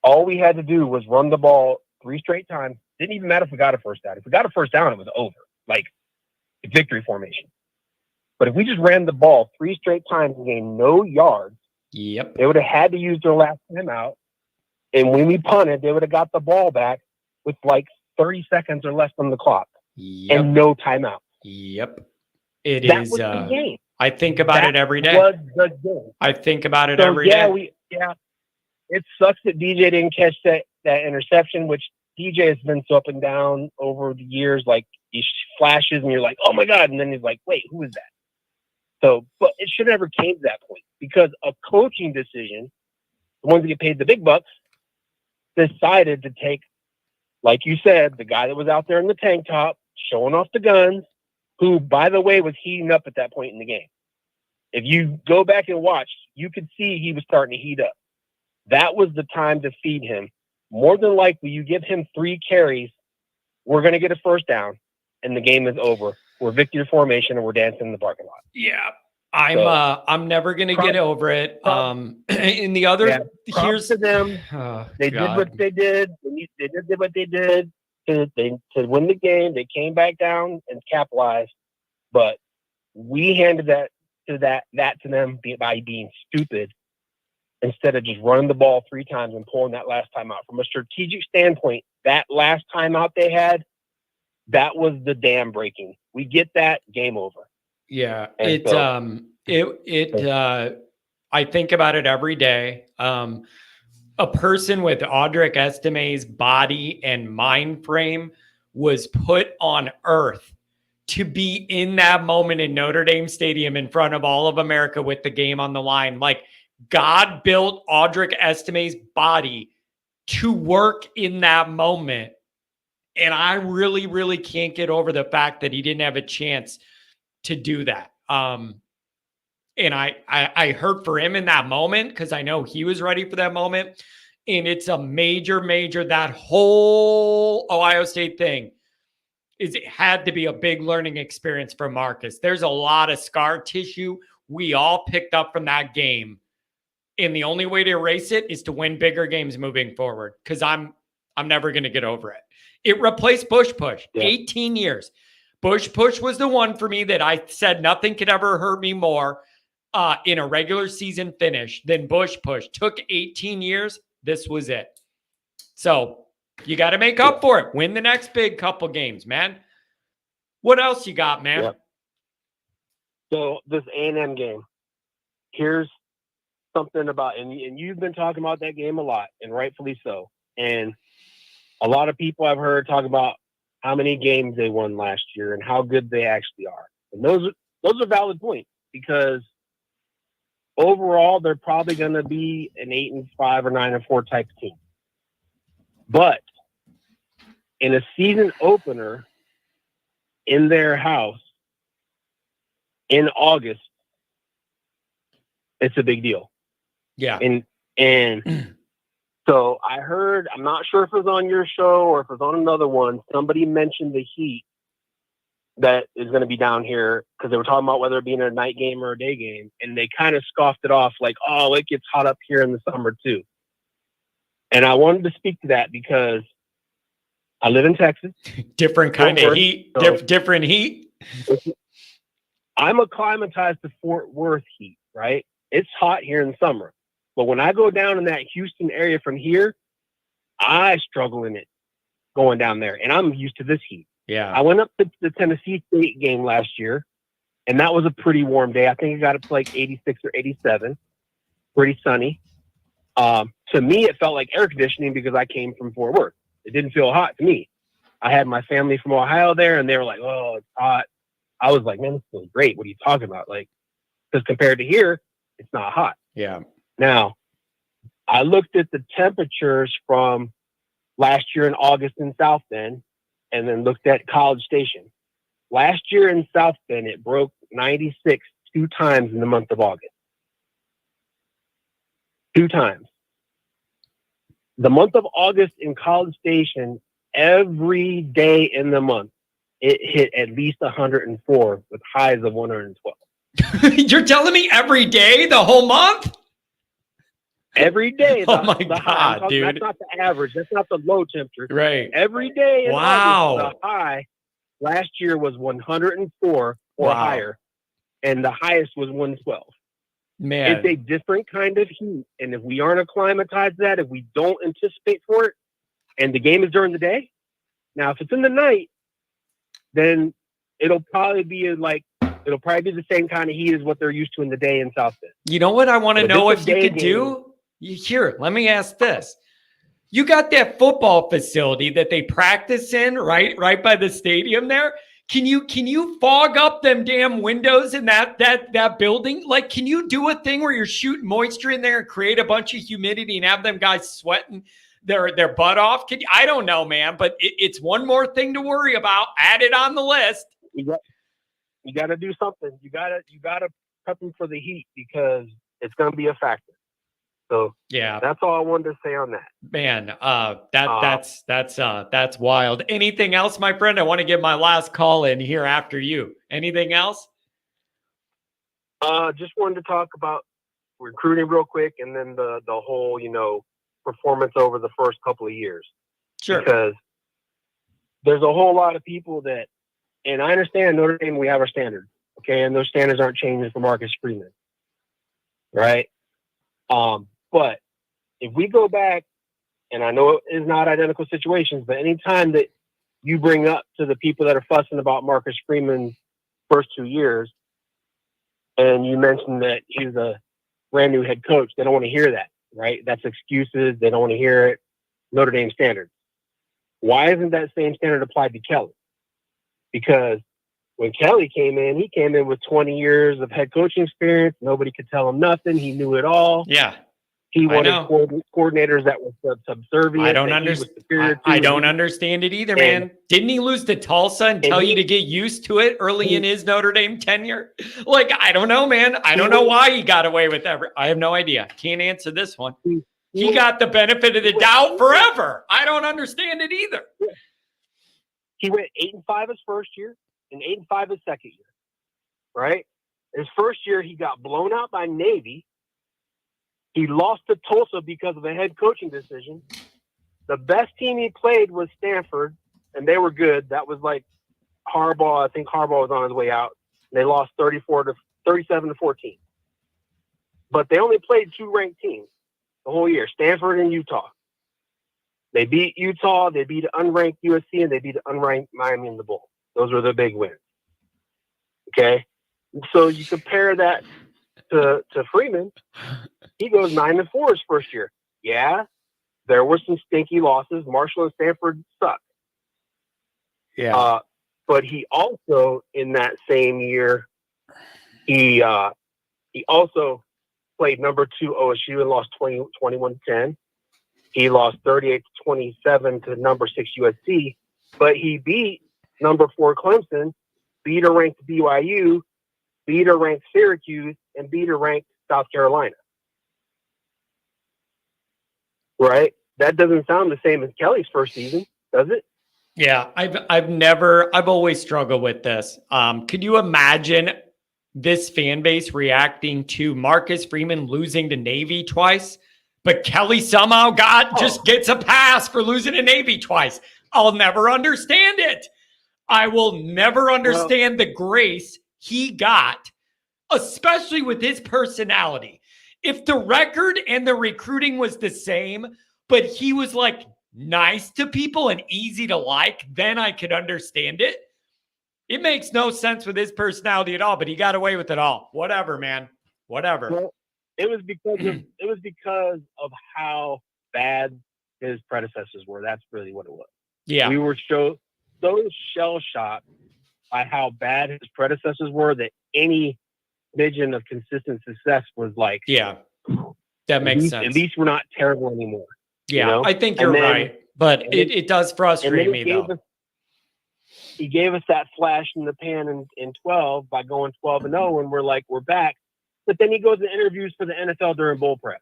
all we had to do was run the ball 3 straight times. Didn't even matter if we got a first down. If we got a first down, it was over. Like, victory formation. But if we just ran the ball 3 straight times and gained no yards, they would have had to use their last timeout. And when we punted, they would have got the ball back with like 30 seconds or less on the clock and no timeout. That was the game. I think about it every day. Was the game. I think about it every day. It sucks that DJ didn't catch that interception, which DJ has been so up and down over the years. Like, he flashes and you're like, oh my God. And then he's like, wait, who is that? So, but it should never came to that point, because a coaching decision, the ones that get paid the big bucks, decided to take, like you said, the guy that was out there in the tank top, showing off the guns, who, by the way, was heating up at that point in the game. If you go back and watch, you could see he was starting to heat up. That was the time to feed him. More than likely, you give him 3 carries, we're going to get a first down, and the game is over. We're victory formation, and we're dancing in the parking lot. Yeah. I'm never going to get over it. In the other, here's to them. They did what they did. They did what they did to win the game. They came back down and capitalized, but we handed that to them by being stupid instead of just running the ball 3 times and pulling that last time out. From a strategic standpoint, that last timeout they had, that was the dam breaking. We get that, game over. Yeah, I think about it every day. A person with Audric Estime's body and mind frame was put on earth to be in that moment in Notre Dame Stadium in front of all of America with the game on the line. Like, God built Audric Estime's body to work in that moment. And I really, really can't get over the fact that he didn't have a chance to do that. And I hurt for him in that moment because I know he was ready for that moment. And it's a major, that whole Ohio State thing it had to be a big learning experience for Marcus. There's a lot of scar tissue we all picked up from that game. And the only way to erase it is to win bigger games moving forward. Because I'm never going to get over it. It replaced Bush Push. 18 years. Bush Push was the one for me that I said nothing could ever hurt me more in a regular season finish than Bush Push. Took 18 years. This was it. So you got to make up for it. Win the next big couple games, man. What else you got, man? Yep. So this A&M game, here's something about, and you've been talking about that game a lot, and rightfully so. And a lot of people I've heard talk about how many games they won last year and how good they actually are. And those are valid points, because overall they're probably going to be an 8-5 or 9-4 type team. But in a season opener in their house in August, it's a big deal. Yeah. And so I heard, I'm not sure if it was on your show or if it was on another one, somebody mentioned the heat that is going to be down here, because they were talking about whether it being a night game or a day game. And they kind of scoffed it off like, oh, it gets hot up here in the summer too. And I wanted to speak to that because I live in Texas. Different kind of heat. So different heat. I'm acclimatized to Fort Worth heat, right? It's hot here in summer. But when I go down in that Houston area from here, I struggle in it going down there. And I'm used to this heat. Yeah. I went up to the Tennessee State game last year, and that was a pretty warm day. I think it got up to like 86 or 87. Pretty sunny. To me, it felt like air conditioning because I came from Fort Worth. It didn't feel hot to me. I had my family from Ohio there, and they were like, oh, it's hot. I was like, man, this feels great. What are you talking about? Like, because compared to here, it's not hot. Yeah. Now, I looked at the temperatures from last year in August in South Bend, and then looked at College Station. Last year in South Bend, it broke 96 2 times in the month of August. 2 times. The month of August in College Station, every day in the month, it hit at least 104 with highs of 112. You're telling me every day, the whole month? Every day. Oh my God, dude. That's not the average. That's not the low temperature. Right. Every day in Wow. August, the high last year was 104 or higher, and the highest was 112. Man. It's a different kind of heat, and if we aren't acclimatized to that, if we don't anticipate for it, and the game is during the day, now if it's in the night, then it'll probably be the same kind of heat as what they're used to in the day in South Bend. You know what I want to know if you could do? Here, let me ask this. You got that football facility that they practice in, right by the stadium there. Can you fog up them damn windows in that building? Like, can you do a thing where you're shooting moisture in there and create a bunch of humidity and have them guys sweating their butt off? I don't know, man, but it's one more thing to worry about. Add it on the list. You got to do something. You got to prep them for the heat because it's going to be a factor. So yeah, that's all I wanted to say on that. Man, that's wild. Anything else, my friend? I want to get my last call in here after you. Anything else? Just wanted to talk about recruiting real quick, and then the whole performance over the first couple of years. Sure. Because there's a whole lot of people that, and I understand Notre Dame, we have our standards, okay, and those standards aren't changing for Marcus Freeman, right? But if we go back, and I know it is not identical situations, but anytime that you bring up to the people that are fussing about Marcus Freeman's first 2 years, and you mention that he's a brand new head coach, they don't want to hear that, right? That's excuses. They don't want to hear it. Notre Dame standards. Why isn't that same standard applied to Kelly? Because When Kelly came in, he came in with 20 years of head coaching experience. Nobody could tell him nothing. He knew it all. Yeah. He wanted coordinators that were subservient. I don't understand. I don't understand it either, man. Didn't he lose to Tulsa and tell you to get used to it early in his Notre Dame tenure? Like, I don't know, man. I don't know why he got away with that. I have no idea. Can't answer this one. He got the benefit of the doubt forever. I don't understand it either. He went 8-5 his first year and 8-5 his second year, right? His first year, he got blown out by Navy. He lost to Tulsa because of a head coaching decision. The best team he played was Stanford, and they were good. That was like Harbaugh. I think Harbaugh was on his way out. They lost 37-14. But they only played 2 ranked teams the whole year, Stanford and Utah. They beat Utah, they beat unranked USC, and they beat unranked Miami in the bowl. Those were the big wins. Okay? So you compare that to Freeman, he goes 9-4 his first year. Yeah, there were some stinky losses. Marshall and Stanford sucked. Yeah. But he also, in that same year, he also played number 2 OSU and lost 21-10. He lost 38-27 to number 6 USC, but he beat number 4 Clemson, beat a ranked BYU, beat a ranked Syracuse, and beat a ranked South Carolina. Right? That doesn't sound the same as Kelly's first season, does it? Yeah, I've always struggled with this. Could you imagine this fan base reacting to Marcus Freeman losing to Navy twice, but Kelly somehow just gets a pass for losing to Navy twice? I'll never understand it. I will never understand the grace he got, especially with his personality. If the record and the recruiting was the same, but he was like nice to people and easy to like, then I could understand it. It makes no sense with his personality at all, but he got away with it all. Whatever, man. Whatever. Well, it was because of how bad his predecessors were. That's really what it was. Yeah. We were so shell-shocked by how bad his predecessors were that any vision of consistent success was like, yeah, that makes sense. At least we're not terrible anymore. Yeah, you know? I think you're right, but it does frustrate me though. He gave us that flash in the pan in 12 by going 12-0, and we're like, we're back. But then he goes to interviews for the NFL during bowl prep.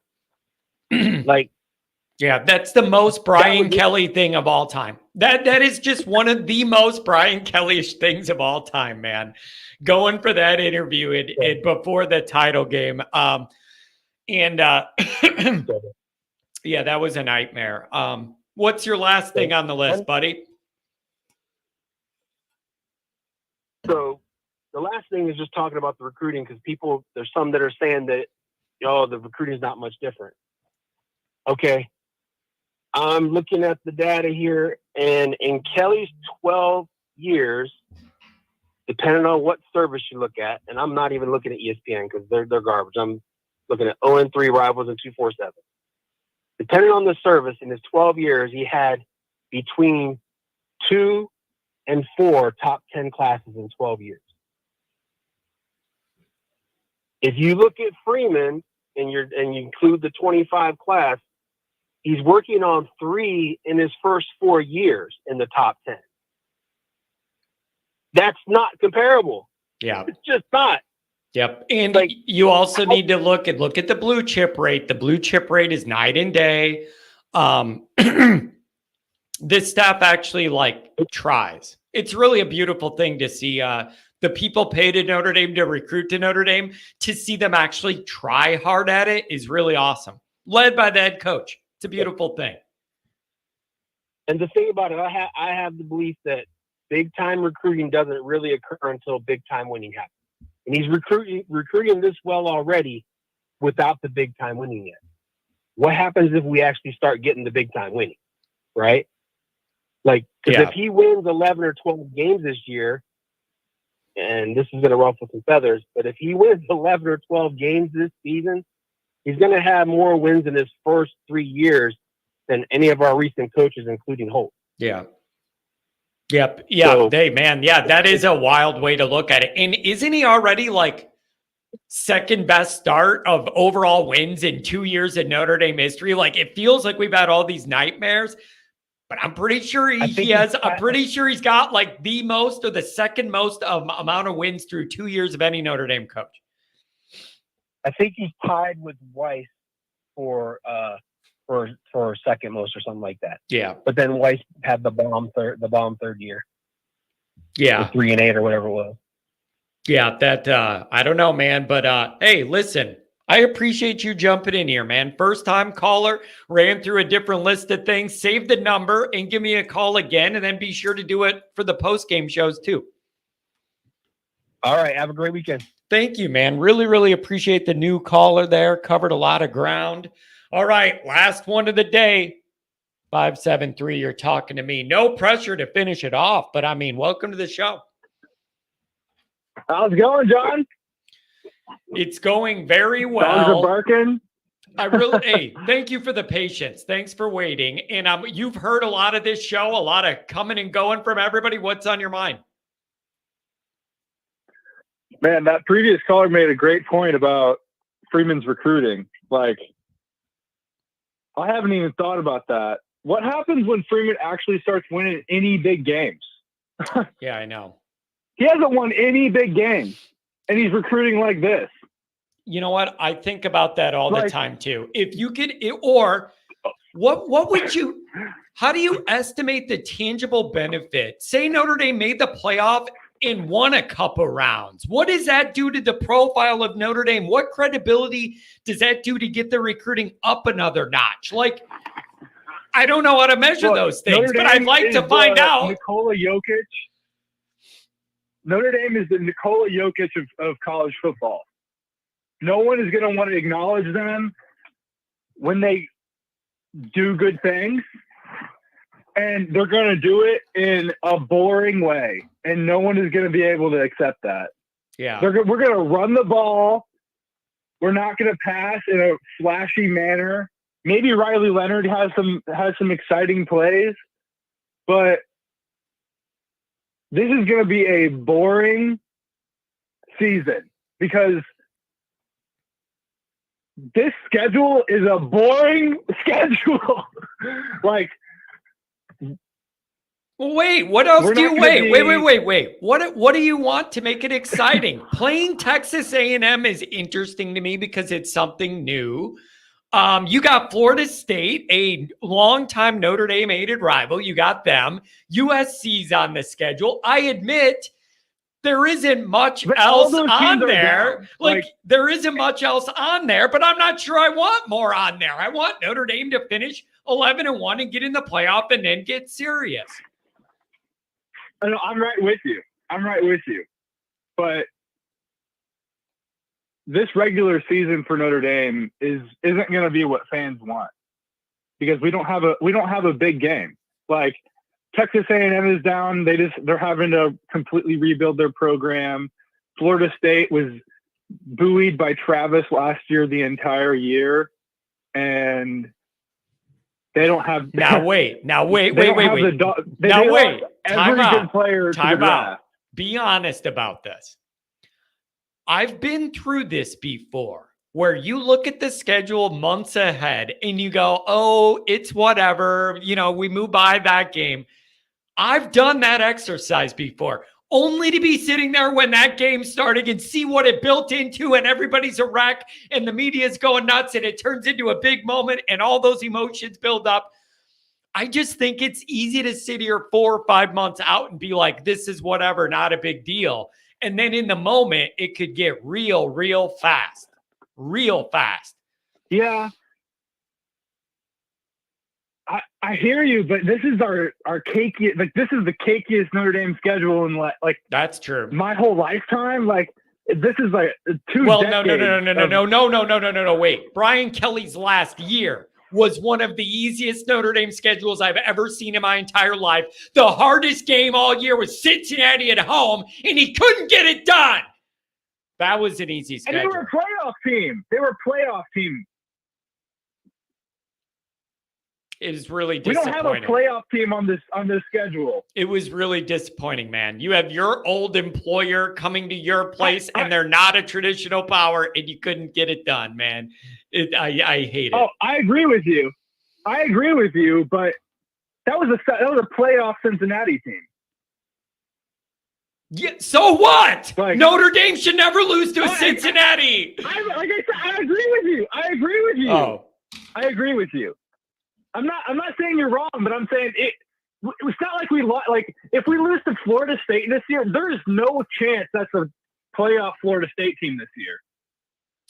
Like, yeah, that's the most Brian Kelly thing of all time. That is just one of the most Brian Kelly-ish things of all time, man. Going for that interview before the title game. Yeah, that was a nightmare. What's your last thing on the list, buddy? So the last thing is just talking about the recruiting, because there's some that are saying that, the recruiting is not much different. Okay. I'm looking at the data here, and in Kelly's 12 years, depending on what service you look at, and I'm not even looking at ESPN because they're garbage. I'm looking at 0-3 Rivals and 247. Depending on the service, in his 12 years, he had between 2 and 4 top 10 classes in 12 years. If you look at Freeman and you include the 25 class, he's working on 3 in his first 4 years in the top 10. That's not comparable. Yeah. It's just not. Yep. And you also need to look at the blue chip rate. The blue chip rate is night and day. This staff actually tries. It's really a beautiful thing to see the people paid at Notre Dame to recruit to Notre Dame. To see them actually try hard at it is really awesome. Led by the head coach. It's a beautiful thing. And the thing about it, I have the belief that big time recruiting doesn't really occur until big time winning happens. And he's recruiting this well already without the big time winning yet. What happens if we actually start getting the big time winning, right? If he wins 11 or 12 games this year, and this is going to ruffle some feathers, but if he wins 11 or 12 games this season, he's going to have more wins in his first 3 years than any of our recent coaches, including Holt. Yeah. Yep. Yeah. So- That is a wild way to look at it. And isn't he already like second best start of overall wins in 2 years in Notre Dame history? Like, it feels like we've had all these nightmares, but I'm pretty sure I'm pretty sure he's got like the most or the second most amount of wins through 2 years of any Notre Dame coach. I think he's tied with Weiss for second most or something like that. Yeah. But then Weiss had the bomb third year. Yeah. 3-8 or whatever it was. Yeah, that I don't know, man. But hey, listen, I appreciate you jumping in here, man. First time caller, ran through a different list of things. Save the number and give me a call again, and then be sure to do it for the post-game shows too. All right, have a great weekend. Thank you, man. Really, really appreciate the new caller there. Covered a lot of ground. All right, last one of the day. 573, you're talking to me. No pressure to finish it off, but I mean, welcome to the show. How's it going, John? It's going very well. Dogs are barking. Hey, thank you for the patience. Thanks for waiting. And you've heard a lot of this show, a lot of coming and going from everybody. What's on your mind? Man, that previous caller made a great point about Freeman's recruiting. Like, I haven't even thought about that. What happens when Freeman actually starts winning any big games? Yeah, I know. He hasn't won any big games, and he's recruiting like this. You know what? I think about that all the time too. If you could, or what would you, how do you estimate the tangible benefit? Say Notre Dame made the playoff and won a couple rounds. What does that do to the profile of Notre Dame? What credibility does that do to get the recruiting up another notch? Like, I don't know how to measure those things, but I'd like to find out. Nikola Jokic. Notre Dame is the Nikola Jokic of college football. No one is going to want to acknowledge them when they do good things, and they're going to do it in a boring way, and no one is going to be able to accept that. Yeah, we're going to run the ball. We're not going to pass in a flashy manner. Maybe Riley Leonard has some exciting plays, but this is going to be a boring season because this schedule is a boring schedule. Like, wait, what else do you wait? What do you want to make it exciting? Playing Texas A&M is interesting to me because it's something new. You got Florida State, a longtime Notre Dame aided rival. You got them. USC's on the schedule. I admit there isn't much else on there. Like, there isn't much else on there, but I'm not sure I want more on there. I want Notre Dame to finish 11-1 and get in the playoff and then get serious. I know, I'm right with you. But this regular season for Notre Dame isn't going to be what fans want because we don't have a big game. Like, Texas A&M is down. They're having to completely rebuild their program. Florida State was buoyed by Travis last year the entire year, and they don't have. Wait. Every good player to the draft. Be honest about this. I've been through this before where you look at the schedule months ahead and you go, oh, it's whatever. You know, we move by that game. I've done that exercise before, only to be sitting there when that game started and see what it built into, and everybody's a wreck and the media is going nuts and it turns into a big moment and all those emotions build up. I just think it's easy to sit here 4 or 5 months out and be like, this is whatever, not a big deal. And then in the moment, it could get real fast. Yeah. I hear you, but this is our cakey, like, this is the cakiest Notre Dame schedule in like that's true. My whole lifetime. Like, this is like 2 Well, decades. No. Wait. Brian Kelly's last year was one of the easiest Notre Dame schedules I've ever seen in my entire life. The hardest game all year was Cincinnati at home, and he couldn't get it done. That was an easy schedule. And they were a playoff team. It was really We don't disappointing. have a playoff team on this schedule. It was really disappointing, man. You have your old employer coming to your place, and they're not a traditional power, and you couldn't get it done, man. I hate it. Oh, I agree with you. But that was a playoff Cincinnati team. Yeah, so what? Like, Notre Dame should never lose to Cincinnati. Like I said, I agree with you. Oh, I agree with you. I'm not saying you're wrong, but I'm saying it's not like we lost. Like, if we lose to Florida State this year, there's no chance that's a playoff Florida State team this year.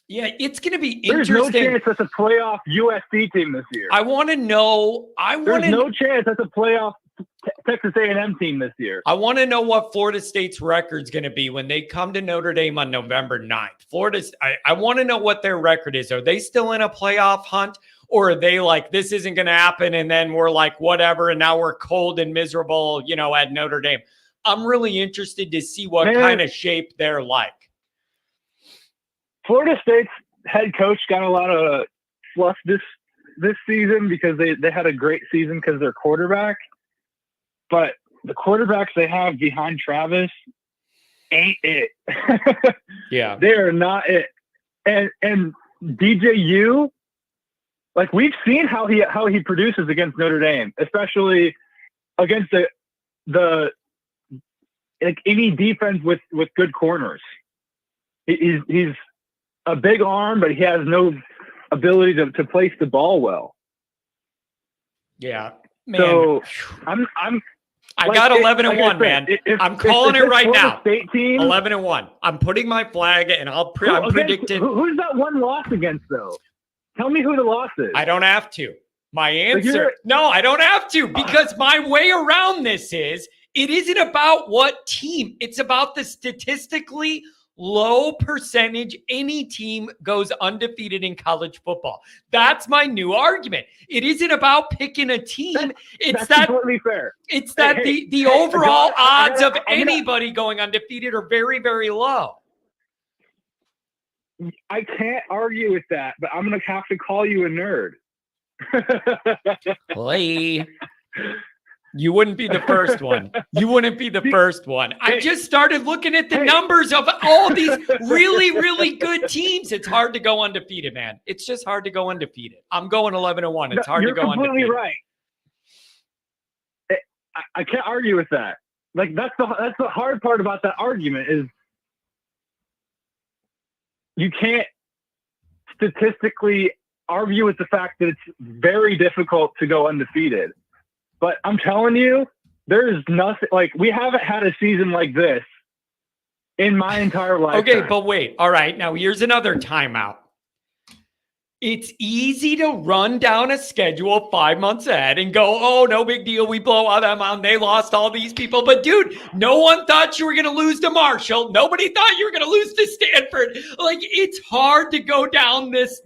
yeah, it's going to be There's interesting. no chance that's a playoff USC team this year. I want to know. There's no chance that's a playoff Texas A&M team this year. I want to know what Florida State's record's going to be when they come to Notre Dame on November 9th. I want to know what their record is. Are they still in a playoff hunt? Or are they like, this isn't going to happen, and then we're like, whatever, and now we're cold and miserable, at Notre Dame? I'm really interested to see what kind of shape they're like. Florida State's head coach got a lot of fluff this season because they had a great season because of their quarterback. But the quarterbacks they have behind Travis ain't it. Yeah. They are not it. And DJU, like, we've seen how he produces against Notre Dame, especially against the like any defense with good corners. He's a big arm, but he has no ability to place the ball well. Yeah, man. So I got 11-1, man. I'm calling it right now. 11-1. I'm putting my flag, and I'm predicting. Who's that one loss against, though? Tell me who the loss is. I don't have to. My answer, no, I don't have to, because my way around this is it isn't about what team. It's about the statistically low percentage any team goes undefeated in college football. That's my new argument. It isn't about picking a team. That's completely fair. It's that the overall odds of anybody going undefeated are very, very low. I can't argue with that, but I'm going to have to call you a nerd. Play. You wouldn't be the first one. I just started looking at the numbers of all these really, really good teams. It's hard to go undefeated, man. It's just hard to go undefeated. I'm going 11-1. It's hard to go undefeated. You're completely right. I can't argue with that. Like, that's the hard part about that argument is you can't statistically argue with the fact that it's very difficult to go undefeated. But I'm telling you, there's nothing, like, we haven't had a season like this in my entire life. Okay, but wait. All right, now here's another timeout. It's easy to run down a schedule 5 months ahead and go, oh, no big deal. We blow out them out. They lost all these people. But, dude, no one thought you were going to lose to Marshall. Nobody thought you were going to lose to Stanford. Like, it's hard to go down this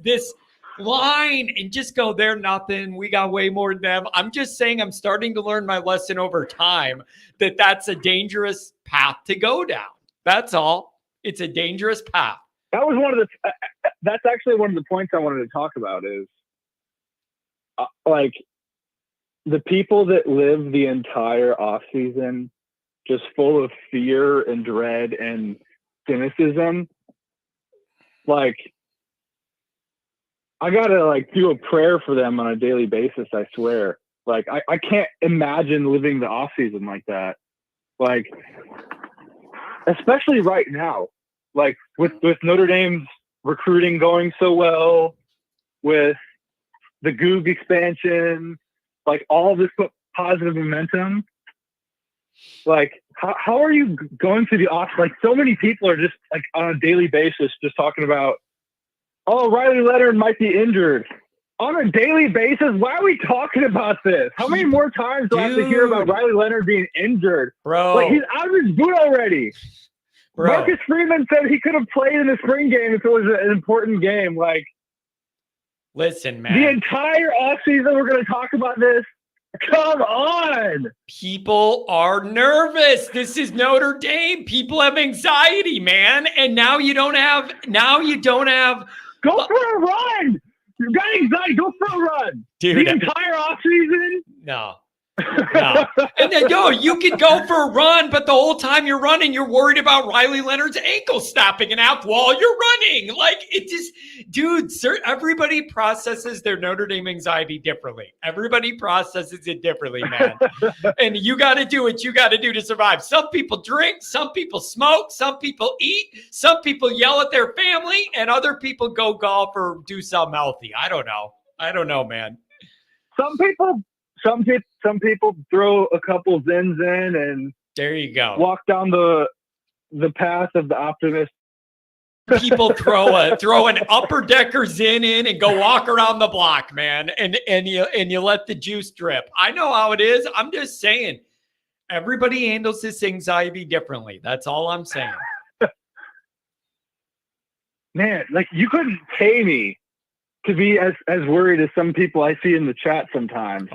line and just go, they're nothing. We got way more than them. I'm just saying I'm starting to learn my lesson over time that that's a dangerous path to go down. That's all. It's a dangerous path. That was one of the that's actually one of the points I wanted to talk about is like the people that live the entire off season just full of fear and dread and cynicism. Like, I gotta like do a prayer for them on a daily basis. I swear. Like, I can't imagine living the off season like that. Like, especially right now. Like with Notre Dame's recruiting going so well, with the Goog expansion, like all this positive momentum. Like, how are you going through the off? Like, so many people are just like on a daily basis just talking about, oh, Riley Leonard might be injured. On a daily basis, why are we talking about this? How many more times do I have to hear about Riley Leonard being injured? Bro. Like, he's out of his boot already. Bro. Marcus Freeman said he could have played in the spring game if it was an important game. Like, listen, man. The entire offseason we're going to talk about this. Come on. People are nervous. This is Notre Dame. People have anxiety, man. And now you don't have. Go for a run. You got anxiety. Go for a run. Dude. The entire offseason. No. No. And then, you can go for a run, but the whole time you're running, you're worried about Riley Leonard's ankle snapping out while you're running. Like, it just, dude, everybody processes their Notre Dame anxiety differently. Everybody processes it differently, man. And you got to do what you got to do to survive. Some people drink, some people smoke, some people eat, some people yell at their family, and other people go golf or do something healthy. I don't know, man. Some people throw a couple zins in and there you go. Walk down the path of the optimist. People throw an upper decker zin in and go walk around the block, man, and you let the juice drip. I know how it is. I'm just saying, everybody handles this anxiety differently. That's all I'm saying. Man, like you couldn't pay me to be as worried as some people I see in the chat sometimes.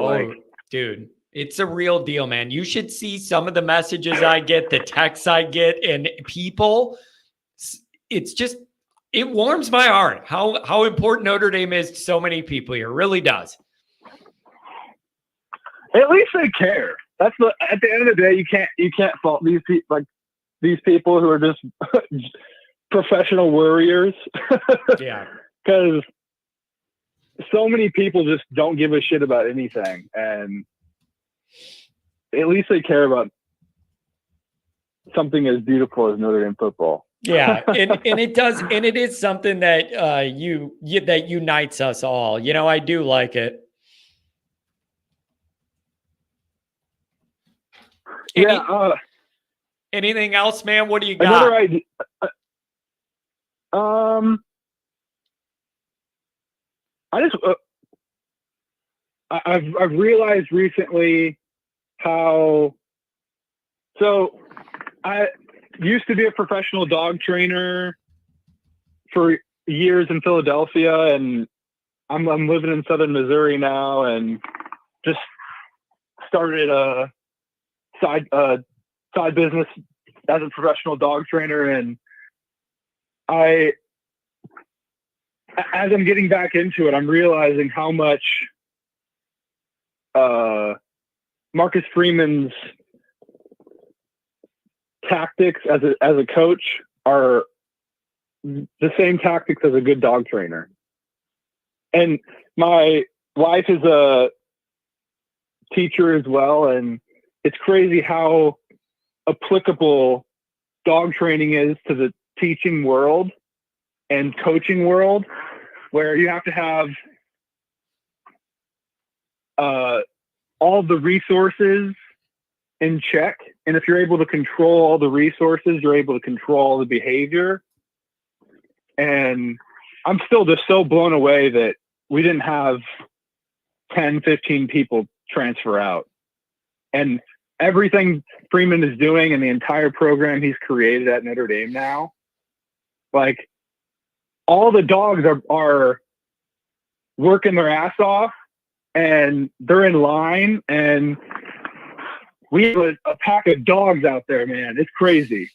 Dude, it's a real deal, man. You should see some of the messages I get, the texts I get, and people. It's just, it warms my heart how important Notre Dame is to so many people here. It really does. At least they care. At the end of the day, you can't fault these people who are just professional worriers. Yeah. Because so many people just don't give a shit about anything, and at least they care about something as beautiful as Notre Dame football. Yeah, and it does, and it is something that that unites us all. I do like it. Anything else, man? What do you got? Another idea. I've realized recently how. So I used to be a professional dog trainer for years in Philadelphia, and I'm living in Southern Missouri now, and just started a side business as a professional dog trainer. And as I'm getting back into it, I'm realizing how much Marcus Freeman's tactics as a coach are the same tactics as a good dog trainer. And my wife is a teacher as well, and it's crazy how applicable dog training is to the teaching world and coaching world, where you have to have all the resources in check. And if you're able to control all the resources, you're able to control all the behavior. And I'm still just so blown away that we didn't have 10, 15 people transfer out. And everything Freeman is doing and the entire program he's created at Notre Dame now, like all the dogs are working their ass off and they're in line, and we have a pack of dogs out there, man. It's crazy.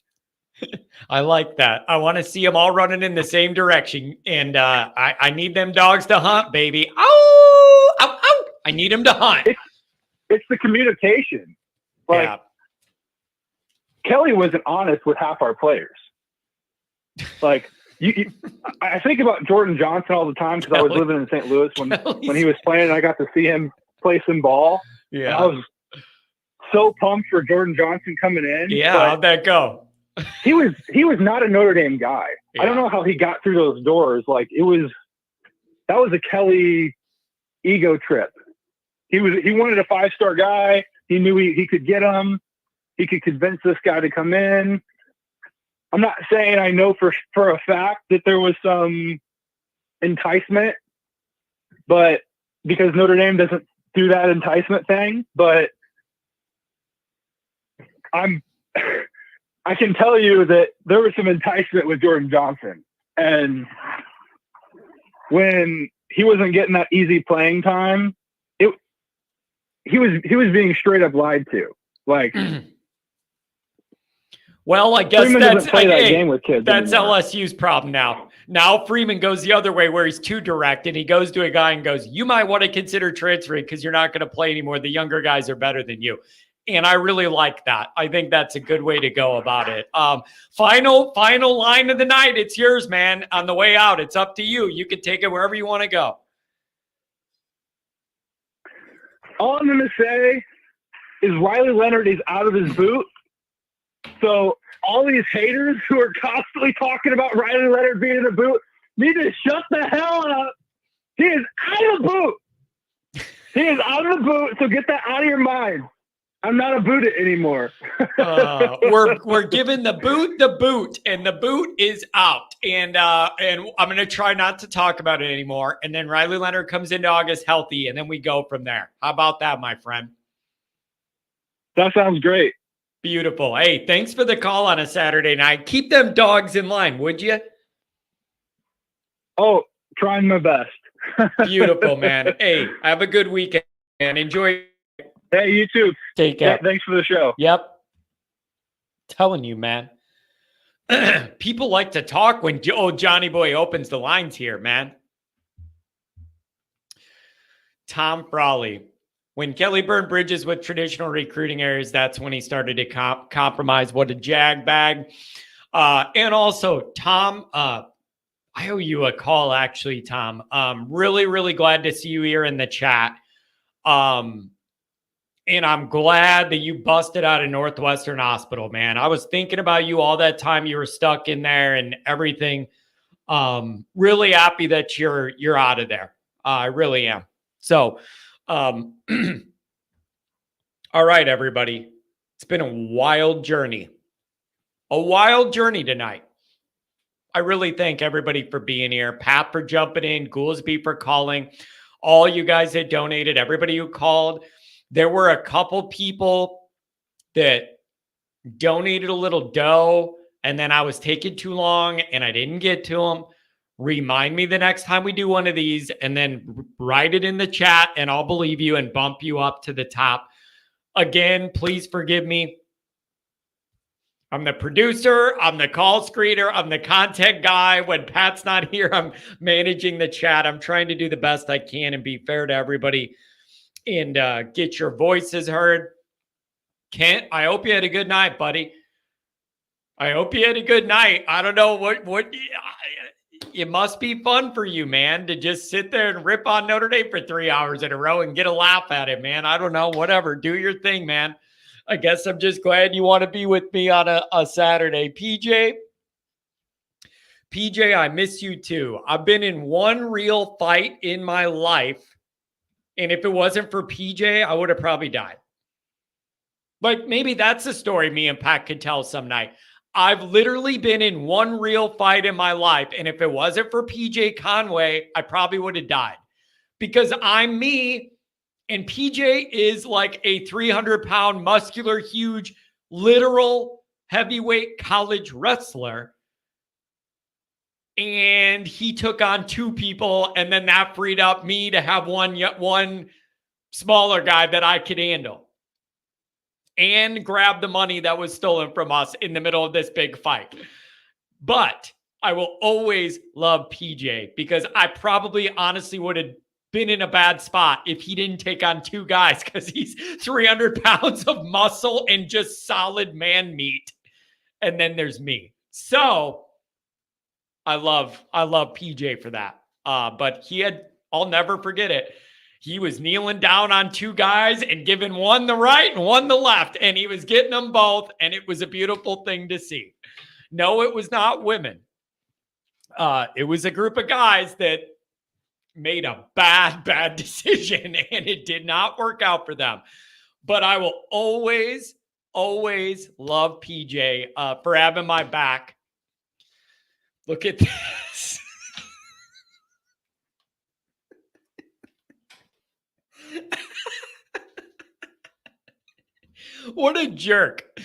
I like that. I want to see them all running in the same direction. And I need them dogs to hunt, baby. Ow! Ow! Ow! I need them to hunt. It's the communication. Yeah. Kelly wasn't honest with half our players. Like, I think about Jordan Johnson all the time because I was living in St. Louis when he was playing, and I got to see him play some ball. Yeah. I was so pumped for Jordan Johnson coming in. Yeah, how'd that go? He was not a Notre Dame guy. Yeah. I don't know how he got through those doors. Like, that was a Kelly ego trip. He wanted a 5-star guy. He knew he could get him. He could convince this guy to come in. I'm not saying I know for a fact that there was some enticement, but because Notre Dame doesn't do that enticement thing, but I can tell you that there was some enticement with Jordan Johnson. And when he wasn't getting that easy playing time, he was being straight up lied to. Like, well, I guess Freeman doesn't play that game with kids that's anymore. LSU's problem now. Now Freeman goes the other way where he's too direct, and he goes to a guy and goes, you might want to consider transferring because you're not going to play anymore. The younger guys are better than you. And I really like that. I think that's a good way to go about it. Final line of the night. It's yours, man. On the way out, it's up to you. You can take it wherever you want to go. All I'm going to say is Riley Leonard is out of his boot. So all these haters who are constantly talking about Riley Leonard being in the boot need to shut the hell up. He is out of the boot. He is out of the boot. So get that out of your mind. I'm not a boot it anymore. We're giving the boot, and the boot is out. And I'm going to try not to talk about it anymore. And then Riley Leonard comes into August healthy, and then we go from there. How about that, my friend? That sounds great. Beautiful. Hey, thanks for the call on a Saturday night. Keep them dogs in line, would you? Oh, trying my best. Beautiful, man. Hey, have a good weekend and enjoy. Hey, you too. Take care. Yeah, thanks for the show. Yep. Telling you, man. People like to talk when Johnny Boy opens the lines here, man. Tom Frawley. When Kelly burned bridges with traditional recruiting areas, that's when he started to compromise. What a jag bag. And also, Tom, I owe you a call, actually, Tom. Really, really glad to see you here in the chat. And I'm glad that you busted out of Northwestern Hospital, man. I was thinking about you all that time you were stuck in there and everything. Really happy that you're out of there. I really am. So, all right, everybody. It's been a wild journey. A wild journey tonight. I really thank everybody for being here. Pat for jumping in, Goolsby for calling, all you guys that donated, everybody who called. There were a couple people that donated a little dough, and then I was taking too long and I didn't get to them. Remind me the next time we do one of these, and then write it in the chat, and I'll believe you and bump you up to the top. Again, please forgive me. I'm the producer. I'm the call screener. I'm the content guy. When Pat's not here, I'm managing the chat. I'm trying to do the best I can and be fair to everybody and get your voices heard. Kent, I hope you had a good night, buddy. I hope you had a good night. I don't know what it must be fun for you, man, to just sit there and rip on Notre Dame for 3 hours in a row and get a laugh at it, man. I don't know, whatever. Do your thing, man. I guess I'm just glad you want to be with me on a Saturday. PJ, I miss you too. I've been in one real fight in my life, and if it wasn't for PJ, I would have probably died. Like, maybe that's a story me and Pat could tell some night. I've literally been in one real fight in my life, and if it wasn't for PJ Conway, I probably would have died. Because I'm me, and PJ is like a 300-pound, muscular, huge, literal heavyweight college wrestler. And he took on two people, and then that freed up me to have one smaller guy that I could handle and grab the money that was stolen from us in the middle of this big fight. But I will always love PJ because I probably honestly would have been in a bad spot if he didn't take on two guys, because he's 300 pounds of muscle and just solid man meat. And then there's me. So I love PJ for that. But I'll never forget it. He was kneeling down on two guys and giving one the right and one the left, and he was getting them both, and it was a beautiful thing to see. No, it was not women. It was a group of guys that made a bad decision, and it did not work out for them. But I will always love PJ for having my back. Look at this. What a jerk.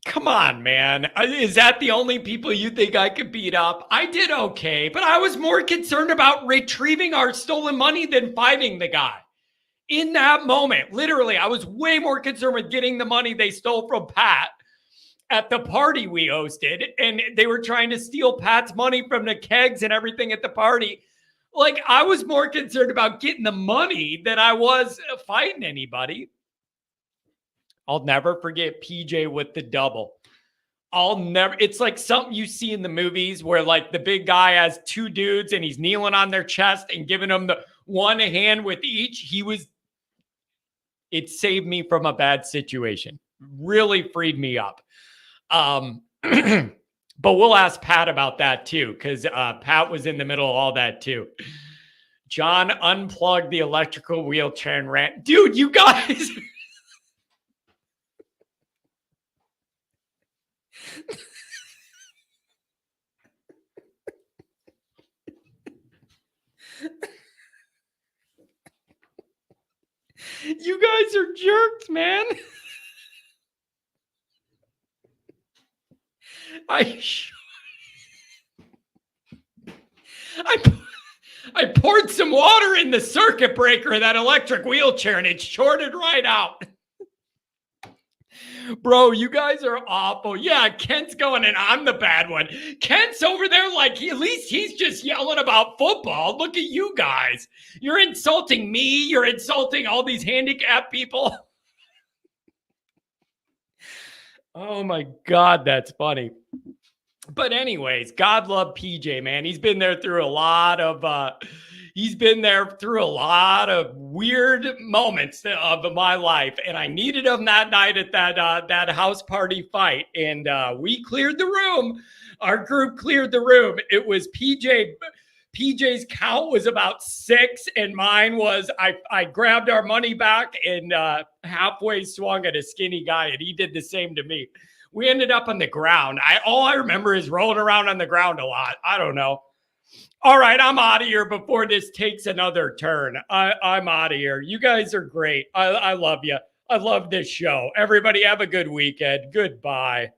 Come on, man. Is that the only people you think I could beat up? I did okay, but I was more concerned about retrieving our stolen money than fighting the guy. In that moment, literally, I was way more concerned with getting the money they stole from Pat at the party we hosted, and they were trying to steal Pat's money from the kegs and everything at the party. Like, I was more concerned about getting the money than I was fighting anybody. I'll never forget PJ with the double. It's like something you see in the movies where like the big guy has two dudes and he's kneeling on their chest and giving them the one hand with each. It saved me from a bad situation. Really freed me up. But we'll ask Pat about that too, because Pat was in the middle of all that too. John unplugged the electrical wheelchair and ran. Dude, you guys. You guys are jerks, man. I poured some water in the circuit breaker of that electric wheelchair and it shorted right out. Bro, you guys are awful. Yeah, Kent's going and I'm the bad one. Kent's over there like at least he's just yelling about football. Look at you guys. You're insulting me. You're insulting all these handicapped people. Oh my God, that's funny. But anyways, God love PJ, man. He's been there through a lot of weird moments of my life, and I needed him that night at that house party fight, and we cleared the room. Our group cleared the room. It was PJ's count was about 6, and mine was I grabbed our money back and halfway swung at a skinny guy, and he did the same to me. We ended up on the ground. All I remember is rolling around on the ground a lot. I don't know. All right, I'm out of here before this takes another turn. I'm out of here. You guys are great. I love you. I love this show. Everybody have a good weekend. Goodbye.